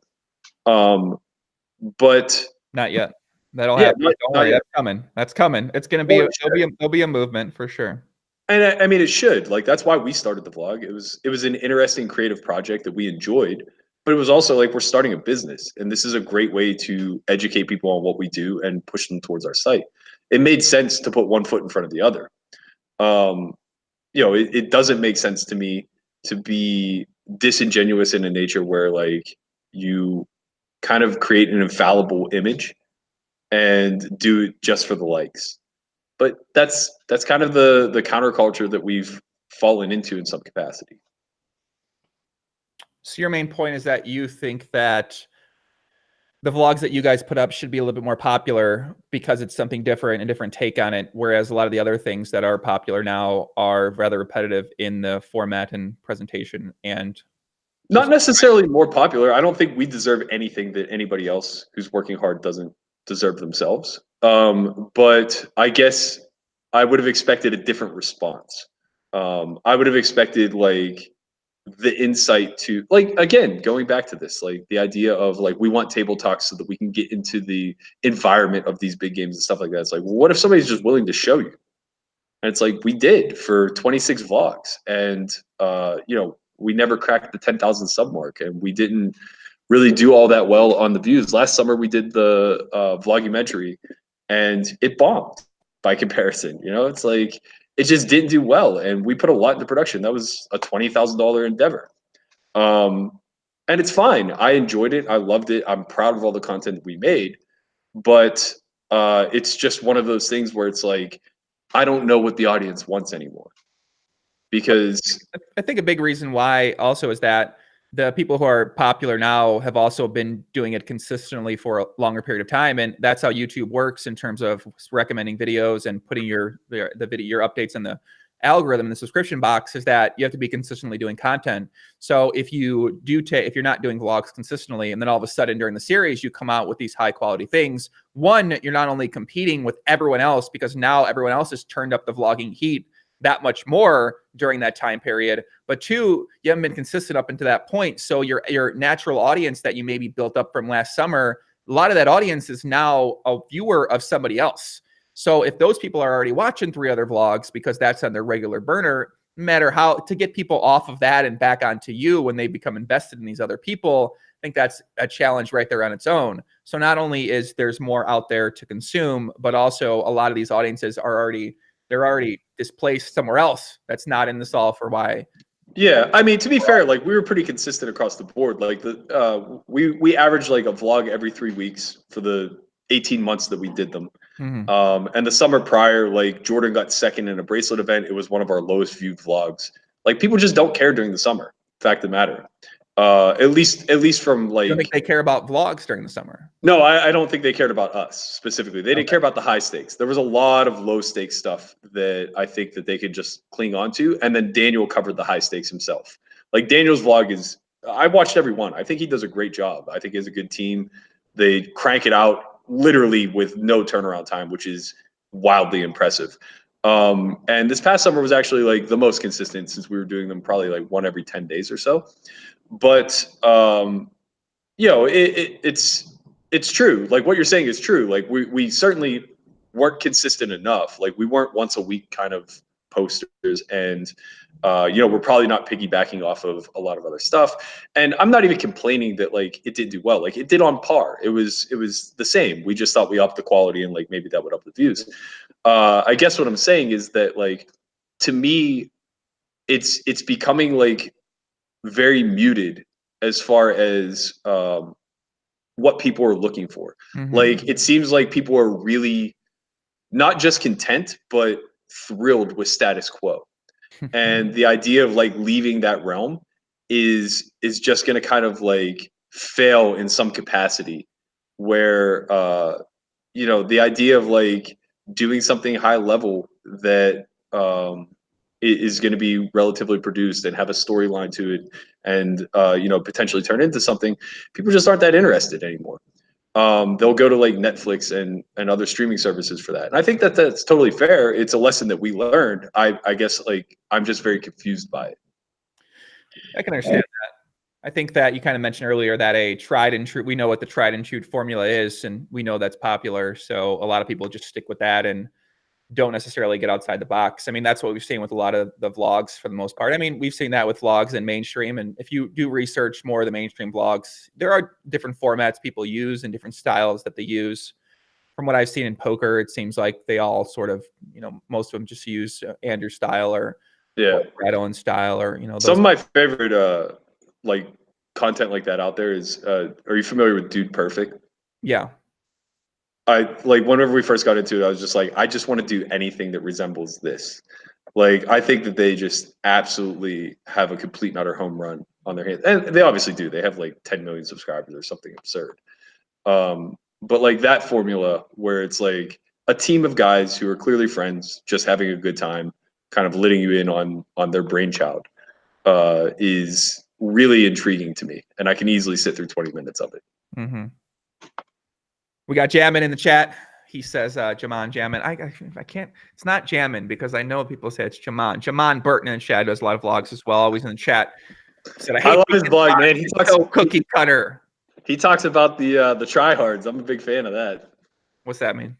But not yet. That'll happen. Don't worry, that's coming. That's coming. It's going to be there'll be a movement for sure. And I mean, it should. Like, that's why we started the vlog. It was an interesting creative project that we enjoyed, but it was also like, we're starting a business, and this is a great way to educate people on what we do and push them towards our site. It made sense to put one foot in front of the other. It doesn't make sense to me to be disingenuous in a nature where like you kind of create an infallible image and do it just for the likes. But that's kind of the counterculture that we've fallen into in some capacity. So your main point is that you think that the vlogs that you guys put up should be a little bit more popular because it's something different, a different take on it, whereas a lot of the other things that are popular now are rather repetitive in the format and presentation, and not necessarily more popular. I don't think we deserve anything that anybody else who's working hard doesn't deserve themselves. But I guess I would have expected a different response. I would have expected like the insight to, like, again, going back to this, like the idea of like, we want table talks so that we can get into the environment of these big games and stuff like that. It's like, well, what if somebody's just willing to show you? And it's like, we did for 26 vlogs. And, you know, we never cracked the 10,000 sub mark, and we didn't really do all that well on the views. Last summer we did the vlogumentary, and it bombed by comparison. You know, it's like, it just didn't do well. And we put a lot into production. That was a $20,000 endeavor. And it's fine. I enjoyed it. I loved it. I'm proud of all the content we made. But it's just one of those things where it's like, I don't know what the audience wants anymore. Because I think a big reason why also is that the people who are popular now have also been doing it consistently for a longer period of time, and that's how YouTube works in terms of recommending videos and putting your updates in the algorithm in the subscription box, is that you have to be consistently doing content. So if you if you're not doing vlogs consistently, and then all of a sudden during the series you come out with these high quality things, one, you're not only competing with everyone else because now everyone else has turned up the vlogging heat that much more during that time period, but two, you haven't been consistent up until that point. So your natural audience that you maybe built up from last summer, a lot of that audience is now a viewer of somebody else. So if those people are already watching 3 other vlogs because that's on their regular burner, no matter how to get people off of that and back onto you when they become invested in these other people, I think that's a challenge right there on its own. So not only is there's more out there to consume, but also a lot of these audiences are already displaced somewhere else that's not in the solve for why. yeah, I mean, to be fair, like, we were pretty consistent across the board. Like, we averaged like a vlog every 3 weeks for the 18 months that we did them. And the summer prior, like, Jordan got second in a bracelet event. It was one of our lowest viewed vlogs. Like, people just don't care during the summer. Fact of the matter. At least from like. You don't think they care about vlogs during the summer? No, I don't think they cared about us specifically. They didn't care about the high stakes. There was a lot of low stakes stuff that I think that they could just cling on to. And then Daniel covered the high stakes himself. Like, Daniel's vlog is, I watched every one. I think he does a great job. I think he has a good team. They crank it out literally with no turnaround time, which is wildly impressive. And this past summer was actually like the most consistent, since we were doing them probably like one every 10 days or so. But, you know, it's true. Like, what you're saying is true. Like, we certainly weren't consistent enough. Like, we weren't once a week kind of posters, and you know, we're probably not piggybacking off of a lot of other stuff. And I'm not even complaining that like it didn't do well. Like, it did on par. It was the same. We just thought we upped the quality, and like maybe that would up the views. I guess what I'm saying is that, like, to me, it's becoming like very muted as far as what people are looking for. Like, it seems like people are really not just content, but thrilled with status quo. And the idea of like leaving that realm is just going to kind of like fail in some capacity, where you know, the idea of like doing something high level that is going to be relatively produced and have a storyline to it, and you know, potentially turn into something, people just aren't that interested anymore. They'll go to like Netflix and other streaming services for that. And I think that that's totally fair. It's a lesson that we learned. I guess like I'm just very confused by it. I can understand that. I think that you kind of mentioned earlier that a tried and true, we know what the tried and true formula is, and we know that's popular. So a lot of people just stick with that and don't necessarily get outside the box. I mean, that's what we've seen with a lot of the vlogs for the most part. I mean, we've seen that with vlogs and mainstream. And if you do research more of the mainstream vlogs, there are different formats people use and different styles that they use. From what I've seen in poker, it seems like they all sort of, you know, most of them just use Andrew style or Brad Owen style, or, you know, those. Some of my favorite like content like that out there is are you familiar with Dude Perfect? Yeah. I like, whenever we first got into it, I was just like, I just want to do anything that resembles this. Like, I think that they just absolutely have a complete and utter home run on their hands. And they obviously do. They have like 10 million subscribers or something absurd. But like that formula where it's like a team of guys who are clearly friends, just having a good time, kind of letting you in on their brainchild, is really intriguing to me. And I can easily sit through 20 minutes of it. We got Jammin in the chat. He says, Jaman Jammin. I can't, it's not Jammin because I know people say it's Jaman. Jaman Burton in the chat does a lot of vlogs as well, always in the chat. He said, I love his vlog, man. He talks cookie cutter. He talks about the Tryhards. I'm a big fan of that. What's that mean?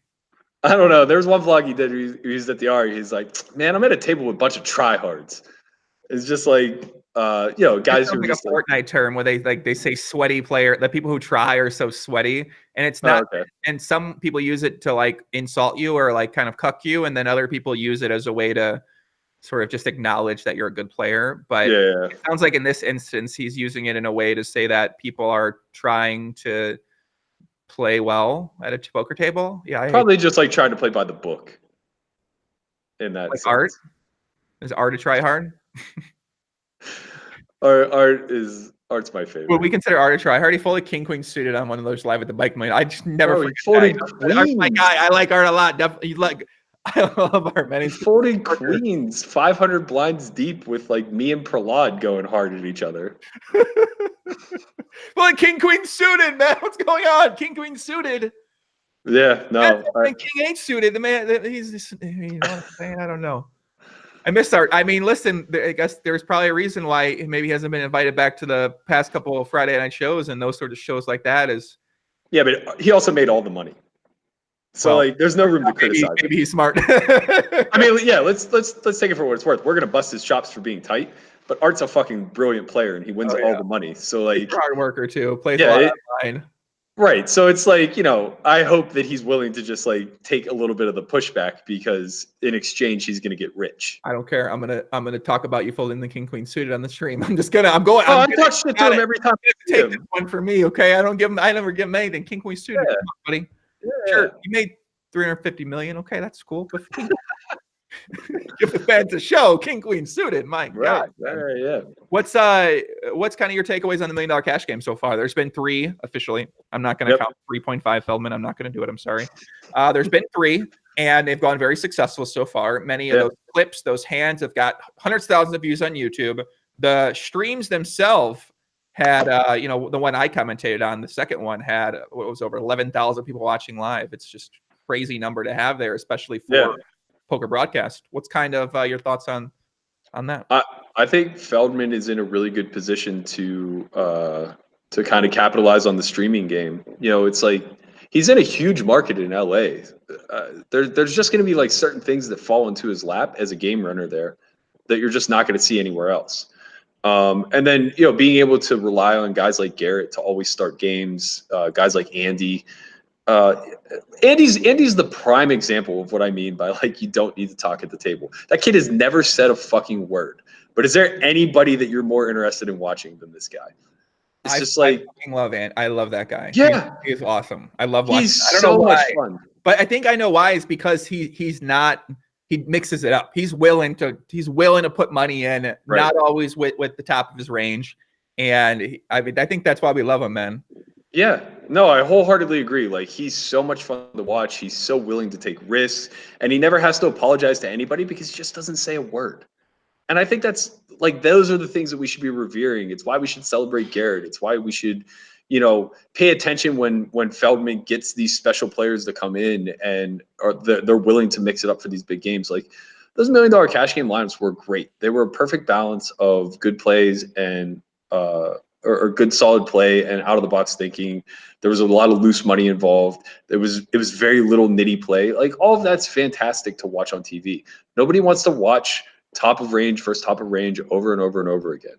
I don't know. There was one vlog he did. He was at the R. He's like, man, I'm at a table with a bunch of tryhards. It's just like, It guys who sounds are like just a like, Fortnite term where they say sweaty player. The people who try are so sweaty, and it's oh, not. okay. And some people use it to like insult you or like kind of cuck you, and then other people use it as a way to sort of just acknowledge that you're a good player. But Yeah. it sounds like in this instance, he's using it in a way to say that people are trying to play well at a poker table. Yeah, I hate Probably just like trying to play by the book in that like art. sense. Is art a try hard? Art's my favorite. Well, we consider art a try hard. He fully king queen suited on one of those live at the bike man. I just never Bro, he forget folded that. Art's my queens. guy. I like art a lot. Definitely like I love art, man. He He's folded queens 500 blinds deep with like me and Prahlad going hard at each other. well, king queen suited, man. What's going on? King queen suited. Yeah, no. King 8 suited. The man, he's just, you know what I'm saying? I don't know. I missed art. I mean, listen, I guess there's probably a reason why maybe he hasn't been invited back to the past couple of Friday night shows and those sort of shows like that is. Yeah, but he also made all the money. So Well, like there's no room to criticize him. Maybe he's smart. I mean, yeah, let's take it for what it's worth. We're gonna bust his chops for being tight, but Art's a fucking brilliant player and he wins all the money. So like he's a hard worker too. Plays a lot online. Right. So it's like, I hope that he's willing to just like take a little bit of the pushback because in exchange he's gonna get rich. I don't care. I'm gonna talk about you folding the king queen suited on the stream. I'm going. I talk shit to him every time. Take this one for me, okay? I never give him anything. King queen suited, come on, buddy. Yeah. Sure, you made 350 million. Okay, that's cool. But give the fans a show. King queen suited. My God. Right, yeah. What's kind of your takeaways on the $1 million cash game so far? There's been 3 officially. I'm not going to count 3.5 Feldman. I'm not going to do it. I'm sorry. There's been 3, and they've gone very successful so far. Many of those clips, those hands have got hundreds of thousands of views on YouTube. The streams themselves had, the one I commentated on, the second one had what was over 11,000 people watching live. It's just crazy number to have there, especially for poker broadcast. What's kind of your thoughts on that? I think Feldman is in a really good position to kind of capitalize on the streaming game. It's like he's in a huge market in LA. There's just going to be like certain things that fall into his lap as a game runner there that you're just not going to see anywhere else. And then, being able to rely on guys like Garrett to always start games, guys like Andy. Andy's the prime example of what I mean by like you don't need to talk at the table. That kid has never said a fucking word. But is there anybody that you're more interested in watching than this guy? It's just like I fucking love Ant. I love that guy. Yeah, he's awesome. I love watching. He's I don't so know why, much fun. but I think I know why. Is because he's not. He mixes it up. He's willing to put money in, not always with the top of his range. And I think that's why we love him, man. Yeah, no, I wholeheartedly agree. Like he's so much fun to watch. He's so willing to take risks, and he never has to apologize to anybody because he just doesn't say a word. And I think that's like those are the things that we should be revering. It's why we should celebrate Garrett. It's why we should, pay attention when Feldman gets these special players to come in and they're willing to mix it up for these big games. Like those $1 million cash game lineups were great. They were a perfect balance of good plays and or good solid play and out of the box thinking. There was a lot of loose money involved. It was very little nitty play. Like all of that's fantastic to watch on TV. Nobody wants to watch top of range over and over and over again.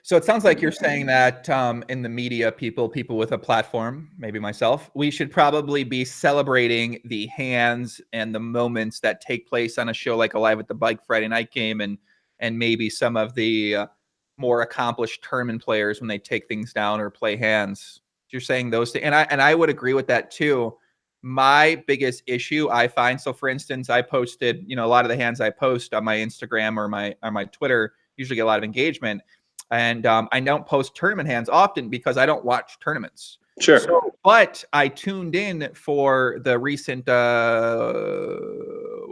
So it sounds like you're saying that in the media, people with a platform, maybe myself, we should probably be celebrating the hands and the moments that take place on a show like a Live at the Bike Friday night game, and maybe some of the more accomplished tournament players when they take things down or play hands. You're saying those things, and I would agree with that too. My biggest issue I find, so for instance, I posted, a lot of the hands I post on my Instagram or my Twitter usually get a lot of engagement. And I don't post tournament hands often because I don't watch tournaments. Sure. So, but I tuned in for the recent, what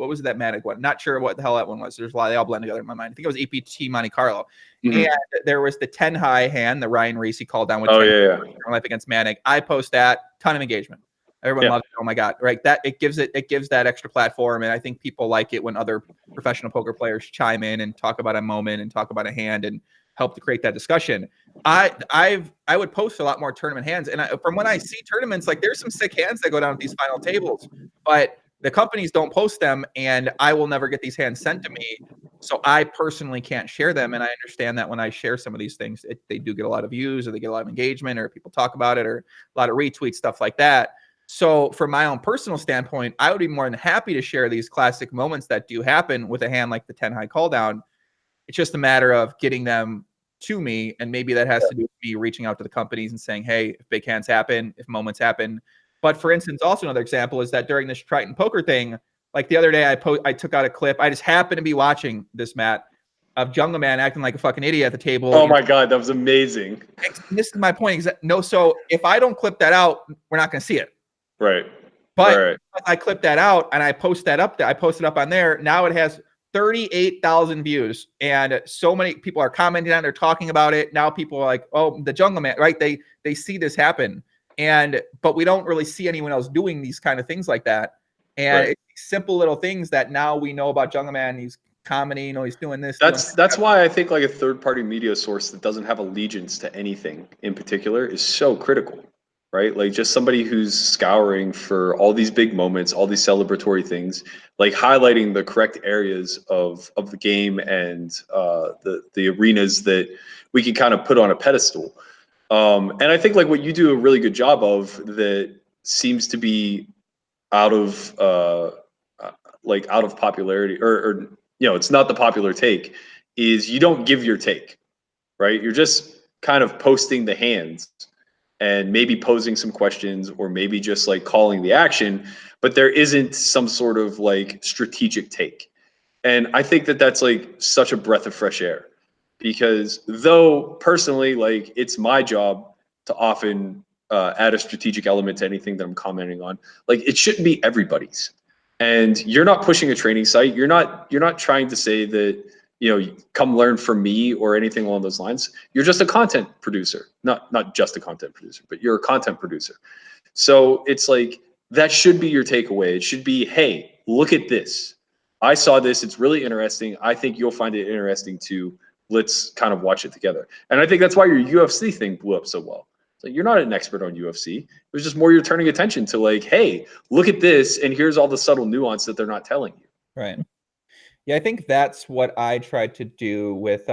was that Manic one? Not sure what the hell that one was. There's a lot, they all blend together in my mind. I think it was EPT Monte Carlo. Mm-hmm. And there was the 10 high hand, the Ryan Reese called down with 10 life against Manic. I post that, ton of engagement. Everyone loves it. Oh my God. Right. That it gives that extra platform. And I think people like it when other professional poker players chime in and talk about a moment and talk about a hand and help to create that discussion. I would post a lot more tournament hands, and from when I see tournaments, like there's some sick hands that go down at these final tables, but the companies don't post them, and I will never get these hands sent to me. So I personally can't share them, and I understand that when I share some of these things, they do get a lot of views, or they get a lot of engagement, or people talk about it, or a lot of retweets, stuff like that. So from my own personal standpoint, I would be more than happy to share these classic moments that do happen with a hand like the 10 high call down. It's just a matter of getting them to me, and maybe that has to do with me reaching out to the companies and saying, hey, if big hands happen, if moments happen. But for instance, also another example is that during this Triton poker thing, like the other day, I took out a clip. I just happened to be watching this, Matt, of Jungleman acting like a fucking idiot at the table. Oh my God, that was amazing. This is my point. No, so if I don't clip that out, we're not going to see it. Right. But I clip that out and I post that up there. I post it up on there. Now it has 38,000 views, and so many people are commenting on it, they're talking about it. Now people are like, oh, the Jungleman, right? They see this happen. But we don't really see anyone else doing these kind of things like that. And it's simple little things that now we know about Jungleman. He's commenting, he's doing this. That's why I think like a third-party media source that doesn't have allegiance to anything in particular is so critical, right? Like just somebody who's scouring for all these big moments, all these celebratory things, like highlighting the correct areas of the game and the arenas that we can kind of put on a pedestal. And I think like what you do a really good job of that seems to be out of popularity, or it's not the popular take, is you don't give your take, right? You're just kind of posting the hands and maybe posing some questions, or maybe just like calling the action, but there isn't some sort of like strategic take. And I think that that's like such a breath of fresh air, because though personally, like it's my job to often add a strategic element to anything that I'm commenting on, like it shouldn't be everybody's. And you're not pushing a training site. You're not trying to say that, come learn from me or anything along those lines. You're just a content producer, not just a content producer, but you're a content producer. So it's like, that should be your takeaway. It should be, hey, look at this. I saw this. It's really interesting. I think you'll find it interesting too. Let's kind of watch it together. And I think that's why your UFC thing blew up so well. So you're not an expert on UFC. It was just more you're turning attention to like, hey, look at this, and here's all the subtle nuance that they're not telling you. Right. Yeah, I think that's what I tried to do with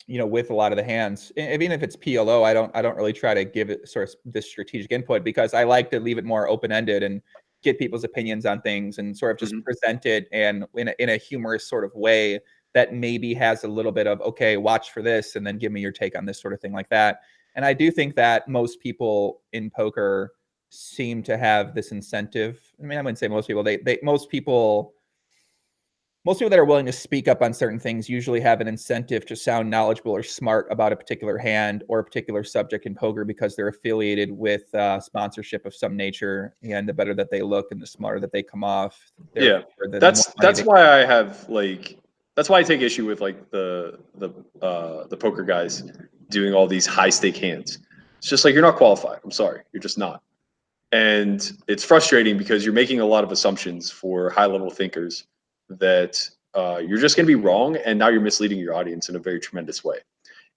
with a lot of the hands. Even if it's PLO, I don't really try to give it sort of this strategic input, because I like to leave it more open-ended and get people's opinions on things and sort of just present it and in a humorous sort of way that maybe has a little bit of, okay, watch for this and then give me your take on this sort of thing like that. And I do think that most people in poker seem to have this incentive. I mean, I wouldn't say most people. Most people that are willing to speak up on certain things usually have an incentive to sound knowledgeable or smart about a particular hand or a particular subject in poker, because they're affiliated with sponsorship of some nature. And the better that they look and the smarter that they come off. Yeah, that's why I have that's why I take issue with like the poker guys doing all these high stake hands. It's just like, you're not qualified. I'm sorry, you're just not. And it's frustrating because you're making a lot of assumptions for high level thinkers that you're just going to be wrong, and now you're misleading your audience in a very tremendous way.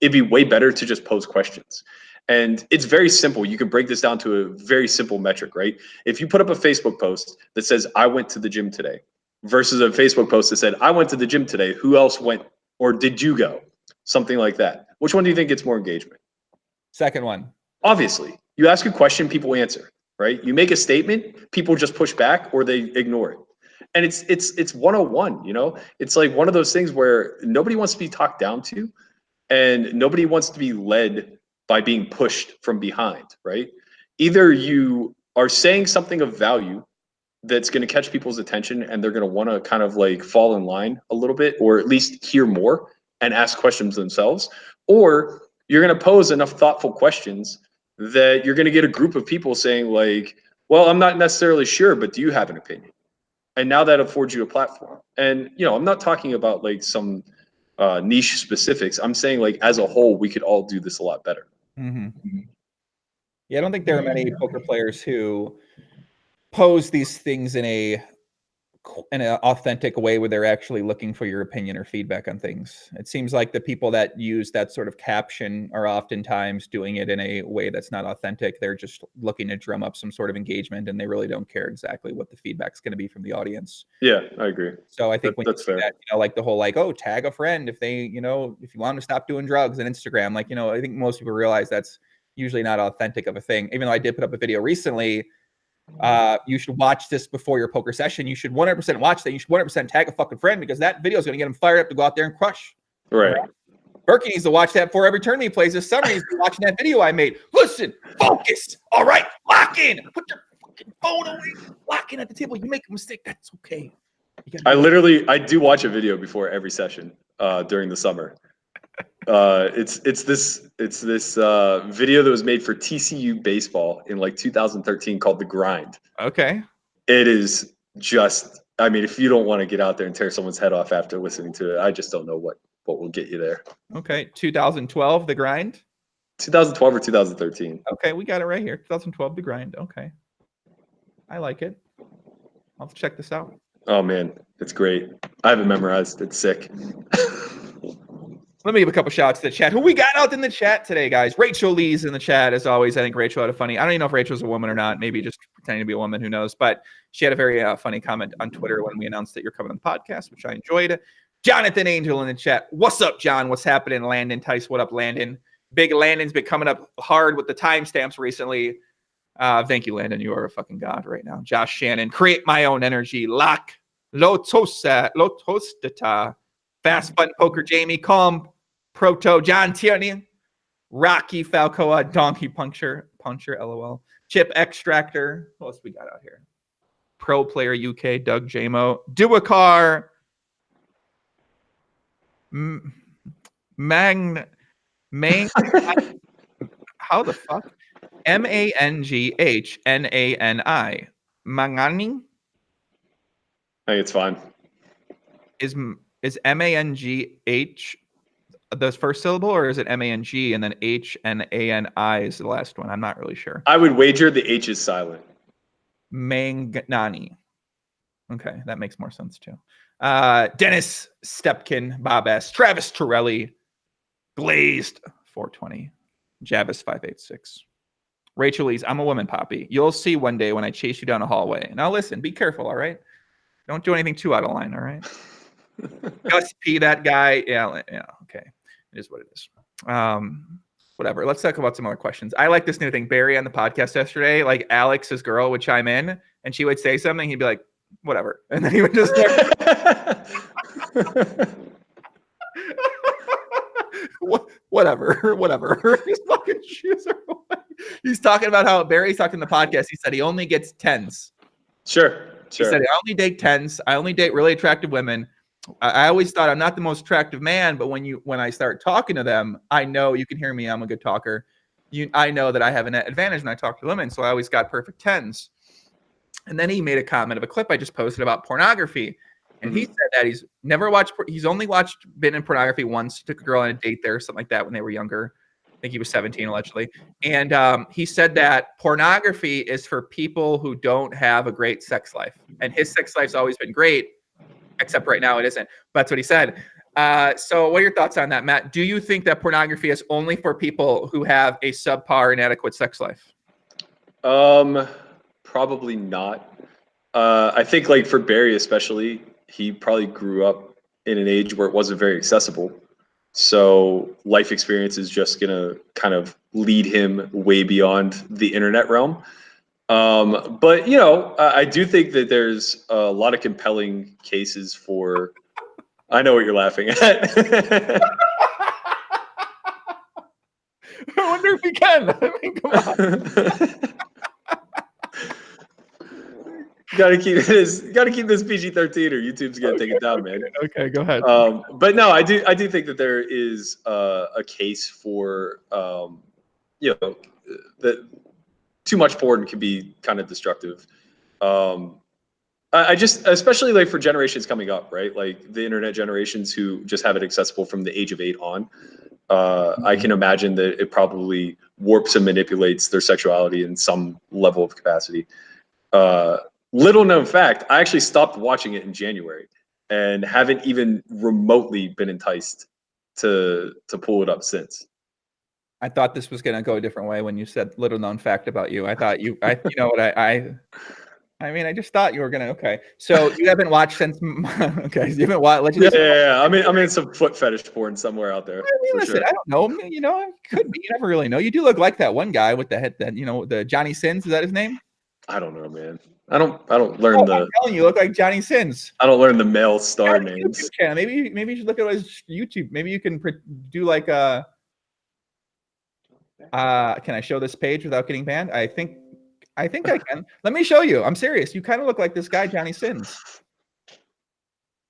It'd be way better to just pose questions. And it's very simple. You can break this down to a very simple metric, right? If you put up a Facebook post that says, I went to the gym today, versus a Facebook post that said, I went to the gym today, who else went, or did you go? Something like that. Which one do you think gets more engagement? Second one. Obviously, you ask a question, people answer, right? You make a statement, people just push back or they ignore it. And it's 101, It's like one of those things where nobody wants to be talked down to, and nobody wants to be led by being pushed from behind, right? Either you are saying something of value that's going to catch people's attention, and they're going to want to kind of like fall in line a little bit, or at least hear more and ask questions themselves, or you're going to pose enough thoughtful questions that you're going to get a group of people saying like, well, I'm not necessarily sure, but do you have an opinion? And now that affords you a platform. And, I'm not talking about like some niche specifics. I'm saying like as a whole, we could all do this a lot better. Yeah, I don't think there are many poker players who pose these things in a in an authentic way where they're actually looking for your opinion or feedback on things. It seems like the people that use that sort of caption are oftentimes doing it in a way that's not authentic. They're just looking to drum up some sort of engagement, and they really don't care exactly what the feedback's going to be from the audience. Yeah, I agree. So I think when that's you see fair. that, like the whole oh, tag a friend if they, if you want them to stop doing drugs on Instagram, I think most people realize that's usually not authentic of a thing. Even though I did put up a video recently, you should watch this before your poker session. You should 100% watch that. You should 100% tag a fucking friend, because that video is going to get him fired up to go out there and crush. Right. Berkey needs to watch that before every tournament he plays this summer. He's been watching that video I made. Listen, focus. All right, lock in. Put your fucking phone away. Lock in at the table. You make a mistake, that's okay. I do watch a video before every session during the summer. It's this video that was made for TCU baseball in like 2013 called The Grind. Okay. It is just, I mean, if you don't want to get out there and tear someone's head off after listening to it, I just don't know what will get you there. Okay. 2012, The Grind. 2012 or 2013. Okay, we got it right here. 2012, The Grind. Okay. I like it. I'll check this out. Oh man, it's great. I have it memorized. It's sick. Let me give a couple shouts to the chat. Who we got out in the chat today, guys? Rachel Lee's in the chat, as always. I think Rachel had a funny, I don't even know if Rachel's a woman or not. Maybe just pretending to be a woman, who knows? But she had a very funny comment on Twitter when we announced that you're coming on the podcast, which I enjoyed. Jonathan Angel in the chat. What's up, John? What's happening? Landon Tice, what up, Landon? Big Landon's been coming up hard with the timestamps recently. Thank you, Landon. You are a fucking god right now. Josh Shannon, create my own energy. Lock, Lotostata, Fast Button Poker, Jamie, Calm, Proto, John Tierney, Rocky Falcoa, Donkey Puncher, LOL, Chip Extractor. What else we got out here? Pro Player UK, Doug Jamo, Duacar, how the fuck? Manghnaani. Mangani? I think it's fine. Is MANGH the first syllable, or is it MANG and then HNANI is the last one? I'm not really sure. I would wager the H is silent. Mangnani. Okay, that makes more sense too. Dennis Stepkin, Bob S, Travis Torelli, Glazed 420, Javis 586. Rachel Lee's, I'm a woman, Poppy. You'll see one day when I chase you down a hallway. Now listen, be careful, all right? Don't do anything too out of line, all right? Gus P, that guy. Yeah, okay. It is what it is. Whatever. Let's talk about some other questions. I like this new thing. Barry on the podcast yesterday, like Alex's girl would chime in and she would say something. He'd be like, whatever. And then he would just whatever. His fucking shoes are away. He's talking about how Barry's talking in the podcast. He said he only gets 10s. Sure. He said, I only date 10s. I only date really attractive women. I always thought I'm not the most attractive man, but when I start talking to them, I know, you can hear me, I'm a good talker. I know that I have an advantage when I talk to women, so I always got perfect 10s. And then he made a comment of a clip I just posted about pornography. And he said that he's never watched, he's only been in pornography once. He took a girl on a date there, something like that, when they were younger. I think he was 17 allegedly. And he said that pornography is for people who don't have a great sex life. And his sex life's always been great, except right now it isn't. But that's what he said. So what are your thoughts on that, Matt? Do you think that pornography is only for people who have a subpar, inadequate sex life? Probably not. I think like for Barry especially, he probably grew up in an age where it wasn't very accessible. So life experience is just going to kind of lead him way beyond the internet realm. But, you know, I do think that there's a lot of compelling cases for, I know what you're laughing at. I wonder if he can. I mean, come on. Gotta keep this PG-13 or YouTube's gonna take it down, man. Okay, go ahead. But no, I do think that there is a case for you know, that too much porn can be kind of destructive. I just, especially like for generations coming up, right? Like the internet generations who just have it accessible from the age of 8 on. I can imagine that it probably warps and manipulates their sexuality in some level of capacity. Little known fact, I actually stopped watching it in January and haven't even remotely been enticed to pull it up since. I thought this was going to go a different way when you said little known fact about you. I thought you know what I mean, I just thought you were going to, okay. So you haven't watched since, okay. You haven't watched, let's just Yeah. I'm in some foot fetish porn somewhere out there. I mean, For listen, sure. I don't know. You know, it could be. You never really know. You do look like that one guy with the head, that, you know, the Johnny Sins. Is that his name? I don't know, man. I don't learn I'm telling you look like Johnny Sins. I don't learn the male star YouTube names. channel. Maybe you should look at his YouTube. Maybe you can do like a. Can I show this page without getting banned? I think I can. Let me show you. I'm serious. You kind of look like this guy, Johnny Sins.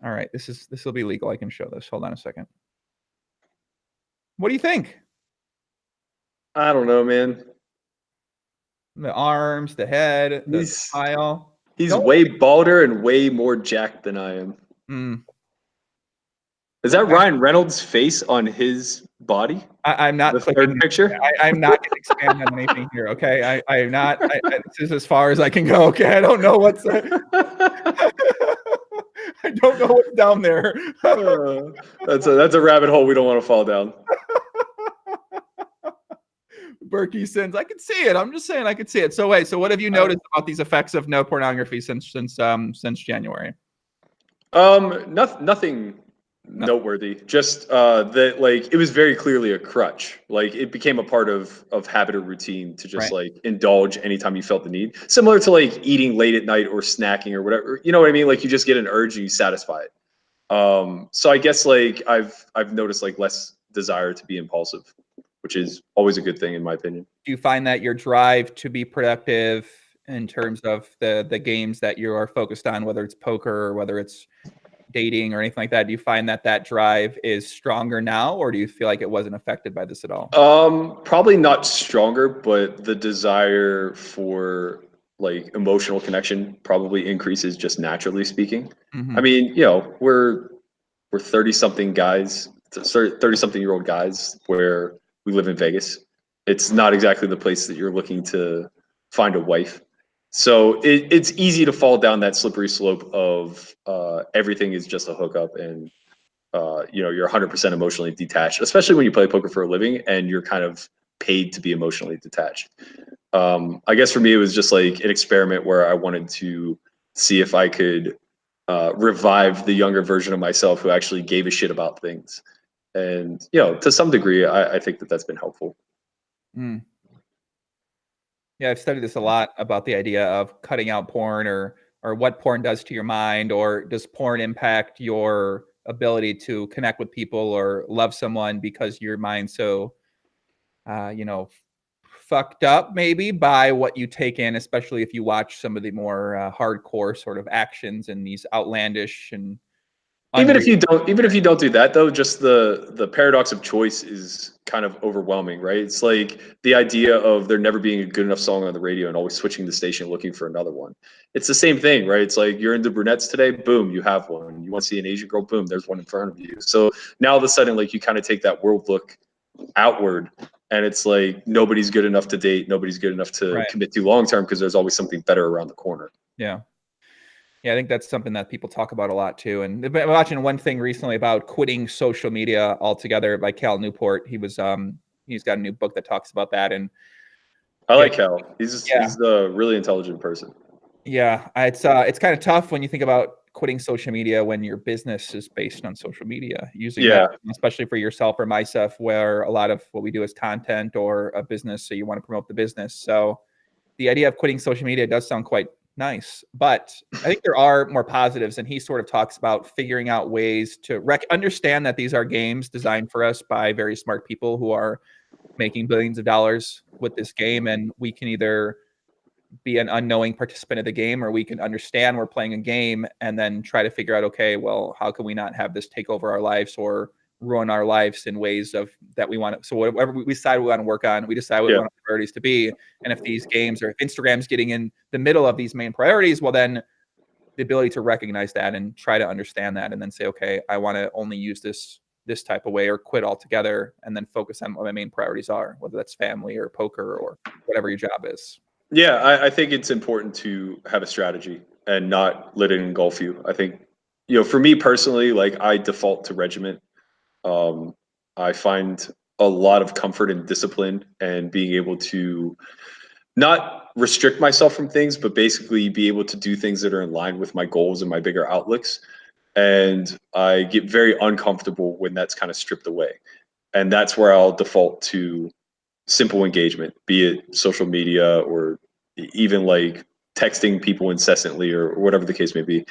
All right, this will be legal. I can show this. Hold on a second. What do you think? I don't know, man. The arms, the head, the smile. He's way balder and way more jacked than I am. Mm. Is that Ryan Reynolds' face on his body? I'm not the clicking third picture. I'm not going to expand on anything here. Okay, I'm not. This is as far as I can go. Okay, I don't know what's. I don't know what's down there. That's a rabbit hole we don't want to fall down. Berkey Sins. I can see it. I'm just saying I can see it. So wait. So what have you noticed about these effects of no pornography since January? Nothing noteworthy. Just that like it was very clearly a crutch. Like it became a part of habit or routine to just like indulge anytime you felt the need. Similar to like eating late at night or snacking or whatever. You know what I mean? Like you just get an urge and you satisfy it. So I guess like I've noticed like less desire to be impulsive, which is always a good thing in my opinion. Do you find that your drive to be productive in terms of the games that you are focused on, whether it's poker or whether it's dating or anything like that, do you find that drive is stronger now, or do you feel like it wasn't affected by this at all? Probably not stronger, but the desire for like emotional connection probably increases just naturally speaking. Mm-hmm. I mean, you know, we're 30 something guys, 30 something year old guys where we live in Vegas. It's not exactly the place that you're looking to find a wife. So it's easy to fall down that slippery slope of everything is just a hookup and you know, you're 100% emotionally detached, especially when you play poker for a living and you're kind of paid to be emotionally detached. I guess for me, it was just like an experiment where I wanted to see if I could revive the younger version of myself who actually gave a shit about things. And, you know, to some degree, I think that that's been helpful. Mm. Yeah, I've studied this a lot about the idea of cutting out porn or what porn does to your mind, or does porn impact your ability to connect with people or love someone because your mind's so, you know, fucked up maybe by what you take in, especially if you watch some of the more hardcore sort of actions and these outlandish and Even if you don't do that though, just the paradox of choice is kind of overwhelming, right? It's like the idea of there never being a good enough song on the radio and always switching the station looking for another one. It's the same thing, right? It's like you're into brunettes today, boom, you have one. You want to see an Asian girl, boom, there's one in front of you. So now all of a sudden, like you kind of take that world look outward and it's like nobody's good enough to date, nobody's good enough to commit to long term because there's always something better around the corner. Yeah. Yeah, I think that's something that people talk about a lot too. And I've been watching one thing recently about quitting social media altogether by Cal Newport. He's got a new book that talks about that. And I like Cal. He's a really intelligent person. Yeah, it's kind of tough when you think about quitting social media when your business is based on social media. Using that, especially for yourself or myself, where a lot of what we do is content or a business, so you want to promote the business. So the idea of quitting social media does sound quite nice, but I think there are more positives. And he sort of talks about figuring out ways to understand that these are games designed for us by very smart people who are making billions of dollars with this game. And we can either be an unknowing participant of the game, or we can understand we're playing a game and then try to figure out, okay, well, how can we not have this take over our lives or ruin our lives in ways of that we want to. So whatever we decide we want to work on, we decide what we want our priorities to be. And if these games or if Instagram's getting in the middle of these main priorities, well, then the ability to recognize that and try to understand that and then say, okay, I want to only use this type of way or quit altogether and then focus on what my main priorities are, whether that's family or poker or whatever your job is. Yeah, I think it's important to have a strategy. and not let it engulf you. I think, you know, for me personally, like I default to regiment. I find a lot of comfort in discipline and being able to not restrict myself from things, but basically be able to do things that are in line with my goals and my bigger outlooks. And I get very uncomfortable when that's kind of stripped away. And that's where I'll default to simple engagement, be it social media or even like texting people incessantly or whatever the case may be.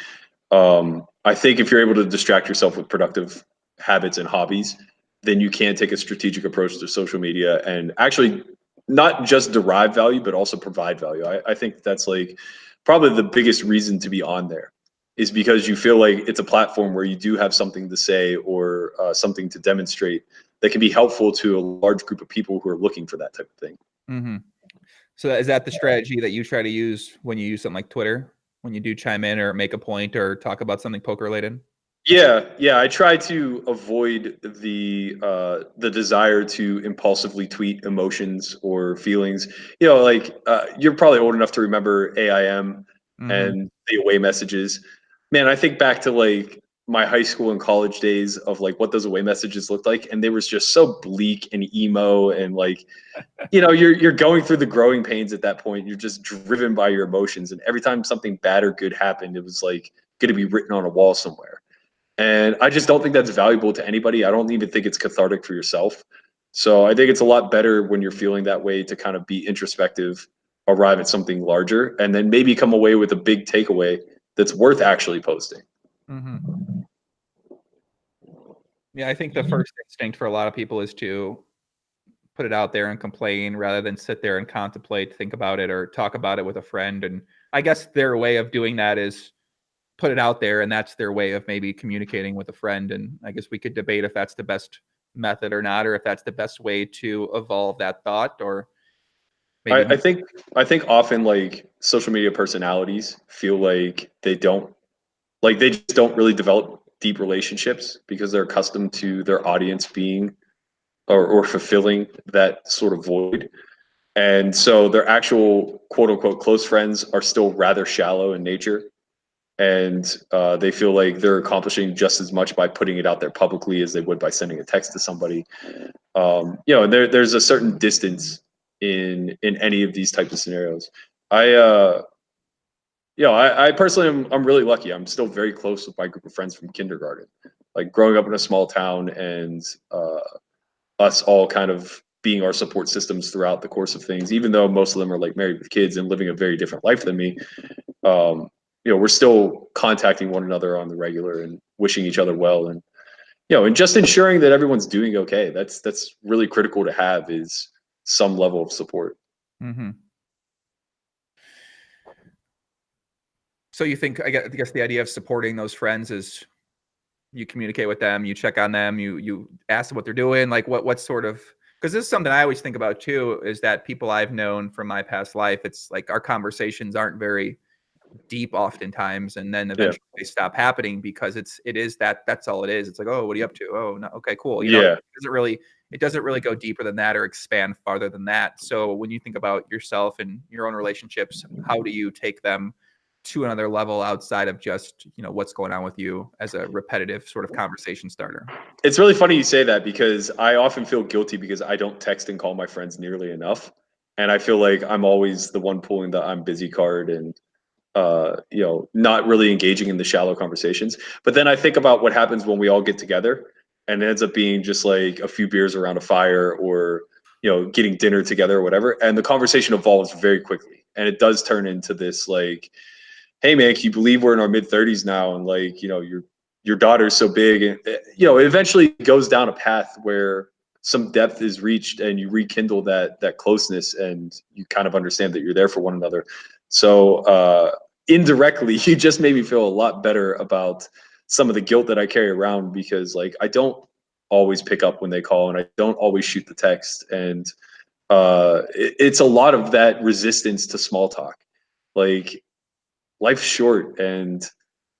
I think if you're able to distract yourself with productive habits and hobbies, then you can take a strategic approach to social media and actually not just derive value, but also provide value. I think that's like probably the biggest reason to be on there is because you feel like it's a platform where you do have something to say or something to demonstrate that can be helpful to a large group of people who are looking for that type of thing. Mm-hmm. So is that the strategy that you try to use when you use something like Twitter, when you do chime in or make a point or talk about something poker related? Yeah. I try to avoid the desire to impulsively tweet emotions or feelings. You know, like you're probably old enough to remember AIM and the away messages. Man, I think back to like my high school and college days of like what those away messages looked like, and they were just so bleak and emo and like, you know, you're going through the growing pains at that point. You're just driven by your emotions, and every time something bad or good happened, it was like going to be written on a wall somewhere. And I just don't think that's valuable to anybody. I don't even think it's cathartic for yourself. So I think it's a lot better when you're feeling that way to kind of be introspective, arrive at something larger, and then maybe come away with a big takeaway that's worth actually posting. Mm-hmm. Yeah, I think the first instinct for a lot of people is to put it out there and complain rather than sit there and contemplate, think about it, or talk about it with a friend. And I guess their way of doing that is put it out there, and that's their way of maybe communicating with a friend. And I guess we could debate if that's the best method or not, or if that's the best way to evolve that thought, or maybe I think often like social media personalities feel like they just don't really develop deep relationships because they're accustomed to their audience being or fulfilling that sort of void. And so their actual quote unquote close friends are still rather shallow in nature. And they feel like they're accomplishing just as much by putting it out there publicly as they would by sending a text to somebody. You know, and there's a certain distance in any of these types of scenarios. I personally I'm really lucky. I'm still very close with my group of friends from kindergarten. Like growing up in a small town and us all kind of being our support systems throughout the course of things, even though most of them are like married with kids and living a very different life than me. You know, we're still contacting one another on the regular and wishing each other well, and you know, and just ensuring that everyone's doing okay. That's really critical to have is some level of support. Mm-hmm. So you think, I guess the idea of supporting those friends is you communicate with them, you check on them, you ask them what they're doing, like what sort of, because this is something I always think about too, is that people I've known from my past life, it's like our conversations aren't very deep oftentimes, and then eventually they stop happening because it is that's all it is. It's like, oh, what are you up to? Oh, no, okay, cool. You know, it doesn't really go deeper than that or expand farther than that. So when you think about yourself and your own relationships, how do you take them to another level outside of just, you know, what's going on with you as a repetitive sort of conversation starter? It's really funny you say that because I often feel guilty because I don't text and call my friends nearly enough. And I feel like I'm always the one pulling the I'm busy card and you know, not really engaging in the shallow conversations. But then I think about what happens when we all get together and it ends up being just like a few beers around a fire or, you know, getting dinner together or whatever. And the conversation evolves very quickly. And it does turn into this like, hey man, can you believe we're in our mid-30s now? And like, you know, your daughter's so big. And you know, it eventually goes down a path where some depth is reached and you rekindle that closeness and you kind of understand that you're there for one another. So indirectly, you just made me feel a lot better about some of the guilt that I carry around because like I don't always pick up when they call and I don't always shoot the text. And it's a lot of that resistance to small talk. Like life's short, and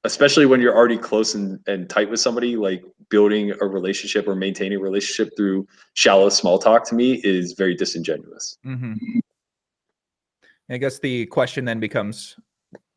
especially when you're already close and tight with somebody, like building a relationship or maintaining a relationship through shallow small talk to me is very disingenuous. I guess the question then becomes,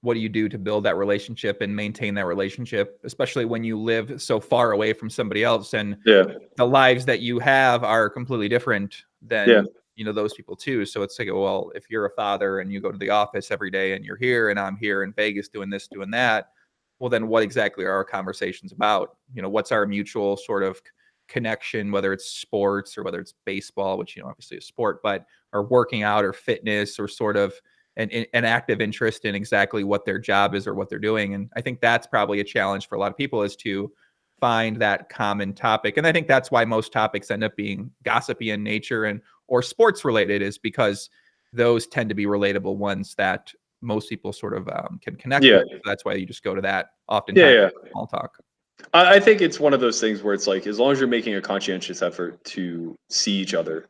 what do you do to build that relationship and maintain that relationship, especially when you live so far away from somebody else and the lives that you have are completely different than you know, those people too. So it's like, well, if you're a father and you go to the office every day and you're here and I'm here in Vegas doing this, doing that, well, then what exactly are our conversations about? You know, what's our mutual sort of connection, whether it's sports or whether it's baseball, which, you know, obviously is sport, but or working out or fitness or sort of an active interest in exactly what their job is or what they're doing. And I think that's probably a challenge for a lot of people, is to find that common topic. And I think that's why most topics end up being gossipy in nature and or sports related, is because those tend to be relatable ones that most people sort of can connect with. So that's why you just go to that oftentimes. Small talk. I think it's one of those things where it's like, as long as you're making a conscientious effort to see each other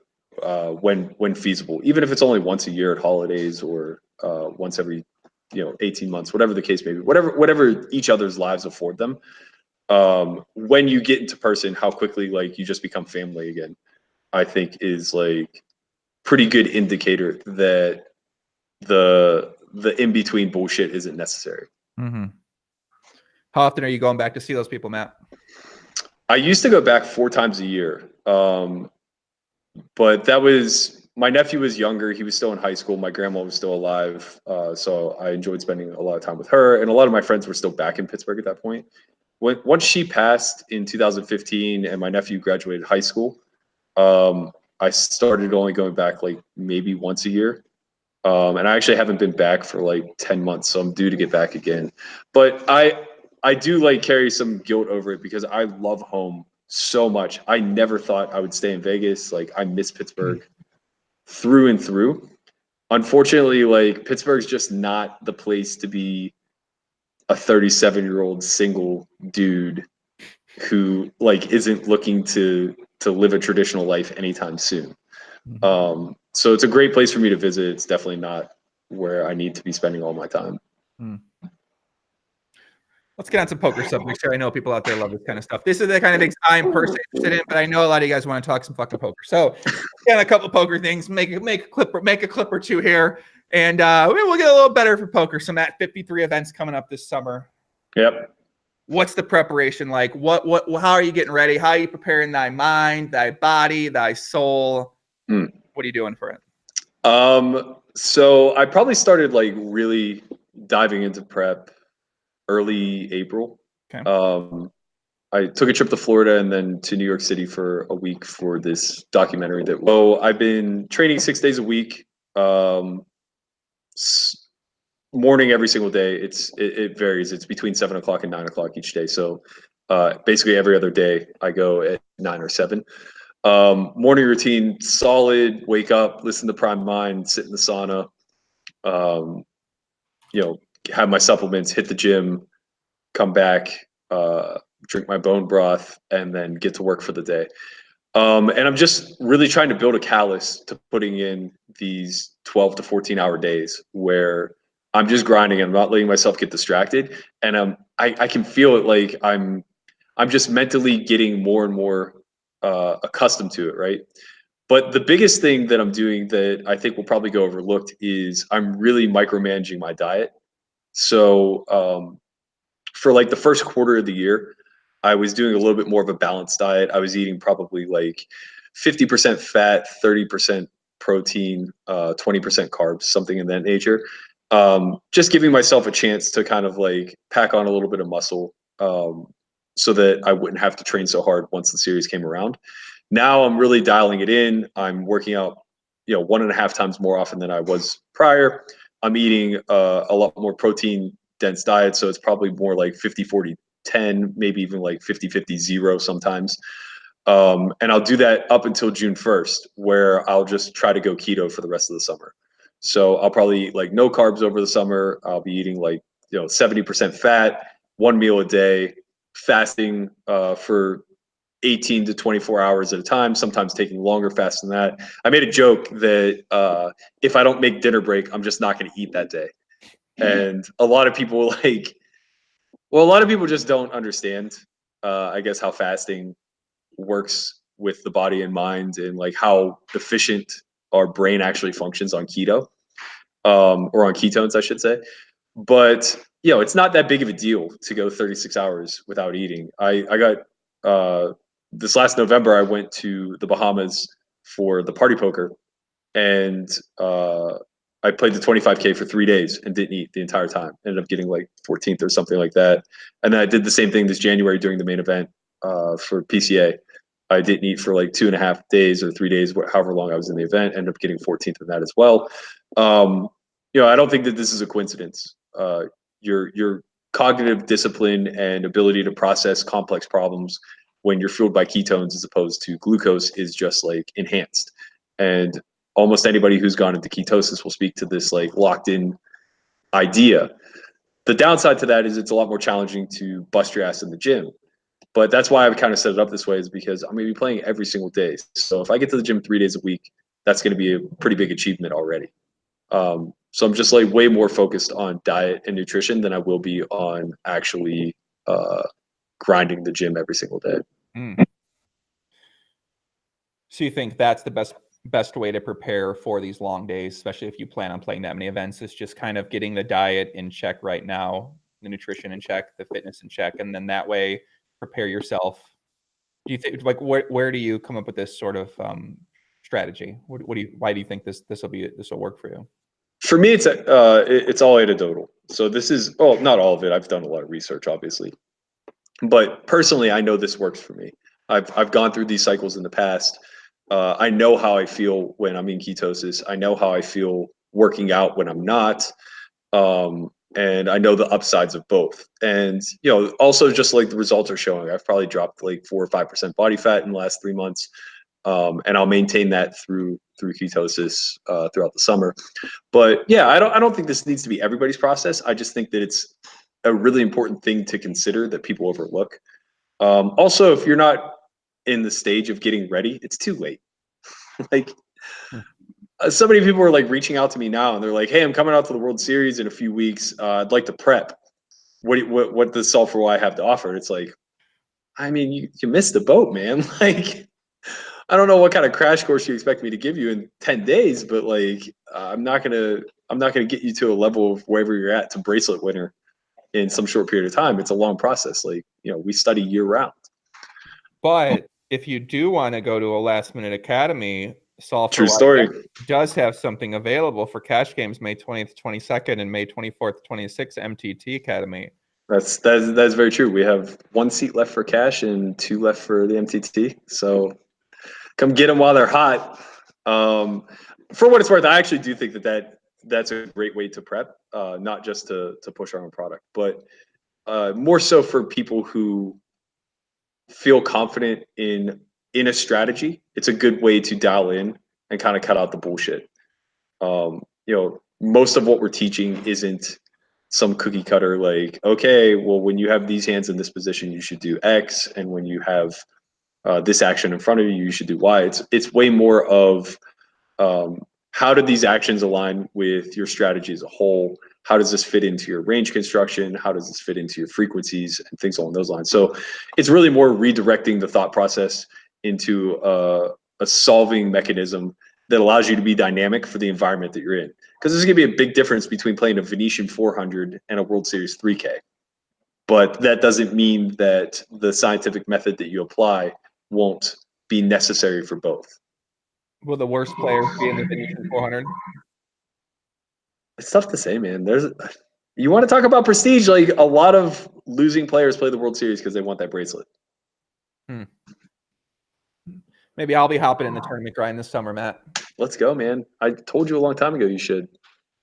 when feasible, even if it's only once a year at holidays or once every 18 months, whatever the case may be, whatever each other's lives afford them. When you get into person, how quickly like you just become family again, I think is like pretty good indicator that the in-between bullshit isn't necessary. Mm-hmm. How often are you going back to see those people, Matt? I used to go back 4 times a year. But that was, my nephew was younger. He was still in high school. My grandma was still alive. So I enjoyed spending a lot of time with her. And a lot of my friends were still back in Pittsburgh at that point. Once she passed in 2015 and my nephew graduated high school, I started only going back like maybe once a year. And I actually haven't been back for like 10 months. So I'm due to get back again. But I do like carry some guilt over it because I love home so much. I never thought I would stay in Vegas. Like, I miss Pittsburgh through and through. Unfortunately, like, Pittsburgh's just not the place to be a 37-year-old single dude who like isn't looking to live a traditional life anytime soon. So it's a great place for me to visit. It's definitely not where I need to be spending all my time. Let's get on some poker subjects here. I know people out there love this kind of stuff. This is the kind of things I'm personally interested in, but I know a lot of you guys want to talk some fucking poker. So, yeah, a couple poker things. Make a clip or two here, and we'll get a little better for poker. Some at 53 events coming up this summer. Yep. What's the preparation like? What? How are you getting ready? How are you preparing thy mind, thy body, thy soul? What are you doing for it? So I probably started like really diving into prep early April. Okay. I took a trip to Florida and then to New York City for a week for this documentary I've been training 6 days a week, morning every single day. It varies. It's between 7 o'clock and 9 o'clock each day. So basically every other day I go at 9 or 7. Morning routine, solid, wake up, listen to Prime Mind, sit in the sauna, have my supplements, hit the gym, come back, drink my bone broth, and then get to work for the day. And I'm just really trying to build a callus to putting in these 12 to 14 hour days where I'm just grinding and I'm not letting myself get distracted. And I can feel it, like I'm just mentally getting more and more accustomed to it, right? But the biggest thing that I'm doing that I think will probably go overlooked is I'm really micromanaging my diet. So for like the first quarter of the year, I was doing a little bit more of a balanced diet. I was eating probably like 50% fat, 30% protein, 20% carbs, something in that nature. Just giving myself a chance to kind of like pack on a little bit of muscle so that I wouldn't have to train so hard once the series came around. Now I'm really dialing it in. I'm working out, 1.5 times more often than I was prior. I'm eating a lot more protein dense diet. So it's probably more like 50-40-10, maybe even like 50-50-0 sometimes. And I'll do that up until June 1st, where I'll just try to go keto for the rest of the summer. So I'll probably eat like no carbs over the summer. I'll be eating like, 70% fat, 1 meal a day, fasting for 18 to 24 hours at a time, sometimes taking longer fasts than that. I made a joke that if I don't make dinner break, I'm just not going to eat that day. And a lot of people just don't understand, I guess, how fasting works with the body and mind, and like how efficient our brain actually functions on keto, or on ketones, I should say. But it's not that big of a deal to go 36 hours without eating. I got this last November, I went to the Bahamas for the party poker, and I played the 25K for 3 days and didn't eat the entire time. Ended up getting like 14th or something like that. And then I did the same thing this January during the main event for PCA. I didn't eat for like 2.5 days or 3 days, however long I was in the event. Ended up getting 14th in that as well. I don't think that this is a coincidence. Your cognitive discipline and ability to process complex problems when you're fueled by ketones as opposed to glucose is just like enhanced. And almost anybody who's gone into ketosis will speak to this like locked in idea. The downside to that is it's a lot more challenging to bust your ass in the gym. But that's why I've kind of set it up this way, is because I'm going to be playing every single day. So if I get to the gym 3 days a week, that's going to be a pretty big achievement already. So I'm just like way more focused on diet and nutrition than I will be on actually grinding the gym every single day. So you think that's the best way to prepare for these long days, especially if you plan on playing that many events, is just kind of getting the diet in check right now, the nutrition in check, the fitness in check, and then that way prepare yourself. Do you think, like, where do you come up with this sort of strategy? Why do you think this will work for you? For me, it's all anecdotal. So this is, not all of it. I've done a lot of research, obviously, but personally, I know this works for me. I've gone through these cycles in the past. I know how I feel when I'm in ketosis. I know how I feel working out when I'm not. And I know the upsides of both. And, also just like the results are showing, I've probably dropped like 4 or 5% body fat in the last 3 months. And I'll maintain that through ketosis throughout the summer. But yeah, I don't think this needs to be everybody's process. I just think that it's a really important thing to consider that people overlook. Also, if you're not in the stage of getting ready, it's too late. Like, so many people are like reaching out to me now, and they're like, "Hey, I'm coming out to the World Series in a few weeks. I'd like to prep. What does Sulfur Y have to offer?" And it's like, I mean, you missed the boat, man. Like, I don't know what kind of crash course you expect me to give you in 10 days, but like, I'm not gonna get you to a level of wherever you're at to bracelet winner in some short period of time. It's a long process. Like, we study year round. But if you do want to go to a last minute academy, Sulfur True story. does have something available for cash games May 20th, 22nd, and May 24th, 26th, MTT Academy. That's very true. We have 1 seat left for cash and 2 left for the MTT. So come get them while they're hot. For what it's worth, I actually do think that's a great way to prep, not just to push our own product, but more so for people who feel confident in a strategy. It's a good way to dial in and kind of cut out the bullshit. Most of what we're teaching isn't some cookie cutter, like, okay, well, when you have these hands in this position, you should do X, and when you have this action in front of you, you should do Y. It's way more of how do these actions align with your strategy as a whole? How does this fit into your range construction? How does this fit into your frequencies and things along those lines? So it's really more redirecting the thought process into a solving mechanism that allows you to be dynamic for the environment that you're in. Because there's going to be a big difference between playing a Venetian 400 and a World Series 3K. But that doesn't mean that the scientific method that you apply won't be necessary for both. Will the worst players be in the Venetian 400? It's tough to say, man. You want to talk about prestige? Like, a lot of losing players play the World Series because they want that bracelet. Maybe I'll be hopping in the tournament grind this summer, Matt. Let's go, man. I told you a long time ago you should.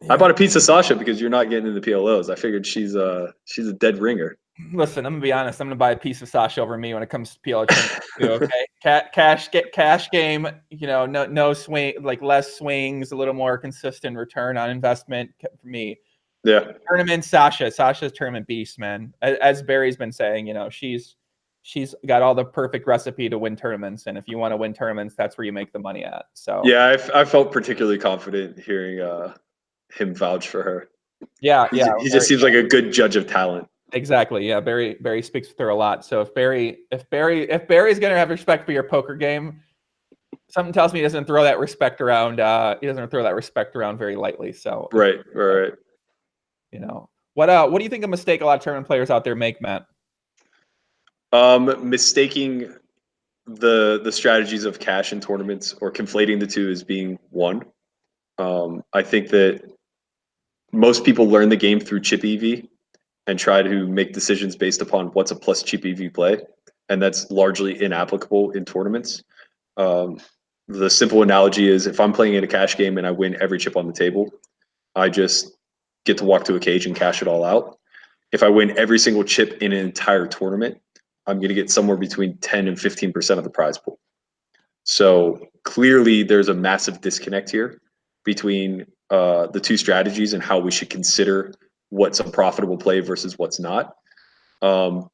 Yeah. I bought a piece of Sasha because you're not getting into PLOs. I figured she's a dead ringer. Listen, I'm gonna be honest. I'm gonna buy a piece of Sasha over me when it comes to PLO tournament. Okay, cash game. No swing, like less swings, a little more consistent return on investment for me. Yeah. Tournament Sasha's tournament beast, man. As Barry's been saying, she's got all the perfect recipe to win tournaments, and if you want to win tournaments, that's where you make the money at. So yeah, I felt particularly confident hearing him vouch for her. Yeah, he just seems like a good judge of talent. Exactly. Yeah, Barry speaks with her a lot. So if Barry's gonna have respect for your poker game, something tells me he doesn't throw that respect around. He doesn't throw that respect around very lightly. So right. What do you think a mistake a lot of tournament players out there make, Matt? Mistaking the strategies of cash in tournaments or conflating the two as being one. I think that most people learn the game through chip EV and try to make decisions based upon what's a plus chip EV play, and that's largely inapplicable in tournaments. The simple analogy is if I'm playing in a cash game and I win every chip on the table, I just get to walk to a cage and cash it all out. If I win every single chip in an entire tournament, I'm going to get somewhere between 10 and 15% of the prize pool. So clearly there's a massive disconnect here between the two strategies and how we should consider what's a profitable play versus what's not.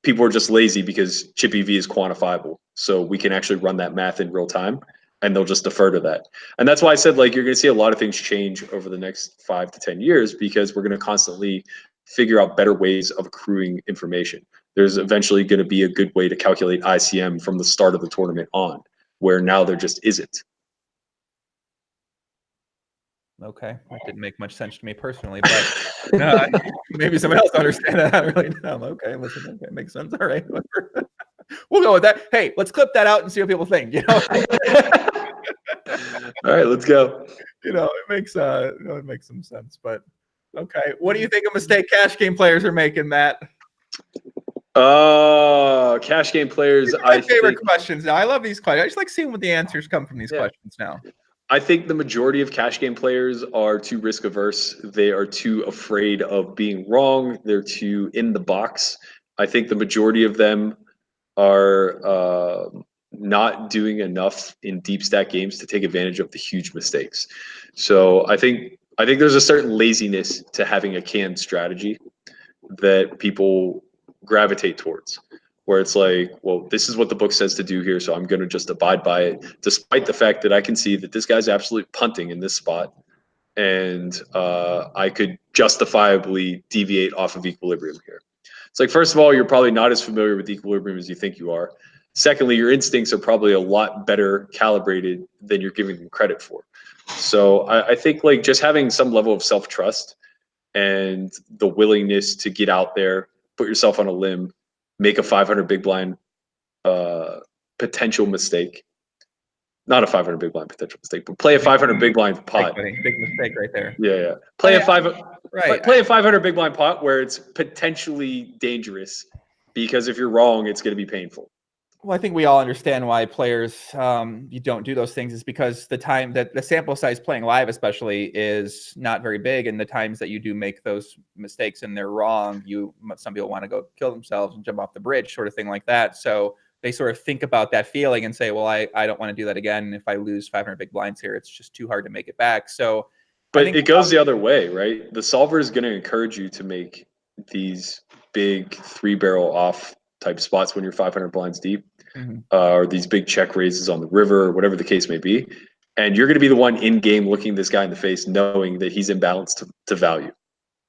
People are just lazy because chip EV is quantifiable. So we can actually run that math in real time and they'll just defer to that. And that's why I said, like, you're going to see a lot of things change over the next 5 to 10 years because we're going to constantly figure out better ways of accruing information. There's eventually going to be a good way to calculate ICM from the start of the tournament on, where now there just isn't. Okay, that didn't make much sense to me personally, but maybe someone else understand that. I don't really know. Okay, listen, okay, makes sense. All right, we'll go with that. Hey, let's clip that out and see what people think. You know. All right, let's go. You know, it makes some sense. But okay, what do you think of mistake cash game players are making, Matt? Cash game players. My favorite questions. Now, I love these questions. I just like seeing what the answers come from these questions now. I think the majority of cash game players are too risk averse. They are too afraid of being wrong. They're too in the box. I think the majority of them are not doing enough in deep stack games to take advantage of the huge mistakes. So I think there's a certain laziness to having a canned strategy that people gravitate towards, where it's like, well, this is what the book says to do here, so I'm going to just abide by it, despite the fact that I can see that this guy's absolutely punting in this spot, and I could justifiably deviate off of equilibrium here. It's like, first of all, you're probably not as familiar with equilibrium as you think you are. Secondly, your instincts are probably a lot better calibrated than you're giving them credit for. So I think like just having some level of self-trust and the willingness to get out there, put yourself on a limb, make a 500 big blind potential mistake. Not a 500 big blind potential mistake, but play a 500 big blind pot. Big mistake right there. Yeah. Play a 500 big blind pot where it's potentially dangerous, because if you're wrong, it's going to be painful. Well, I think we all understand why players you don't do those things is because the time that the sample size playing live especially is not very big, and the times that you do make those mistakes and they're wrong, some people want to go kill themselves and jump off the bridge, sort of thing like that. So they sort of think about that feeling and say, well, I don't want to do that again. If I lose 500 big blinds here, it's just too hard to make it back. So but it goes the other way, right? The solver is going to encourage you to make these big 3-barrel off type spots when you're 500 blinds deep, or these big check raises on the river, or whatever the case may be. And you're going to be the one in game looking this guy in the face, knowing that he's imbalanced to value.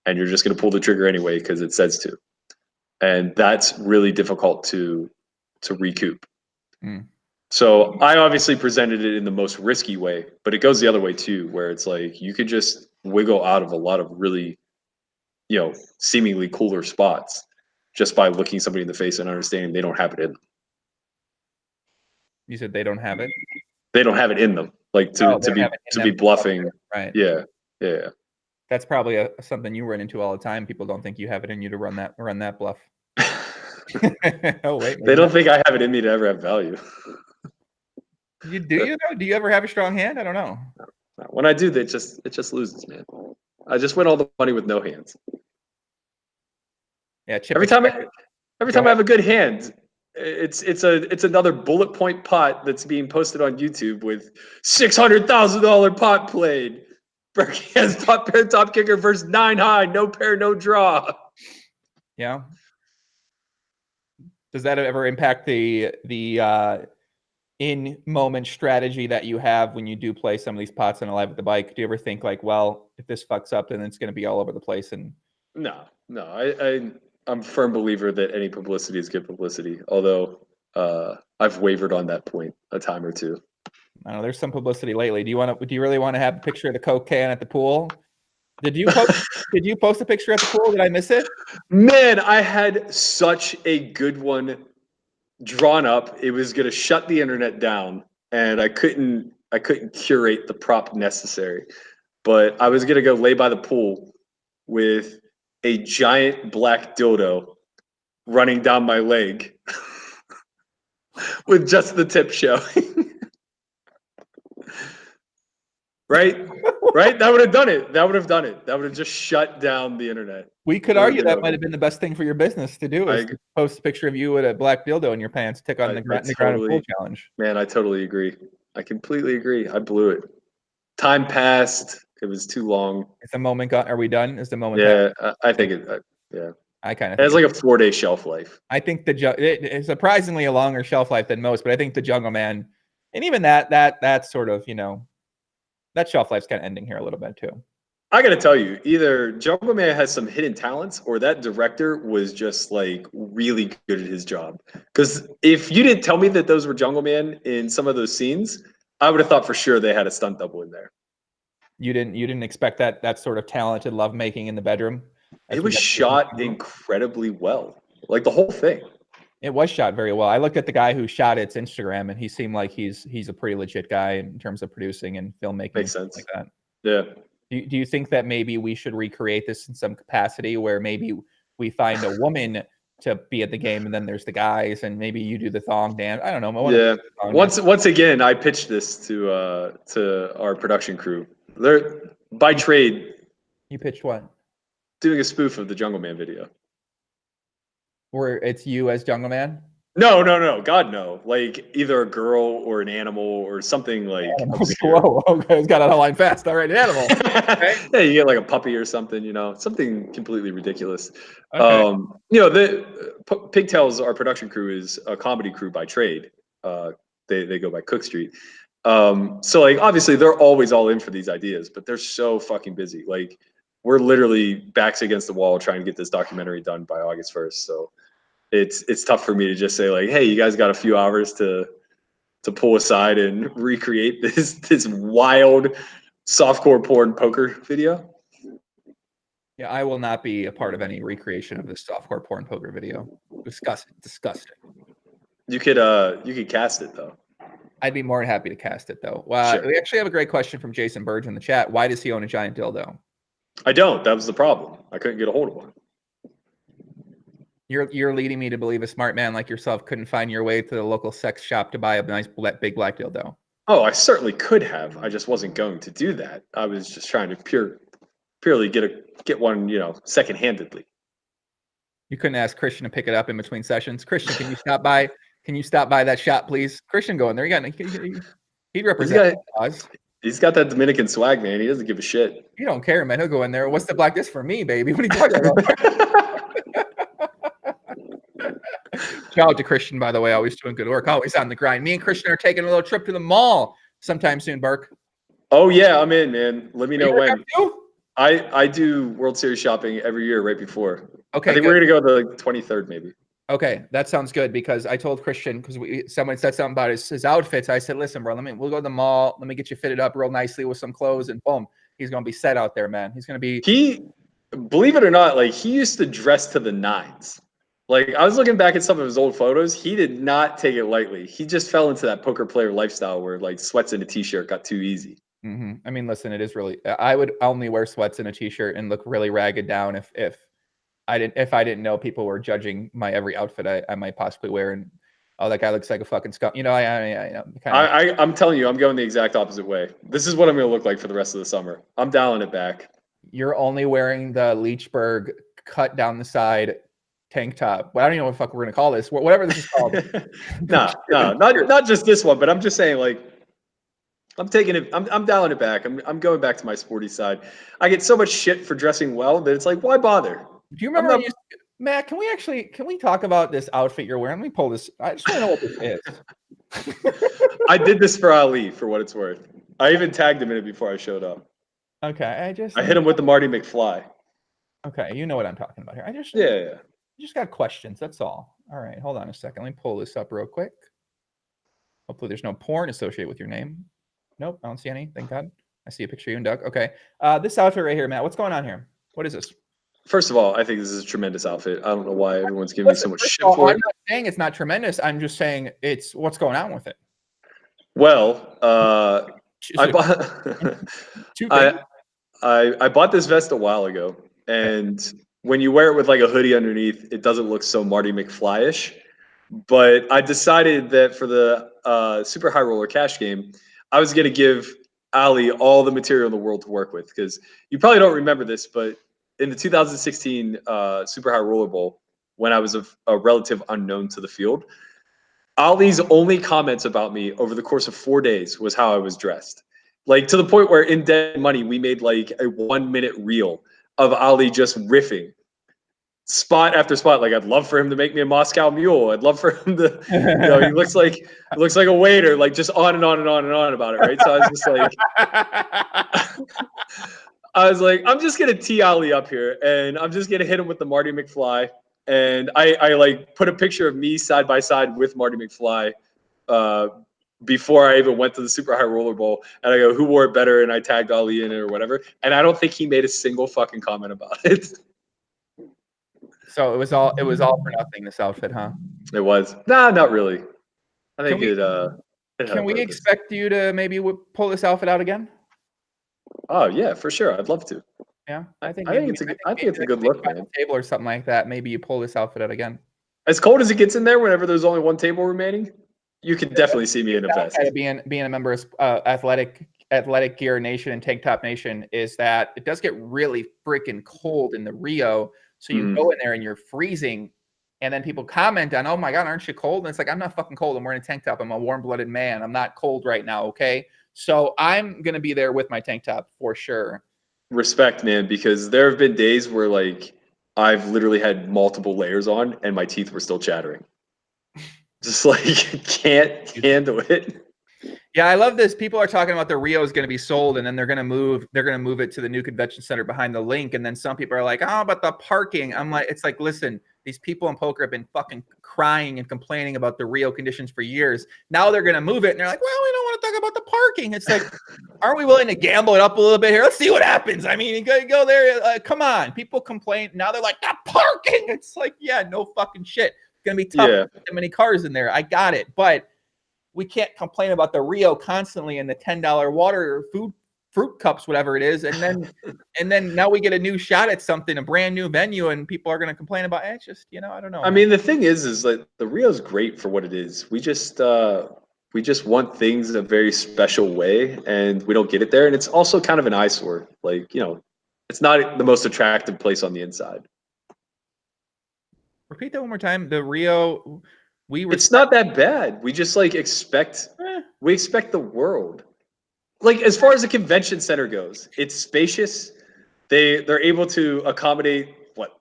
And you're just going to pull the trigger anyway because it says to. And that's really difficult to recoup. So I obviously presented it in the most risky way, but it goes the other way too, where it's like you could just wiggle out of a lot of really, seemingly cooler spots just by looking somebody in the face and understanding they don't have it in them. You said they don't have it? They don't have it in them. Like to be bluffing. Right. Yeah. That's probably something you run into all the time. People don't think you have it in you to run that bluff. Oh wait. They don't think I have it in me to ever have value. You do you ever have a strong hand? I don't know. When I do, it just loses, man. I just win all the money with no hands. Yeah, every time I have a good hand, it's another bullet point pot that's being posted on YouTube with $600,000 pot played. Berkey has top pair top kicker versus 9 high, no pair, no draw. Yeah. Does that ever impact the in moment strategy that you have when you do play some of these pots on a live with the bike? Do you ever think like, well, if this fucks up, then it's going to be all over the place? And no, I'm a firm believer that any publicity is good publicity. Although I've wavered on that point a time or two. I don't know. There's some publicity lately. Do you really want to have a picture of the Coke can at the pool? Did you post a picture at the pool? Did I miss it? Man, I had such a good one drawn up. It was gonna shut the internet down, and I couldn't curate the prop necessary. But I was gonna go lay by the pool with a giant black dildo running down my leg with just the tip showing. Right? Right? That would have done it. That would have just shut down the internet. We could argue that might have been the best thing for your business to do, is to post a picture of you with a black dildo in your pants, take on the Negreanu pool challenge. Man, I totally agree. I completely agree. I blew it. Time passed. It was too long. Is the moment gone? Are we done? Is the moment? Yeah, I think it. Yeah. I kind of. It has like a 4-day shelf life. I think it's surprisingly a longer shelf life than most, but I think the Jungleman, and even that's sort of, that shelf life's kind of ending here a little bit too. I got to tell you, either Jungleman has some hidden talents, or that director was just like really good at his job. Because if you didn't tell me that those were Jungleman in some of those scenes, I would have thought for sure they had a stunt double in there. You didn't expect that sort of talented lovemaking in the bedroom? It was shot incredibly well, like the whole thing. It was shot very well. I looked at the guy who shot its Instagram, and he seemed like he's a pretty legit guy in terms of producing and filmmaking. Makes sense. Like that. Yeah. Do you think that maybe we should recreate this in some capacity, where maybe we find a woman to be at the game, and then there's the guys, and maybe you do the thong dance? I don't know. Yeah. Once again, I pitched this to our production crew. They're by trade. You pitched what? Doing a spoof of the Jungleman video. Where it's you as Jungleman? No. God, no. Like either a girl or an animal or something like. Whoa, okay. It's got out of line fast. All right, an animal. Okay. Yeah, you get like a puppy or something, something completely ridiculous. Okay. The Pigtails, our production crew, is a comedy crew by trade. They go by Cook Street. So like obviously they're always all in for these ideas, but they're so fucking busy. Like we're literally backs against the wall trying to get this documentary done by August 1st. So it's tough for me to just say like, hey, you guys got a few hours to pull aside and recreate this wild softcore porn poker video. Yeah, I will not be a part of any recreation of this softcore porn poker video. Disgusting. You could cast it though. I'd be more than happy to cast it though. Sure. We actually have a great question from Jason Burge in the chat. Why does he own a giant dildo? I don't. That was the problem. I couldn't get a hold of one. You're leading me to believe a smart man like yourself couldn't find your way to the local sex shop to buy a nice big black dildo. Oh, I certainly could have. I just wasn't going to do that. I was just trying to purely get one, second-handedly. You couldn't ask Christian to pick it up in between sessions. Christian, can you stop by? Can you stop by that shop, please? Christian, go in there. He'd represent us. He's got that Dominican swag, man. He doesn't give a shit. You don't care, man. He'll go in there. What's the black? This for me, baby. What are you talking about? Shout out to Christian, by the way. Always doing good work. Always on the grind. Me and Christian are taking a little trip to the mall sometime soon, Burke. Oh, yeah. I'm in, man. Let me know when. I do World Series shopping every year right before. Okay. I think we're going to go the 23rd, maybe. Okay, that sounds good, because I told Christian, because someone said something about his outfits. I said, listen, bro, we'll go to the mall. Let me get you fitted up real nicely with some clothes, and boom, he's going to be set out there, man. He's going to be. Believe it or not, like he used to dress to the nines. Like I was looking back at some of his old photos. He did not take it lightly. He just fell into that poker player lifestyle where like sweats and a t-shirt got too easy. Mm-hmm. I mean, listen, it is really. I would only wear sweats and a t-shirt and look really ragged down if I didn't know people were judging my every outfit I might possibly wear, and oh, that guy looks like a fucking scum. I'm telling you, I'm going the exact opposite way. This is what I'm going to look like for the rest of the summer. I'm dialing it back. You're only wearing the Leechburg cut down the side tank top. Well, I don't even know what the fuck we're going to call this. Whatever this is called. No, not just this one, but I'm just saying like. I'm taking it. I'm dialing it back. I'm going back to my sporty side. I get so much shit for dressing well that it's like, why bother? Do you remember, Matt? Can we talk about this outfit you're wearing? Let me pull this. I just want to know what this is. I did this for Ali, for what it's worth. I even tagged him in it before I showed up. Okay, I hit him with the Marty McFly. Okay, you know what I'm talking about here. I just got questions. That's all. All right, hold on a second. Let me pull this up real quick. Hopefully, there's no porn associated with your name. Nope, I don't see any. Thank God. I see a picture of you and Doug. Okay. This outfit right here, Matt, what's going on here? What is this? First of all, I think this is a tremendous outfit. I don't know why everyone's giving me so much shit for I'm it. not saying it's not tremendous. I'm just saying it's what's going on with it. Well, I bought I bought this vest a while ago, and when you wear it with like a hoodie underneath, it doesn't look so Marty McFly-ish. But I decided that for the Super High Roller Cash game, I was going to give Ali all the material in the world to work with, because you probably don't remember this, but in the 2016 Super High Roller Bowl, when I was a relative unknown to the field, Ali's only comments about me over the course of 4 days was how I was dressed. Like, to the point where in Dead Money, we made like a 1 minute reel of Ali just riffing spot after spot. Like, I'd love for him to make me a Moscow Mule. I'd love for him to, he looks like a waiter, like just on and on and on and on about it. Right. So I was just like, I'm just going to tee Ali up here, and I'm just going to hit him with the Marty McFly. And I like put a picture of me side by side with Marty McFly before I even went to the Super High Roller Bowl. And I go, who wore it better? And I tagged Ali in it or whatever. And I don't think he made a single fucking comment about it. So it was all for nothing, this outfit, huh? It was. Nah, not really. I think can we expect you to maybe pull this outfit out again? Oh yeah, for sure. I'd love to. Yeah, I think it's a good look, man. Table or something like that. Maybe you pull this outfit out again. As cold as it gets in there, whenever there's only one table remaining, you can definitely see me in a vest. Being a member of Athletic Gear Nation and Tank Top Nation is that it does get really freaking cold in the Rio. So you go in there and you're freezing, and then people comment on, "Oh my God, aren't you cold?" And it's like, I'm not fucking cold. I'm wearing a tank top. I'm a warm-blooded man. I'm not cold right now. Okay, so I'm gonna be there with my tank top for sure. Respect, man, because there have been days where like I've literally had multiple layers on and my teeth were still chattering. Just like can't handle it. Yeah, I love this. People are talking about the Rio is going to be sold, and then they're going to move it to the new convention center behind the link. And then some people are like, "Oh, but the parking." I'm like, it's like, listen, these people in poker have been fucking crying and complaining about the Rio conditions for years. Now they're going to move it, and they're like, "Well, we don't want to talk about the parking." It's like, aren't we willing to gamble it up a little bit here? Let's see what happens. I mean, you go there. Come on, people complain. Now they're like, the parking. It's like, yeah, no fucking shit. It's going to be tough to put that many cars in there. I got it, but we can't complain about the Rio constantly and the $10 water or fruit cups, whatever it is. And then now we get a new shot at something, a brand new venue, and people are going to complain about it. It's just, I don't know. I mean, the thing is like the Rio's great for what it is. We just want things a very special way, and we don't get it there. And it's also kind of an eyesore. Like, it's not the most attractive place on the inside. Repeat that one more time. The Rio, it's not that bad. We just like expect the world. Like, as far as the convention center goes, it's spacious. They're able to accommodate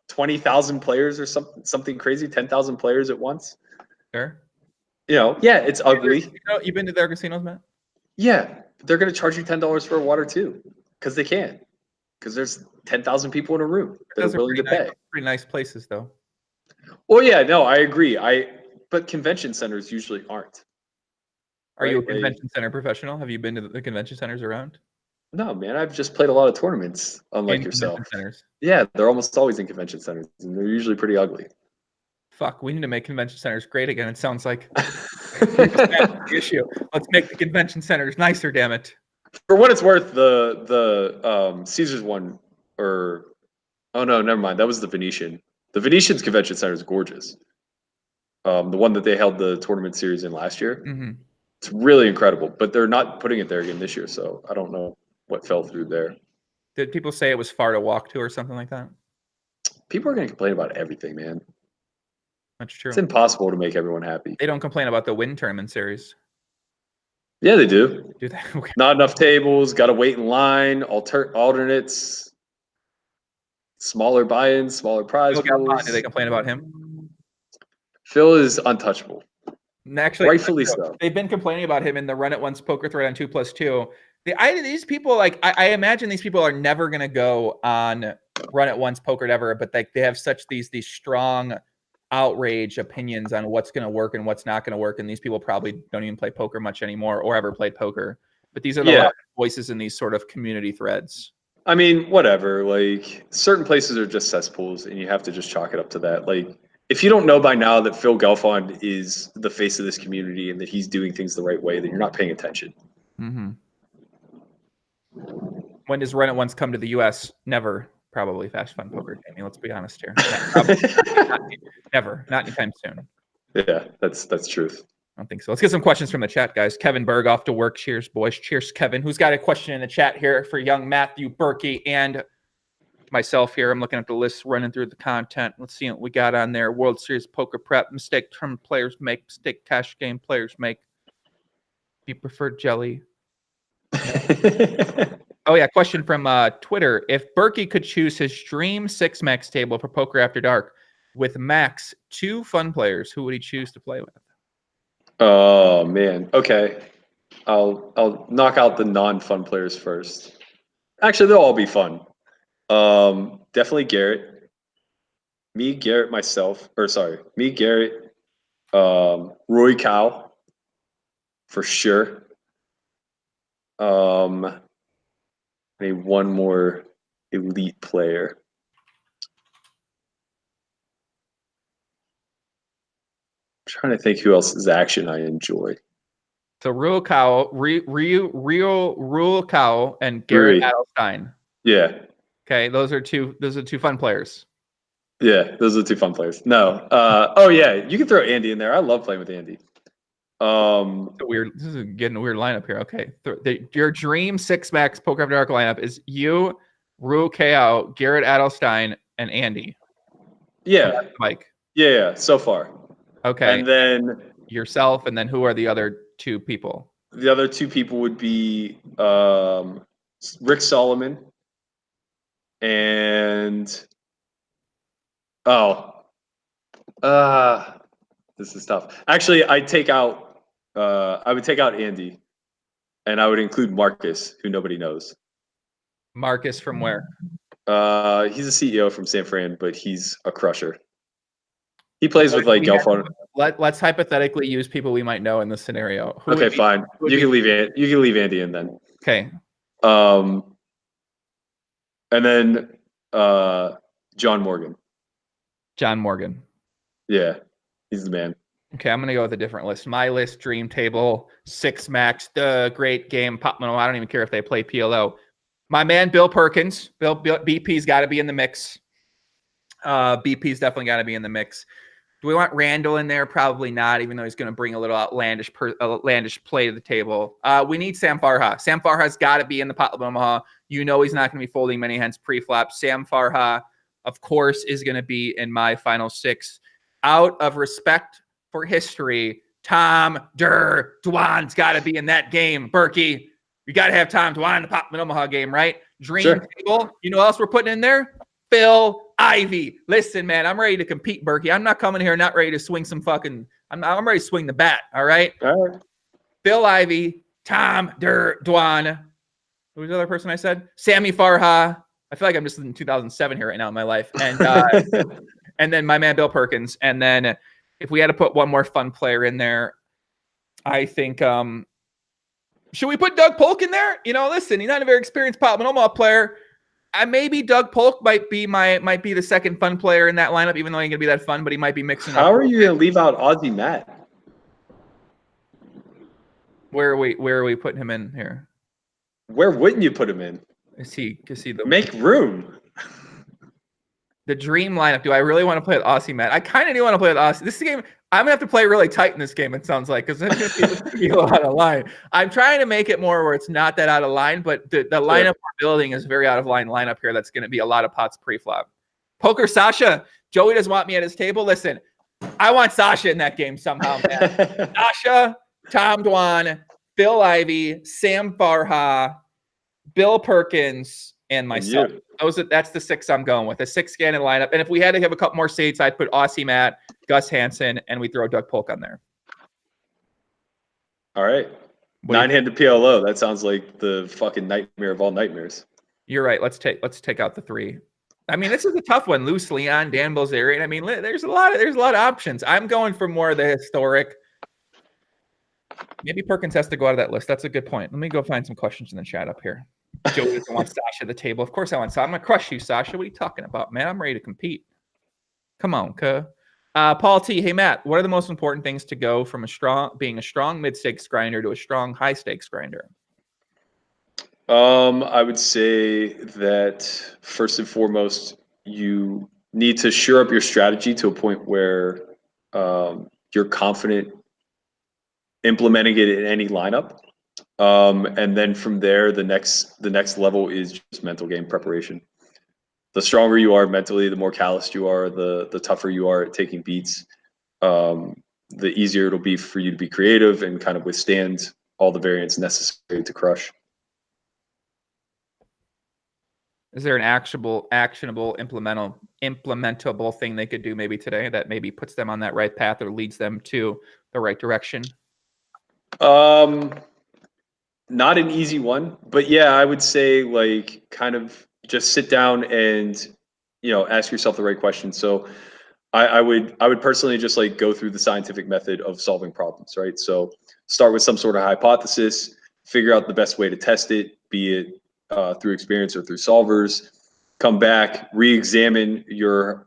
20,000 players or something crazy, 10,000 players at once. Sure. It's ugly. You've been to their casinos, Matt? Yeah, they're going to charge you $10 for a water too, because they can. Because there's 10,000 people in a room that are willing to pay. Pretty nice places, though. Well, yeah, no, I agree. But convention centers usually aren't. Are you a convention center professional? Have you been to the convention centers around? No, man. I've just played a lot of tournaments, unlike yourself. Centers. Yeah, they're almost always in convention centers, and they're usually pretty ugly. Fuck, we need to make convention centers great again. It sounds like the issue. Let's make the convention centers nicer, damn it. For what it's worth, the Caesars one, oh no, never mind. That was the Venetian. The Venetian's convention center is gorgeous. The one that they held the tournament series in last year. Mm-hmm. It's really incredible, but they're not putting it there again this year, so I don't know what fell through there. Did people say it was far to walk to or something like that? People are going to complain about everything, man. That's true. It's impossible to make everyone happy. They don't complain about the Win Tournament series. Yeah, they do. Do they? Okay. Not enough tables, got to wait in line, alternates, smaller buy-ins, smaller prize pools. Do they complain about him? Phil is untouchable. Actually, rightfully so. They've been complaining about him in the Run It Once poker thread on 2+2. These people, I imagine these people are never going to go on Run It Once poker ever, but they have such these strong outrage opinions on what's going to work and what's not going to work. And these people probably don't even play poker much anymore or ever played poker. But these are the loud voices in these sort of community threads. I mean, whatever. Like, certain places are just cesspools, and you have to just chalk it up to that. Like, if you don't know by now that Phil Gelfond is the face of this community and that he's doing things the right way, then you're not paying attention. Mm-hmm. When does Run It Once come to the U.S.? Never. Probably Fast Fun Poker. I mean, let's be honest here. Never. Not anytime soon. Yeah, that's truth. I don't think so. Let's get some questions from the chat, guys. Kevin Berg off to work. Cheers, boys. Cheers, Kevin. Who's got a question in the chat here for young Matthew Berkey and myself here? I'm looking at the list, running through the content. Let's see what we got on there. World Series Poker Prep. Mistake term players make. Mistake cash game players make. Do you prefer jelly? Oh, yeah. Question from Twitter. If Berkey could choose his dream 6 max table for Poker After Dark with max 2 fun players, who would he choose to play with? Oh man. Okay. I'll knock out the non-fun players first. Actually, they'll all be fun. Definitely Garrett. Me, Garrett, myself. Or sorry, me, Garrett, Roy Cow, for sure. Maybe one more elite player. Trying to think who else's action I enjoy. So Rio Cow, and Garrett Adelstein. Yeah. Okay, those are two fun players. Yeah, those are 2 fun players. No. Oh yeah, you can throw Andy in there. I love playing with Andy. This is getting a weird lineup here. Okay. Your dream 6 max Poker After Dark lineup is you, Rio Cow, Garrett Adelstein, and Andy. Yeah. Mike. Yeah, so far. Okay. And then yourself, and then who are the other 2 people? The other 2 people would be Rick Solomon and this is tough. Actually, I would take out Andy, and I would include Marcus, who nobody knows. Marcus from where? He's a CEO from San Fran, but he's a crusher. He plays with like Gelfond. Let's hypothetically use people we might know in this scenario. Okay, fine. You can leave Andy in then. Okay. And then John Morgan. John Morgan. Yeah, he's the man. Okay, I'm gonna go with a different list. My list: Dream Table, 6 max, the great game, Popmano. I don't even care if they play PLO. My man Bill Perkins. BP's got to be in the mix. BP's definitely got to be in the mix. Do we want Randall in there? Probably not, even though he's going to bring a little outlandish play to the table. We need Sam Farha. Sam Farha's got to be in the pot of Omaha. You know he's not going to be folding many hands pre-flop. Sam Farha, of course, is going to be in my final 6. Out of respect for history, Tom Dwan's got to be in that game. Berkey, you got to have Tom Dwan in the pot of Omaha game, right? Dream table. You know what else we're putting in there? Phil Ivey. Listen, man, I'm ready to compete, Berkey. I'm not coming here not ready to swing some fucking. I'm ready to swing the bat. All right. All right. Phil Ivey, Tom Dwan. Who was the other person I said? Sammy Farha. I feel like I'm just in 2007 here right now in my life. And and then my man Bill Perkins. And then if we had to put one more fun player in there, I think should we put Doug Polk in there? You know, listen, he's not a very experienced Pop Omaha player. Maybe Doug Polk might be the second fun player in that lineup, even though he ain't gonna be that fun, but he might be mixing up. How are you gonna leave out Aussie Matt? Where are we putting him in here? Where wouldn't you put him in? Is he the make room? The dream lineup. Do I really want to play with Aussie Matt? I kind of do want to play with Aussie. This game, I'm gonna have to play really tight in this game. It sounds like because it's gonna be a lot out of line. I'm trying to make it more where it's not that out of line, but the lineup we're building is very out of line lineup here. That's gonna be a lot of pots pre-flop. Poker Sasha. Joey doesn't want me at his table. Listen, I want Sasha in that game somehow, man. Sasha, Tom Dwan, Phil Ivey, Sam Farha, Bill Perkins, and myself. That's the 6 I'm going with. A 6-scanning lineup. And if we had to have a couple more seats, I'd put Aussie Matt, Gus Hansen, and we throw Doug Polk on there. All right. 9-handed PLO. That sounds like the fucking nightmare of all nightmares. You're right. Let's take out the 3. I mean, this is a tough one. Luce Leon, Dan Bilzerian. I mean, there's a lot of options. I'm going for more of the historic. Maybe Perkins has to go out of that list. That's a good point. Let me go find some questions in the chat up here. Joe doesn't want Sasha at the table. Of course I want Sasha. I'm going to crush you, Sasha. What are you talking about, man? I'm ready to compete. Come on, Paul T. Hey, Matt, what are the most important things to go from being a strong mid-stakes grinder to a strong high-stakes grinder? I would say that first and foremost, you need to shore up your strategy to a point where you're confident implementing it in any lineup. And then from there, the next level is just mental game preparation. The stronger you are mentally, the more calloused you are, the tougher you are at taking beats. The easier it'll be for you to be creative and kind of withstand all the variants necessary to crush. Is there an actionable, implementable thing they could do maybe today that maybe puts them on that right path or leads them to the right direction? Not an easy one, but yeah, I would say like kind of just sit down and, you know, ask yourself the right questions. So I would personally just like go through the scientific method of solving problems, right? So start with some sort of hypothesis, figure out the best way to test it, be it through experience or through solvers. Come back, re-examine your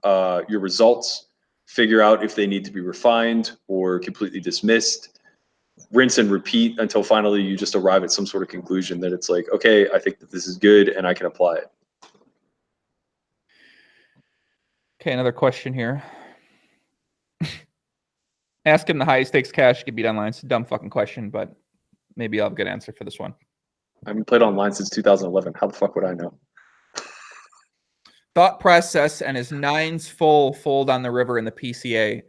results, figure out if they need to be refined or completely dismissed. Rinse and repeat until finally you just arrive at some sort of conclusion that it's like, okay, I think that this is good and I can apply it. Okay, another question here. Ask him the highest stakes cash you can beat online. It's a dumb fucking question, but maybe I'll have a good answer for this one. I haven't played online since 2011. How the fuck would I know? Thought process and his nines full fold on the river in the PCA.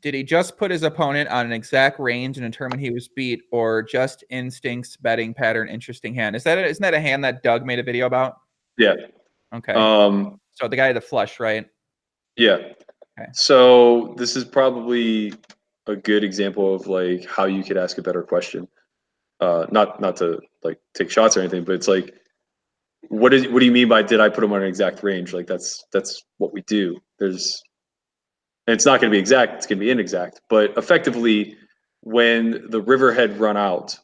Did he just put his opponent on an exact range and determine he was beat, or just instincts, betting pattern, interesting hand? Isn't that a hand that Doug made a video about? Yeah. Okay. So the guy had the flush, right? Yeah. Okay. So this is probably a good example of like how you could ask a better question. Not to like take shots or anything, but it's like, what do you mean by did I put him on an exact range? Like that's what we do. And it's not going to be exact, it's going to be inexact. But effectively, when the river had run out,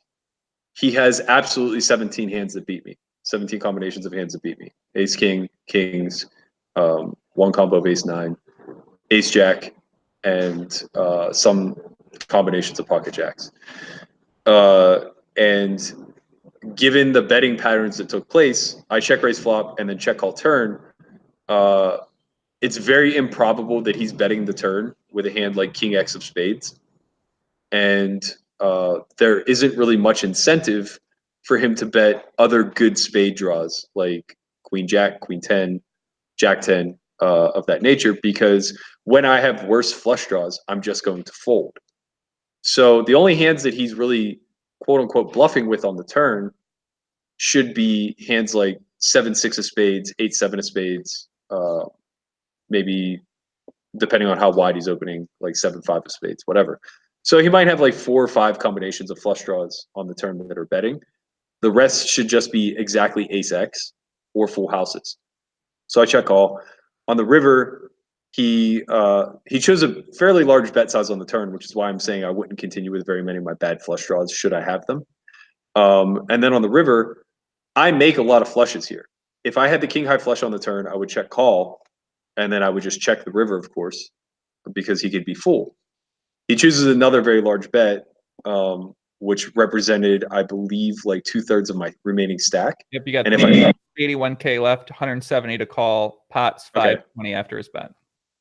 he has absolutely 17 hands that beat me. 17 combinations of hands that beat me. Ace, king, kings, one combo of ace nine, ace jack, and some combinations of pocket jacks. And given the betting patterns that took place, I check raise flop and then check call turn. It's very improbable that he's betting the turn with a hand like king X of spades. And there isn't really much incentive for him to bet other good spade draws like queen jack, queen 10, jack 10 of that nature, because when I have worse flush draws, I'm just going to fold. So the only hands that he's really quote unquote bluffing with on the turn should be hands like 7-6 of spades, 8-7 of spades, maybe depending on how wide he's opening, like 7-5 of spades, whatever. So he might have like 4 or 5 combinations of flush draws on the turn that are betting. The rest should just be exactly ace X or full houses. So I check call. On the river, he chose a fairly large bet size on the turn, which is why I'm saying I wouldn't continue with very many of my bad flush draws should I have them. And then on the river, I make a lot of flushes here. If I had the king high flush on the turn, I would check call, and then I would just check the river, of course, because he could be full. He chooses another very large bet, which represented, I believe, like 2/3 of my remaining stack. Yep, you got and if I 81K left, 170 to call, pots 520 after his bet.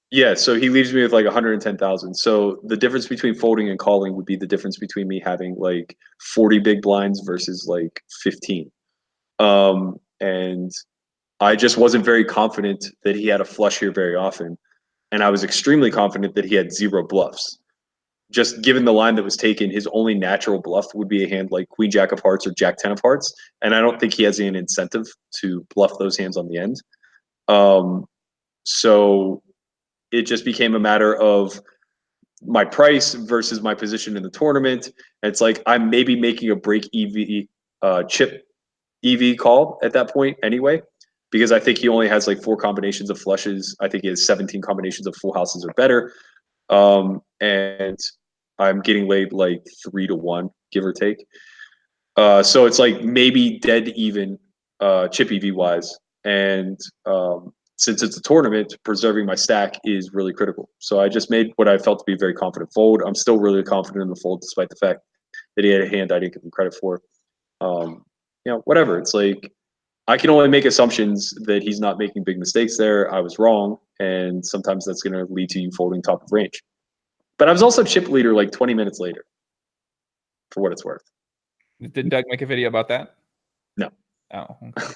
Yeah, so he leaves me with like 110,000. So the difference between folding and calling would be the difference between me having like 40 big blinds versus like 15. And I just wasn't very confident that he had a flush here very often. And I was extremely confident that he had 0 bluffs. Just given the line that was taken, his only natural bluff would be a hand like queen jack of hearts or jack 10 of hearts. And I don't think he has an incentive to bluff those hands on the end. So it just became a matter of my price versus my position in the tournament. And it's like I'm maybe making a break chip EV call at that point anyway, because I think he only has like 4 combinations of flushes. I think he has 17 combinations of full houses or better. And I'm getting laid like 3-1, give or take. So it's like maybe dead even chip EV wise. And since it's a tournament, preserving my stack is really critical. So I just made what I felt to be a very confident fold. I'm still really confident in the fold, despite the fact that he had a hand I didn't give him credit for. Whatever. It's like I can only make assumptions that he's not making big mistakes there. I was wrong, and sometimes that's going to lead to you folding top of range. But I was also chip leader like 20 minutes later, for what it's worth. Did Doug make a video about that? No. Oh, okay.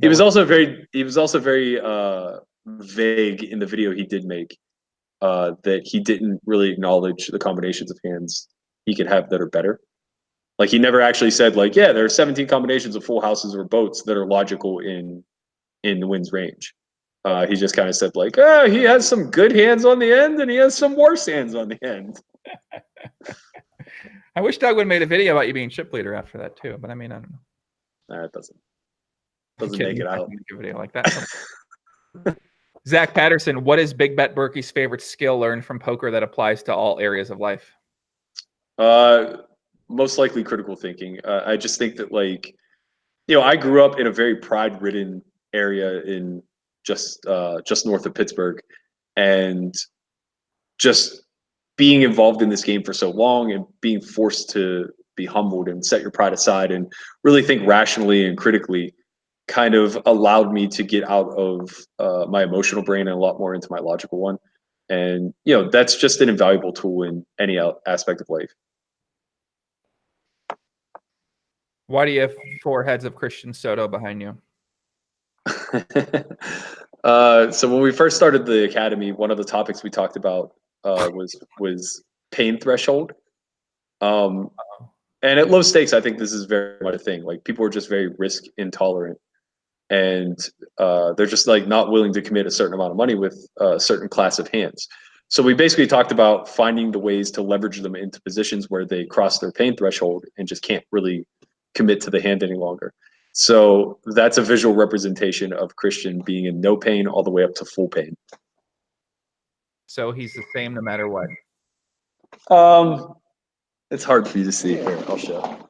He was also very vague in the video he did make, that he didn't really acknowledge the combinations of hands he could have that are better. Like he never actually said like, yeah, there are 17 combinations of full houses or boats that are logical in the wind's range. He just kind of said like, he has some good hands on the end and he has some worse hands on the end. I wish Doug would have made a video about you being chip leader after that too, but I mean, I don't know. It doesn't make it out. Make a video like that. Zach Patterson, what is Big Bet Berkey's favorite skill learned from poker that applies to all areas of life? Most likely critical thinking. I just think that I grew up in a very pride-ridden area in just north of Pittsburgh, and just being involved in this game for so long and being forced to be humbled and set your pride aside and really think rationally and critically kind of allowed me to get out of my emotional brain and a lot more into my logical one. And, that's just an invaluable tool in any aspect of life. Why do you have 4 heads of Kristen Soto behind you? So when we first started the academy, one of the topics we talked about was pain threshold. And at low stakes, I think this is very much a thing. Like people are just very risk intolerant, and they're just like not willing to commit a certain amount of money with a certain class of hands. So we basically talked about finding the ways to leverage them into positions where they cross their pain threshold and just can't really commit to the hand any longer. So that's a visual representation of Kristen being in no pain all the way up to full pain. So he's the same no matter what. It's hard for you to see. Here, I'll show.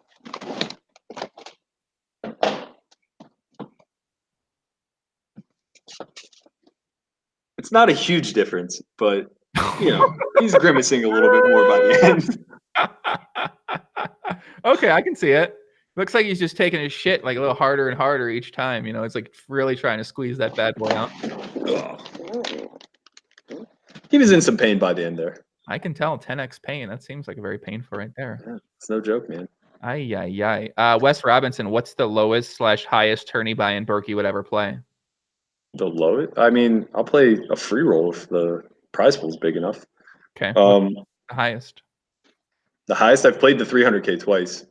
It's not a huge difference, but he's grimacing a little bit more by the end. Okay, I can see it. Looks like he's just taking his shit like a little harder and harder each time. It's like really trying to squeeze that bad boy out. He was in some pain by the end there. I can tell 10x pain. That seems like a very painful right there. Yeah, it's no joke, man. Wes Robinson, what's the lowest / highest tourney buy-in Berkey would ever play? The lowest? I mean, I'll play a free roll if the prize pool is big enough. Okay. The highest? The highest, I've played the 300K twice.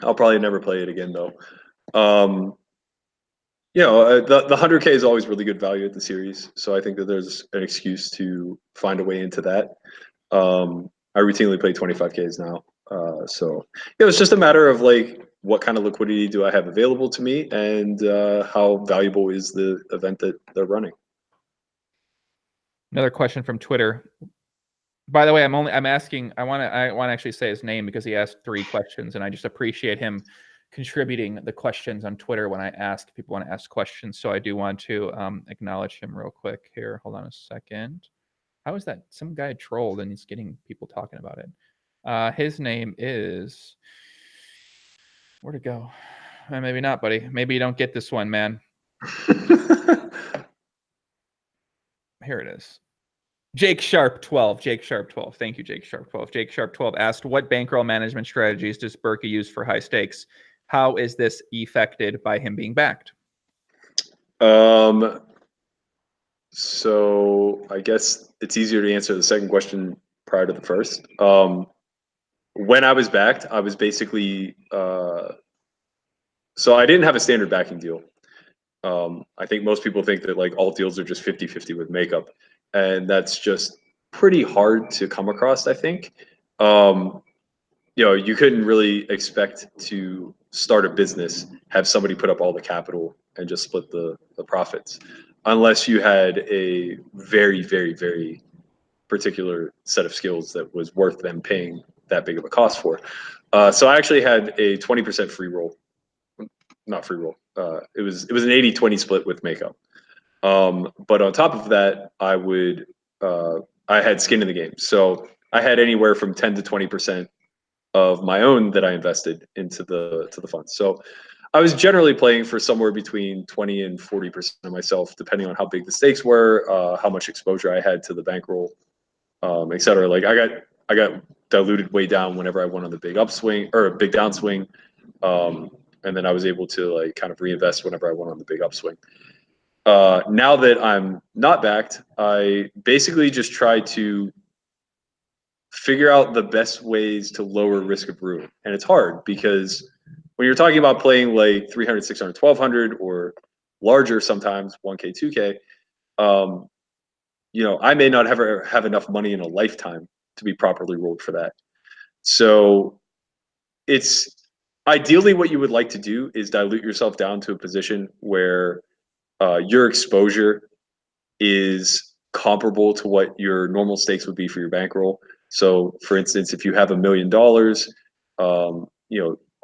I'll probably never play it again though. The 100K is always really good value at the series, so I think that there's an excuse to find a way into that. I routinely play 25Ks now, so it's just a matter of like what kind of liquidity do I have available to me, and how valuable is the event that they're running. Another question from Twitter. By the way, I'm asking. I want to actually say his name because he asked 3 questions, and I just appreciate him contributing the questions on Twitter when I ask people want to ask questions. So I do want to acknowledge him real quick here. Hold on a second. How is that? Some guy trolled and he's getting people talking about it. His name is. Where'd it go? Maybe not, buddy. Maybe you don't get this one, man. Here it is. Jake Sharp 12. Jake Sharp 12. Thank you, Jake Sharp 12. Jake Sharp 12 asked, what bankroll management strategies does Berkey use for high stakes? How is this affected by him being backed? So I guess it's easier to answer the second question prior to the first. When I was backed, I was basically so I didn't have a standard backing deal. I think most people think that like all deals are just 50-50 with makeup, and that's just pretty hard to come across, I think. You couldn't really expect to start a business, have somebody put up all the capital and just split the profits, unless you had a very, very, very particular set of skills that was worth them paying that big of a cost for. So I actually had a 20% free roll, not free roll. It was an 80-20 split with makeup. But on top of that, I had skin in the game. So I had anywhere from 10 to 20% of my own that I invested into the fund. So I was generally playing for somewhere between 20 and 40% of myself, depending on how big the stakes were, how much exposure I had to the bankroll, et cetera. Like I got diluted way down whenever I went on the big upswing or a big downswing. And then I was able to like kind of reinvest whenever I went on the big upswing. Now that I'm not backed, I basically just try to figure out the best ways to lower risk of ruin. And it's hard because when you're talking about playing like 300, 600, 1200 or larger sometimes 1K, 2K, I may not ever have enough money in a lifetime to be properly rolled for that. So it's ideally what you would like to do is dilute yourself down to a position where your exposure is comparable to what your normal stakes would be for your bankroll. So, for instance, if you have $1 million,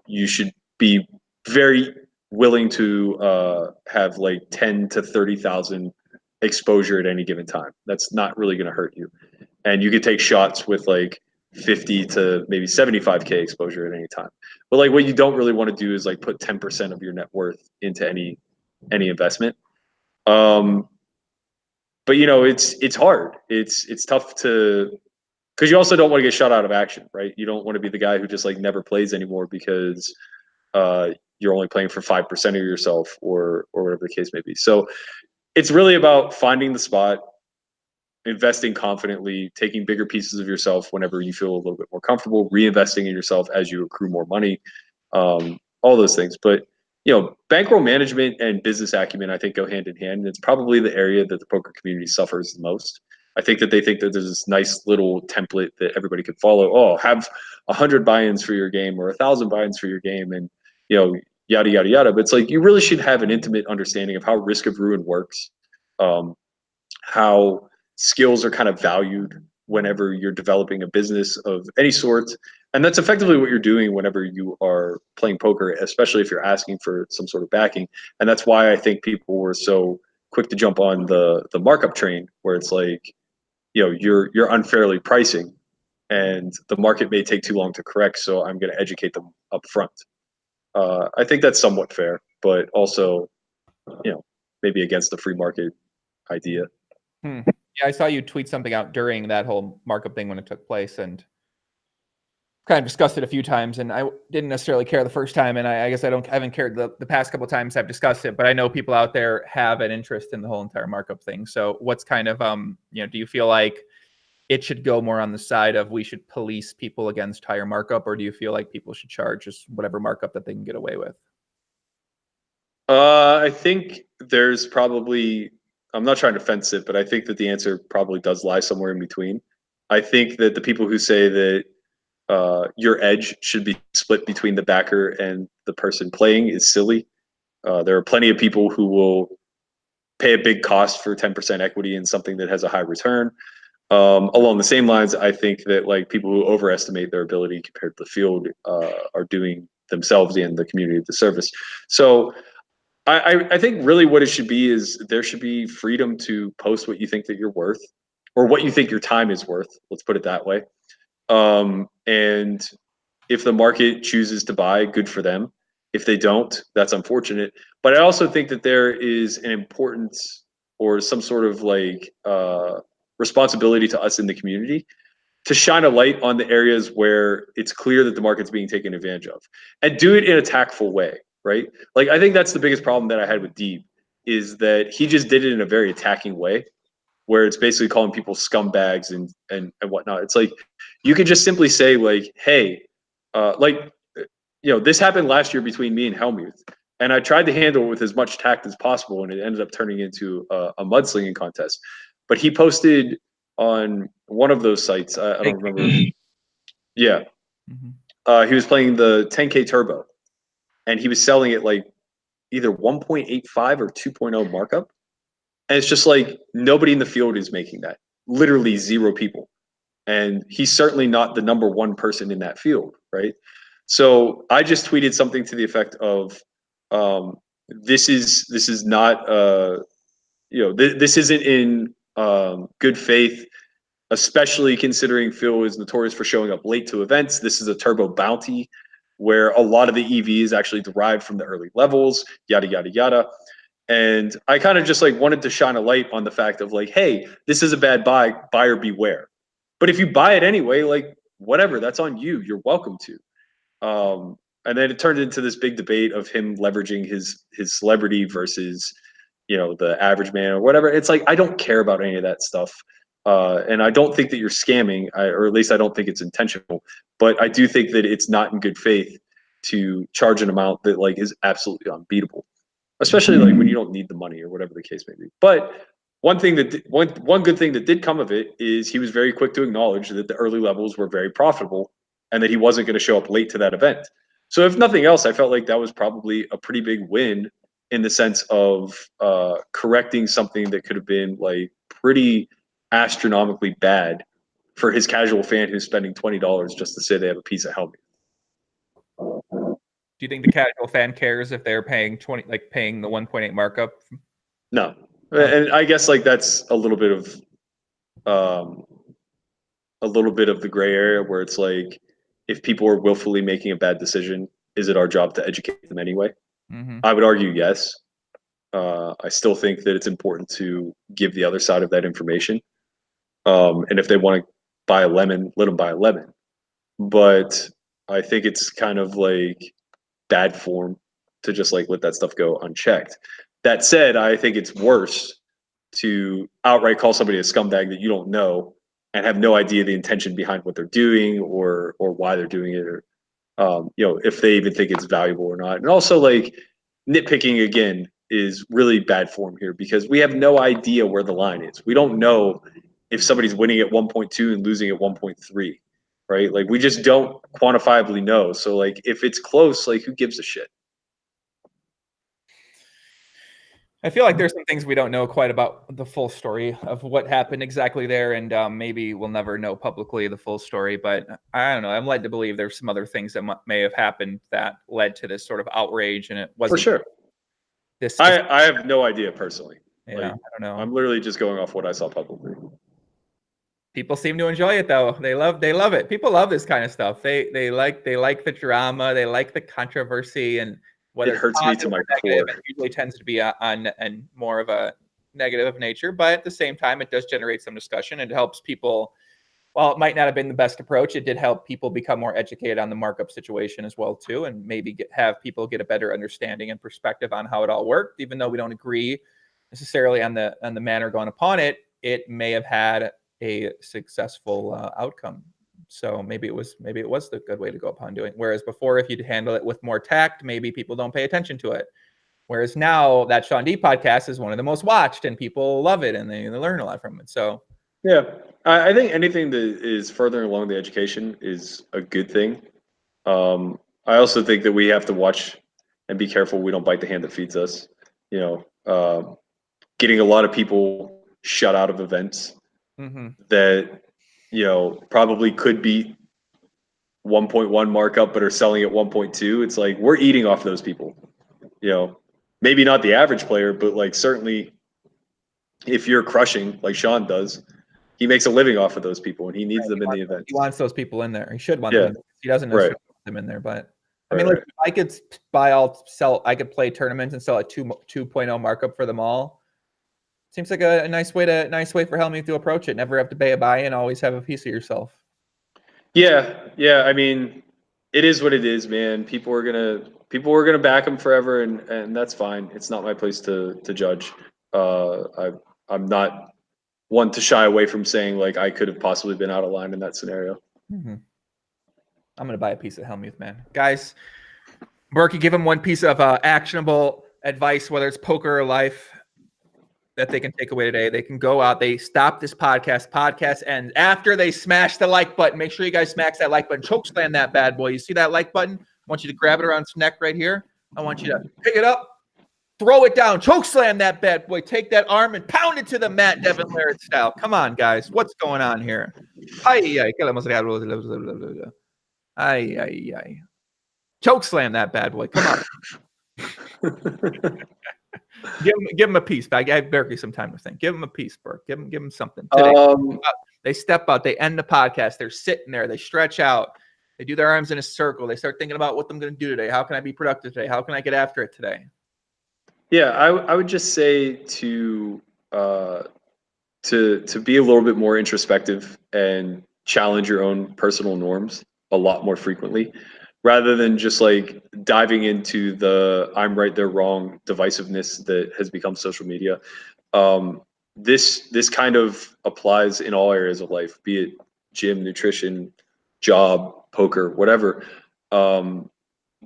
you should be very willing to have like 10 to 30,000 exposure at any given time. That's not really going to hurt you, and you could take shots with like 50 to maybe 75K exposure at any time. But like what you don't really want to do is like put 10% of your net worth into any investment. But it's hard. It's tough to, because you also don't want to get shut out of action, right? You don't want to be the guy who just like never plays anymore because you're only playing for 5% of yourself or whatever the case may be. So it's really about finding the spot, investing confidently, taking bigger pieces of yourself whenever you feel a little bit more comfortable, reinvesting in yourself as you accrue more money, all those things. But bankroll management and business acumen, I think, go hand in hand. And it's probably the area that the poker community suffers the most. I think that they think that there's this nice little template that everybody could follow. Oh, have 100 buy-ins for your game or 1,000 buy-ins for your game, and yada yada yada. But it's like you really should have an intimate understanding of how risk of ruin works, how skills are kind of valued whenever you're developing a business of any sort. And that's effectively what you're doing whenever you are playing poker, especially if you're asking for some sort of backing. And that's why I think people were so quick to jump on the markup train, where it's like, you're unfairly pricing and the market may take too long to correct. So I'm going to educate them up front. I think that's somewhat fair, but also, maybe against the free market idea. Yeah, I saw you tweet something out during that whole markup thing when it took place, and kind of discussed it a few times. And I didn't necessarily care the first time, and I guess I haven't cared the past couple of times I've discussed it. But I know people out there have an interest in the whole entire markup thing. So what's kind of do you feel like it should go more on the side of we should police people against higher markup, or do you feel like people should charge just whatever markup that they can get away with? I think there's probably, I'm not trying to fence it, but I think that the answer probably does lie somewhere in between. I think that the people who say that your edge should be split between the backer and the person playing is silly. There are plenty of people who will pay a big cost for 10% equity in something that has a high return. Along the same lines, I think that like people who overestimate their ability compared to the field are doing themselves and the community a disservice. So I think really what it should be is there should be freedom to post what you think that you're worth, or what you think your time is worth. Let's put it that way. And if the market chooses to buy, good for them. If they don't, that's unfortunate. But I also think that there is an importance or some sort of like responsibility to us in the community to shine a light on the areas where it's clear that the market's being taken advantage of, and do it in a tactful way, right? Like, I think that's the biggest problem that I had with Deeb, is that he just did it in a very attacking way, where it's basically calling people scumbags and whatnot. It's like, you could just simply say like, hey, this happened last year between me and Helmuth, and I tried to handle it with as much tact as possible, and it ended up turning into a mudslinging contest. But he posted on one of those sites, I don't remember. Yeah. He was playing the 10K Turbo, and he was selling it like either 1.85 or 2.0 markup. And it's just like, nobody in the field is making that. literally 0 people. And he's certainly not the number 1 person in that field, right? So I just tweeted something to the effect of, this is not, this isn't in good faith, especially considering Phil is notorious for showing up late to events. This is a turbo bounty where a lot of the EV is actually derived from the early levels, yada, yada, yada. And I kind of just like wanted to shine a light on the fact of like, hey, this is a bad buy, buyer beware. But if you buy it anyway, like whatever, that's on you. You're welcome to. And then it turned into this big debate of him leveraging his celebrity versus, the average man or whatever. It's like I don't care about any of that stuff. And I don't think that you're scamming, or at least I don't think it's intentional. But I do think that it's not in good faith to charge an amount that like is absolutely unbeatable, especially like when you don't need the money or whatever the case may be. But one good thing that did come of it is he was very quick to acknowledge that the early levels were very profitable and that he wasn't going to show up late to that event. So if nothing else, I felt like that was probably a pretty big win in the sense of correcting something that could have been like pretty astronomically bad for his casual fan who's spending $20 just to say they have a piece of helmet. Do you think the casual fan cares if they're paying paying the 1.8 markup? No. And I guess like that's a little bit of the gray area where it's like, if people are willfully making a bad decision, is it our job to educate them anyway? Mm-hmm. I would argue yes. I still think that it's important to give the other side of that information. And if they want to buy a lemon, let them buy a lemon. But I think it's kind of like bad form to just like let that stuff go unchecked. That said, I think it's worse to outright call somebody a scumbag that you don't know and have no idea the intention behind what they're doing or why they're doing it, or if they even think it's valuable or not. And also like nitpicking again is really bad form here because we have no idea where the line is. We don't know if somebody's winning at 1.2 and losing at 1.3, right? Like we just don't quantifiably know. So like if it's close, like who gives a shit? I feel like there's some things we don't know quite about the full story of what happened exactly there, and maybe we'll never know publicly the full story. But I don't know. I'm led to believe there's some other things that may have happened that led to this sort of outrage, and it wasn't for sure. I have no idea personally. Yeah, like, I don't know. I'm literally just going off what I saw publicly. People seem to enjoy it though. They love it. People love this kind of stuff. They like the drama. They like the controversy, and whether it hurts me to my core. It usually tends to be on and more of a negative nature, but at the same time, it does generate some discussion. It helps people. While it might not have been the best approach, it did help people become more educated on the markup situation as well too, and maybe have people get a better understanding and perspective on how it all worked. Even though we don't agree necessarily on the manner going upon it, it may have had a successful outcome. So maybe it was the good way to go upon doing it. Whereas before, if you'd handle it with more tact, maybe people don't pay attention to it. Whereas now that Sean D podcast is one of the most watched and people love it and they learn a lot from it. So yeah, I think anything that is further along the education is a good thing. I also think that we have to watch and be careful we don't bite the hand that feeds us. Getting a lot of people shut out of events that probably could beat 1.1 markup but are selling at 1.2. It's like we're eating off those people. Maybe not the average player, but like certainly if you're crushing like Sean does, he makes a living off of those people and he needs them in the event. He wants those people in there. He should want them in there. He doesn't necessarily want them in there, but I mean, if I could I could play tournaments and sell a 2.0 markup for them all. Seems like a nice way for Helmuth to approach it. Never have to pay a buy-in, always have a piece of yourself. Yeah. I mean, it is what it is, man. People are gonna back him forever, and that's fine. It's not my place to judge. I'm not one to shy away from saying like I could have possibly been out of line in that scenario. I'm gonna buy a piece of Helmuth, man. Guys, Berkey, give him one piece of actionable advice, whether it's poker or life, that they can take away today. They can go out. They stop this podcast. Podcast ends after they smash the like button. Make sure you guys smash that like button. Choke slam that bad boy. You see that like button? I want you to grab it around its neck right here. I want you to pick it up, throw it down, choke slam that bad boy. Take that arm and pound it it to the Matt Devin Laird style. Come on, guys. What's going on here? Ay. Choke slam that bad boy. Come on. Give him a piece. I gave Berkey some time to think. Give him a piece, Burke. Give him something. Today, they step out. They end the podcast. They're sitting there. They stretch out. They do their arms in a circle. They start thinking about what I'm going to do today. How can I be productive today? How can I get after it today? Yeah, I would just say to be a little bit more introspective and challenge your own personal norms a lot more frequently, rather than just like diving into the I'm right, they're wrong divisiveness that has become social media. This kind of applies in all areas of life, be it gym, nutrition, job, poker, whatever.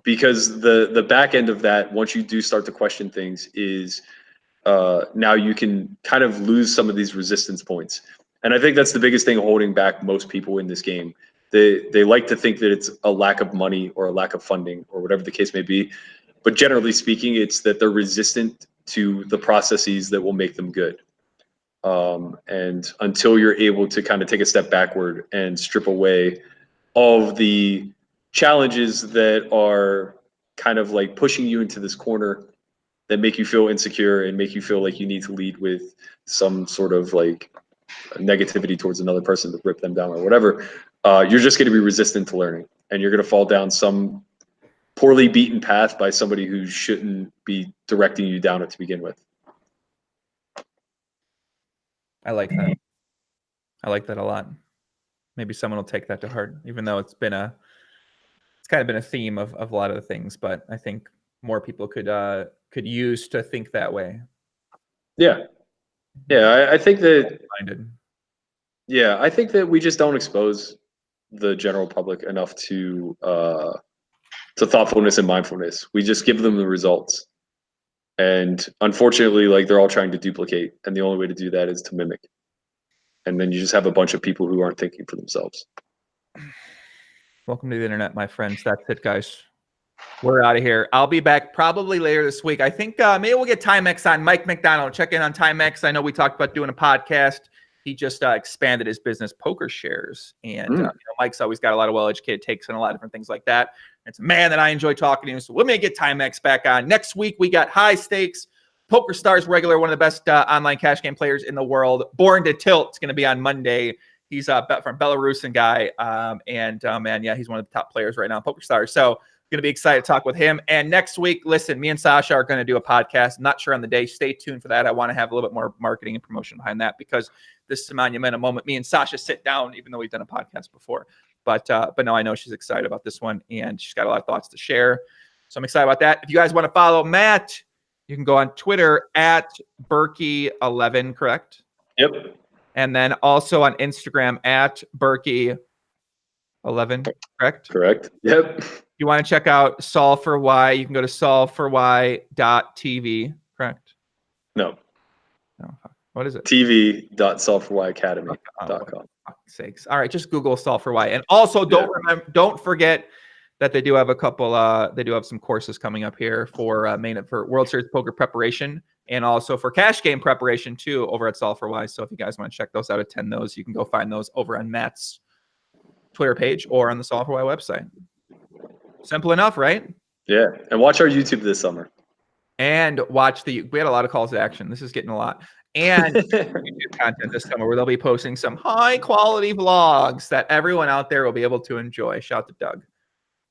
Because the back end of that, once you do start to question things, is now you can kind of lose some of these resistance points. And I think that's the biggest thing holding back most people in this game. They like to think that it's a lack of money or a lack of funding or whatever the case may be. But generally speaking, it's that they're resistant to the processes that will make them good. And until you're able to kind of take a step backward and strip away all of the challenges that are kind of like pushing you into this corner that make you feel insecure and make you feel like you need to lead with some sort of like negativity towards another person to rip them down or whatever, you're just going to be resistant to learning, and you're going to fall down some poorly beaten path by somebody who shouldn't be directing you down it to begin with. I like that. I like that a lot. Maybe someone will take that to heart, even though it's kind of been a theme of a lot of the things, but I think more people could use to think that way. Yeah. I think that. Yeah, I think that we just don't expose the general public enough to thoughtfulness and mindfulness. We just give them the results, and unfortunately, like they're all trying to duplicate, and the only way to do that is to mimic. And then you just have a bunch of people who aren't thinking for themselves. Welcome to the internet, my friends. That's it, guys. We're out of here. I'll be back probably later this week. I think maybe we'll get Timex on. Mike McDonald, check in on Timex. I know we talked about doing a podcast. He just expanded his business, Poker Shares. And Mike's always got a lot of well-educated takes on a lot of different things like that. It's a man that I enjoy talking to. So we're going to get Timex back on. Next week, we got High Stakes. Poker Stars regular, one of the best online cash game players in the world. Born to Tilt. It's going to be on Monday. He's from Belarusian guy. He's one of the top players right now, Poker Stars. So going to be excited to talk with him. And next week, listen, me and Sasha are going to do a podcast. I'm not sure on the day. Stay tuned for that. I want to have a little bit more marketing and promotion behind that, because this is a monumental moment. Me and Sasha sit down, even though we've done a podcast before. But no, I know she's excited about this one, and she's got a lot of thoughts to share. So I'm excited about that. If you guys want to follow Matt, you can go on Twitter at Berkey11, correct? Yep. And then also on Instagram at Berkey11, correct? Correct. Yep. If you want to check out Solve for Why, you can go to solvefory.tv, correct? No. What is it? tv.solveforwhyacademy.com. Sakes. All right, just Google Solve for Why. And also don't forget that they do have a couple they do have some courses coming up here for for World Series poker preparation, and also for cash game preparation too, over at Solve for Why. So if you guys want to check those out, attend those, you can go find those over on Matt's Twitter page or on the Solve for Why website. Simple enough, right? Yeah. And watch our YouTube this summer. And watch we had a lot of calls to action. This is getting a lot. And YouTube content this summer where they'll be posting some high quality vlogs that everyone out there will be able to enjoy. Shout to Doug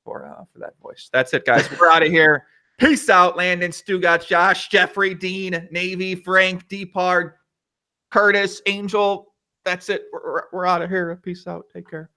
for that voice. That's it, guys. We're out of here. Peace out. Landon, Stugat, Josh, Jeffrey, Dean, Navy, Frank, Deepard, Curtis, Angel. That's it. We're out of here. Peace out. Take care.